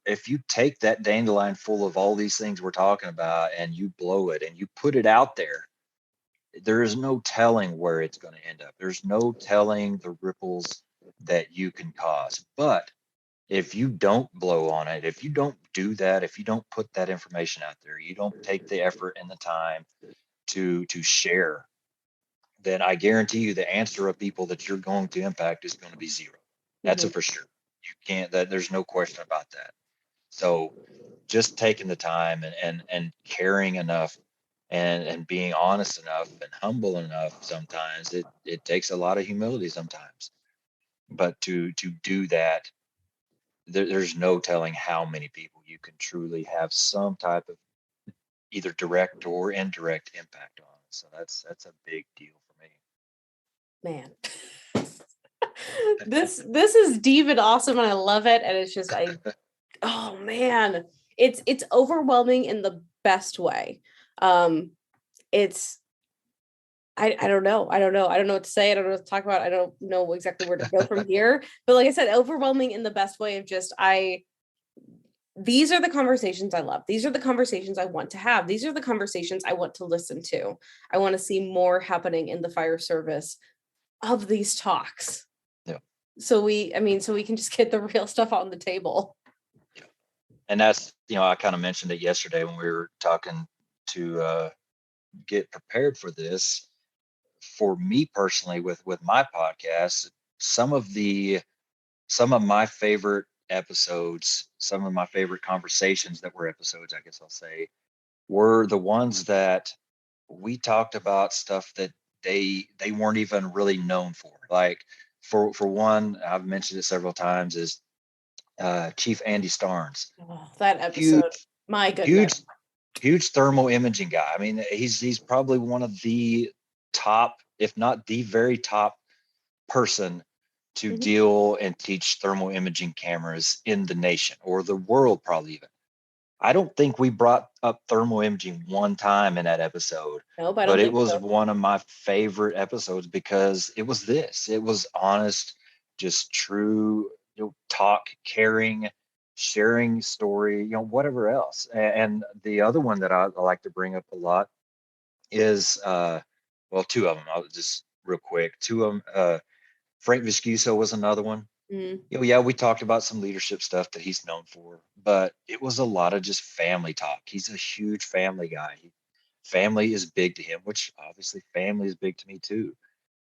take that dandelion full of all these things we're talking about and you blow it and you put it out there is no telling where it's going to end up. There's no telling the ripples that you can cause. But if you don't blow on it, if you don't do that, if you don't put that information out there, you don't take the effort and the time to share, then I guarantee you the answer of people that you're going to impact is going to be zero. That's a Mhm. for sure. You can't, that there's no question about that. So just taking the time and caring enough and being honest enough and humble enough, sometimes it takes a lot of humility sometimes. But to do that, there's no telling how many people you can truly have some type of either direct or indirect impact on. So that's a big deal for me. Man. This is deep and awesome, and I love it. And it's just oh man, it's overwhelming in the best way. It's I don't know. I don't know. I don't know what to say. I don't know what to talk about. I don't know exactly where to go from here. But like I said, overwhelming in the best way of just these are the conversations I love. These are the conversations I want to have. These are the conversations I want to listen to. I want to see more happening in the fire service of these talks. Yeah. So so we can just get the real stuff on the table. Yeah. And that's, I kind of mentioned it yesterday when we were talking to get prepared for this. For me personally, with my podcast, some of my favorite episodes, some of my favorite conversations that were episodes, I guess I'll say, were the ones that we talked about stuff that they weren't even really known for. Like for one, I've mentioned it several times, is Chief Andy Starnes. Oh, that episode, Huge, my goodness. huge, huge thermal imaging guy. I mean, he's probably one of the top, if not the very top person to Mhm. deal and teach thermal imaging cameras in the nation or the world, probably even. I don't think we brought up thermal imaging one time in that episode, Nope, I don't but it think was so. one of my favorite episodes because it was this. It was honest, just true, talk, caring, sharing story, whatever else. And the other one that I like to bring up a lot is, well, two of them. I'll just real quick. Two of them. Frank Viscuso was another one. Mm. Yeah, we talked about some leadership stuff that he's known for, but it was a lot of just family talk. He's a huge family guy. Family is big to him, which obviously family is big to me too.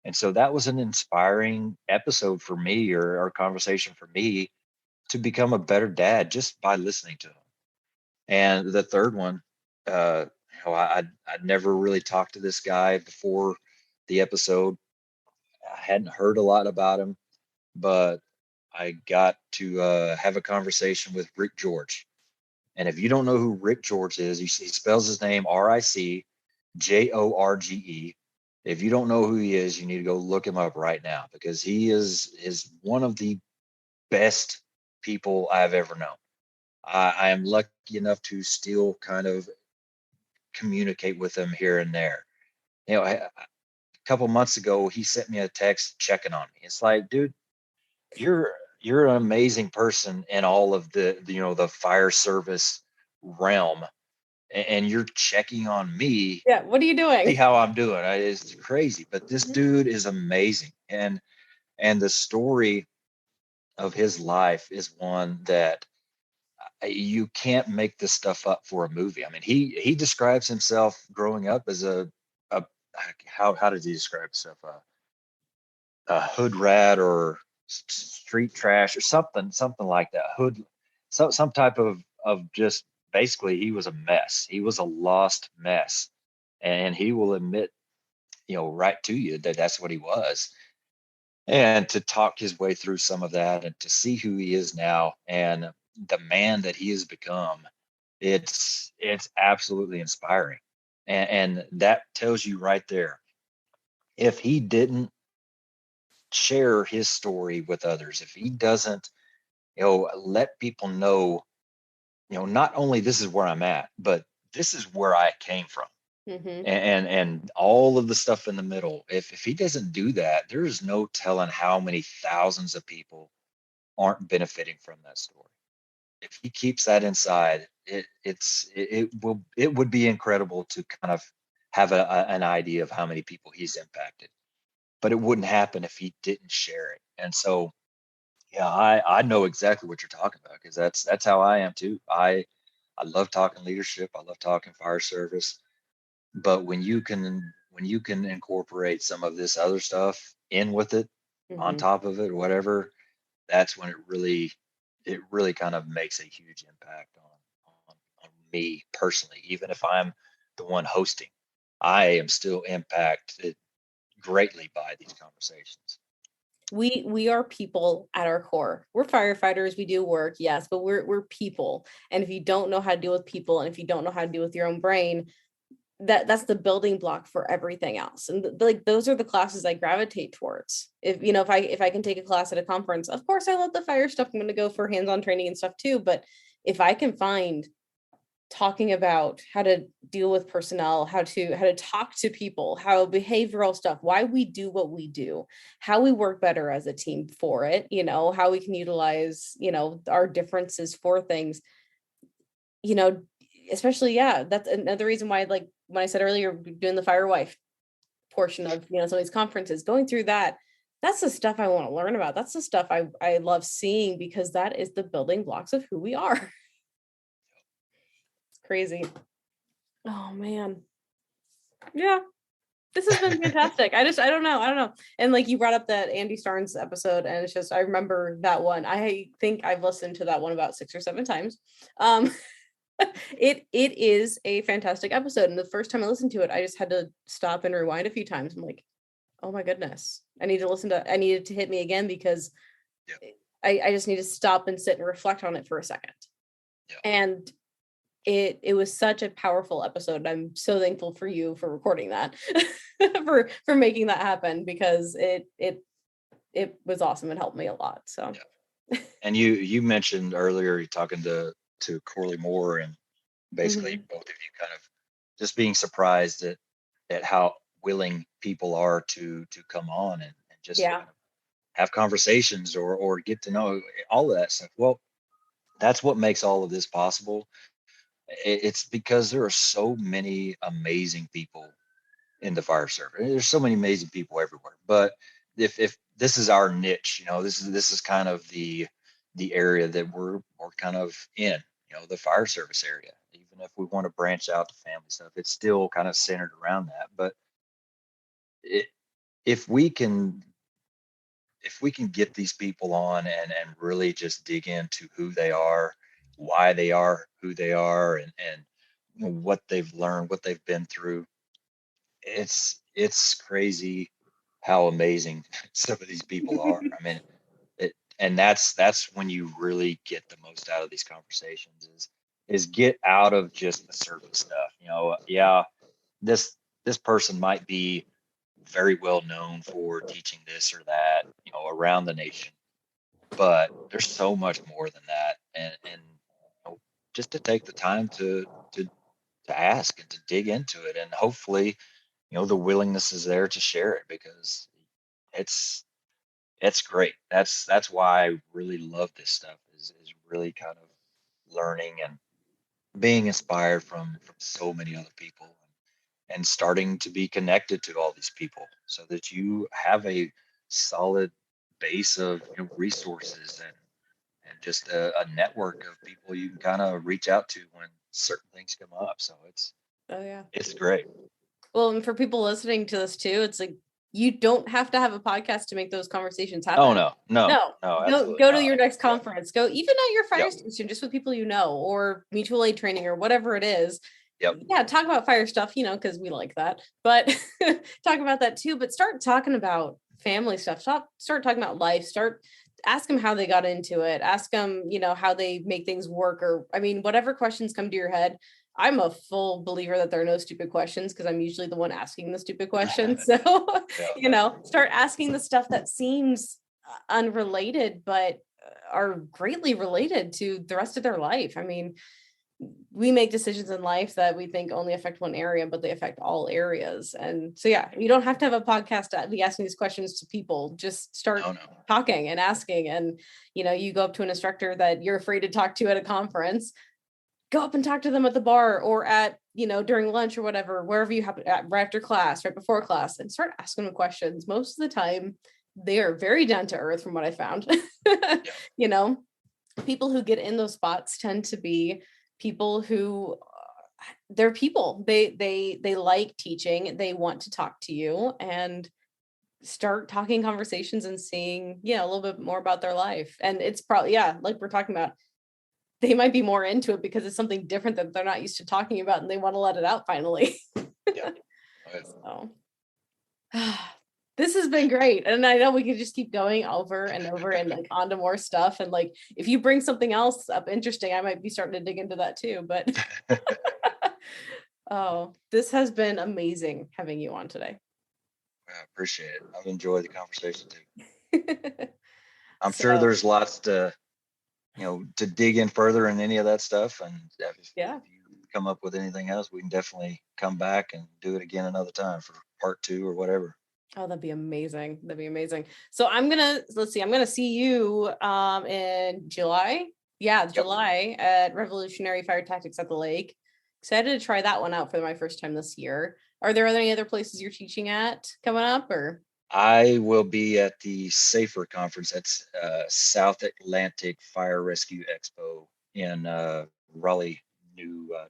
And so that was an inspiring episode for me, or conversation for me, to become a better dad just by listening to him. And the third one, uh, I'd never really talked to this guy before the episode. I hadn't heard a lot about him, but I got to have a conversation with Rick George. And if you don't know who Rick George is, he spells his name RICJORGE. If you don't know who he is, you need to go look him up right now, because he is one of the best people I've ever known. I am lucky enough to still kind of communicate with him here and there. A couple months ago, he sent me a text checking on me. It's like, dude, you're you're an amazing person in all of the fire service realm, and you're checking on me, Yeah, what are you see doing? how I'm doing. It's crazy, but this Mhm. dude is amazing, and the story of his life is one that you can't make this stuff up for a movie. I mean, he describes himself growing up as a how does he describe himself? A hood rat, or street trash, or something like that. Hood, some type of just basically, he was a mess. He was a lost mess, and he will admit, right to you, that that's what he was. And to talk his way through some of that, and to see who he is now, and the man that he has become, it's absolutely inspiring. And that tells you right there, if he didn't share his story with others, if he doesn't, let people know, not only this is where I'm at, but this is where I came from, Mhm. and all of the stuff in the middle. If he doesn't do that, there's no telling how many thousands of people aren't benefiting from that story. If he keeps that inside, it would be incredible to kind of have an idea of how many people he's impacted. But it wouldn't happen if he didn't share it. And so, yeah, I know exactly what you're talking about, because that's how I am too. I love talking leadership. I love talking fire service. But when you can incorporate some of this other stuff in with it, on Mhm. top of it, or whatever, that's when it really kind of makes a huge impact on me personally. Even if I'm the one hosting, I am still impacted greatly by these conversations. We are people at our core. We're firefighters, we do work, yes, but we're people. And if you don't know how to deal with people, and if you don't know how to deal with your own brain, that's the building block for everything else. And like those are the classes I gravitate towards. If I can take a class at a conference, of course I love the fire stuff. I'm going to go for hands-on training and stuff too, but if I can find talking about how to deal with personnel, how to talk to people, how behavioral stuff, why we do what we do, how we work better as a team for it, how we can utilize, our differences for things, you know, especially, yeah, that's another reason why, like when I said earlier, doing the fire wife portion of, some of these conferences, going through that's the stuff I want to learn about. That's the stuff I love seeing, because that is the building blocks of who we are. It's crazy. Oh man. Yeah. This has been fantastic. I don't know. And like you brought up that Andy Starnes episode, and it's just, I remember that one. I think I've listened to that one about 6 or 7 times. It is a fantastic episode. And the first time I listened to it, I just had to stop and rewind a few times. I'm like, oh my goodness, I needed to hit me again, because I just need to stop and sit and reflect on it for a second. And it was such a powerful episode. I'm so thankful for you for recording that, for making that happen, because it was awesome. It helped me a lot. So, and you mentioned earlier, you're talking to Corley Moore, and basically both of you kind of just being surprised at how willing people are to come on and just kind of have conversations or get to know all of that stuff. Well, that's what makes all of this possible. It's because there are so many amazing people in the fire service. There's so many amazing people everywhere. But if this is our niche, this is kind of the area that we're kind of in, the fire service area. Even if we want to branch out to family stuff, it's still kind of centered around that. But if we can get these people on and really just dig into who they are, why they are who they are, and what they've learned, what they've been through, it's crazy how amazing some of these people are. I mean, and that's when you really get the most out of these conversations, is get out of just the surface stuff. Yeah, this person might be very well known for teaching this or that, around the nation, but there's so much more than that. And just to take the time to ask and to dig into it, and hopefully, the willingness is there to share it, because it's great. That's why I really love this stuff, is really kind of learning and being inspired from so many other people, and starting to be connected to all these people, so that you have a solid base of resources, and just a network of people you can kind of reach out to when certain things come up. So it's great. Well, and for people listening to this too, it's like, you don't have to have a podcast to make those conversations happen. Oh no, Go to your next conference. Go even at your fire station, just with people or mutual aid training or whatever it is. Yeah, talk about fire stuff, because we like that. But talk about that too. But start talking about family stuff. Start talking about life. Ask them how they got into it. Ask them, how they make things work, or whatever questions come to your head. I'm a full believer that there are no stupid questions, because I'm usually the one asking the stupid questions. So, start asking the stuff that seems unrelated, but are greatly related to the rest of their life. We make decisions in life that we think only affect one area, but they affect all areas. And so, you don't have to have a podcast to be asking these questions to people. Just start talking and asking. And, you go up to an instructor that you're afraid to talk to at a conference, go up and talk to them at the bar, or at, during lunch or whatever, wherever you happen at, right after class, right before class, and start asking them questions. Most of the time, they are very down to earth from what I found. People who get in those spots tend to be people who they're people. They like teaching. They want to talk to you, and start talking conversations and seeing, a little bit more about their life. And it's probably, like we're talking about, they might be more into it because it's something different that they're not used to talking about, and they want to let it out finally. So, this has been great. And I know we could just keep going over and over and like onto more stuff. And like, if you bring something else up interesting, I might be starting to dig into that too. But oh, this has been amazing having you on today. I appreciate it. I've enjoyed the conversation too. I'm sure there's lots to dig in further in any of that stuff. And if you come up with anything else, we can definitely come back and do it again another time for part 2 or whatever. Oh, that'd be amazing. That'd be amazing. So I'm gonna see you in July. Yeah, Yep. July at Revolutionary Fire Tactics at the Lake. Excited to try that one out for my first time this year. Are there any other places you're teaching at coming up, or? I will be at the SAFER conference. That's South Atlantic Fire Rescue Expo in Raleigh,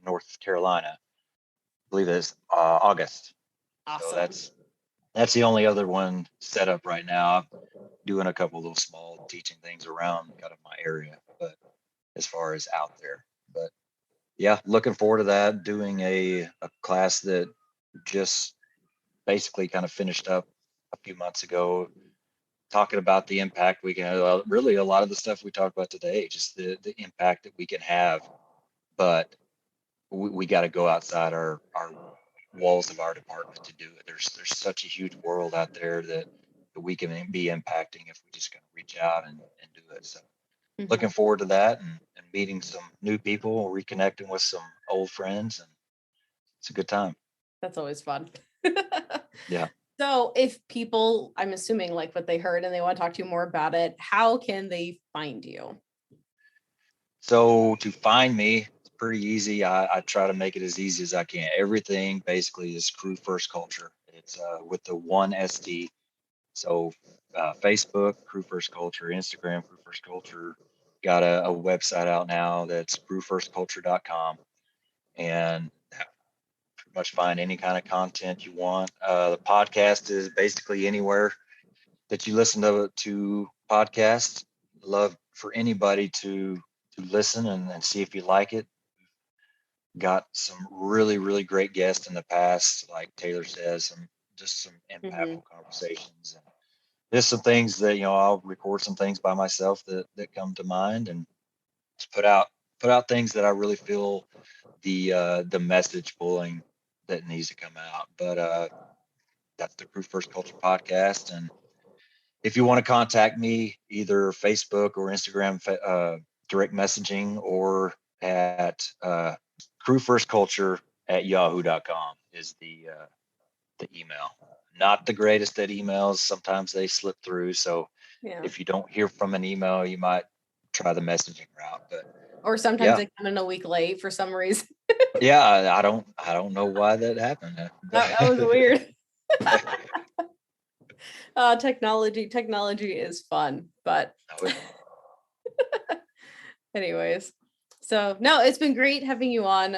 North Carolina. I believe it's August. So Awesome. that's the only other one set up right now. I'm doing a couple of little small teaching things around kind of my area, but as far as out there. But yeah, looking forward to that. Doing a class that just basically kind of finished up a few months ago, talking about the impact we can have. Really, a lot of the stuff we talked about today, just the impact that we can have. But we got to go outside our walls of our department to do it. There's such a huge world out there that we can be impacting if we just kind of reach out and do it. So looking forward to that and meeting some new people, reconnecting with some old friends, and it's a good time. That's always fun. Yeah. So if people, I'm assuming, like what they heard and they want to talk to you more about it, how can they find you? So to find me, it's pretty easy. I try to make it as easy as I can. Everything basically is Crew First Culture. It's with the one ST. So Facebook, Crew First Culture, Instagram, Crew First Culture. Got a website out now that's crewfirstculture.com. And pretty much find any kind of content you want. The podcast is basically anywhere that you listen to podcasts. Love for anybody to listen and see if you like it. Got some really, really great guests in the past, like Taylor says, some impactful conversations, and just some things that, I'll record some things by myself that come to mind, and just put out things that I really feel the message pulling that needs to come out. But that's the Crew First Culture podcast. And if you want to contact me, either Facebook or Instagram, direct messaging, or at crewfirstculture@yahoo.com is the email. Not the greatest at emails. Sometimes they slip through. So if you don't hear from an email, you might try the messaging route. Or sometimes they come in a week late for some reason. Yeah, I don't know why that happened. That was weird. Technology is fun, but anyways, so no, it's been great having you on.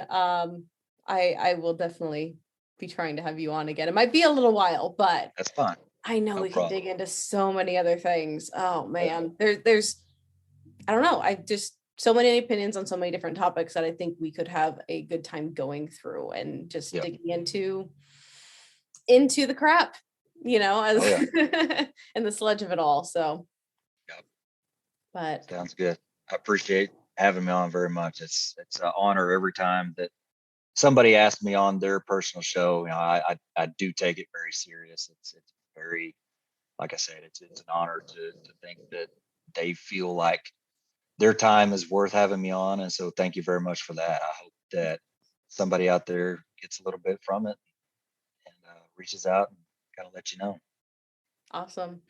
I will definitely be trying to have you on again. It might be a little while, but that's fine. I know we can dig into so many other things. Oh man, there's I don't know. I just so many opinions on so many different topics that I think we could have a good time going through and just digging into the crap, as and the sludge of it all. So, but sounds good. I appreciate having me on very much. It's an honor every time that somebody asks me on their personal show. I do take it very serious. It's very, like I said, it's an honor to think that they feel like their time is worth having me on. And so thank you very much for that. I hope that somebody out there gets a little bit from it and reaches out and kind of let you know. Awesome.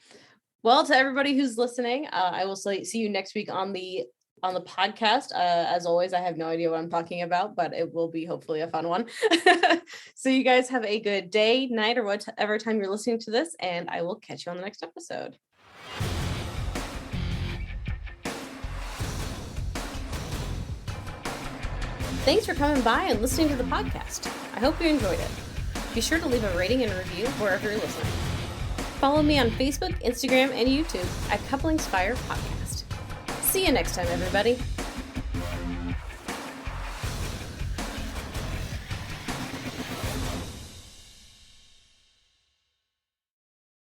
Well, to everybody who's listening, I will see you next week on the podcast. As always, I have no idea what I'm talking about, but it will be hopefully a fun one. So you guys have a good day, night, or whatever time you're listening to this, and I will catch you on the next episode. Thanks for coming by and listening to the podcast. I hope you enjoyed it. Be sure to leave a rating and review wherever you're listening. Follow me on Facebook, Instagram, and YouTube at Couplings Fire Podcast. See you next time, everybody.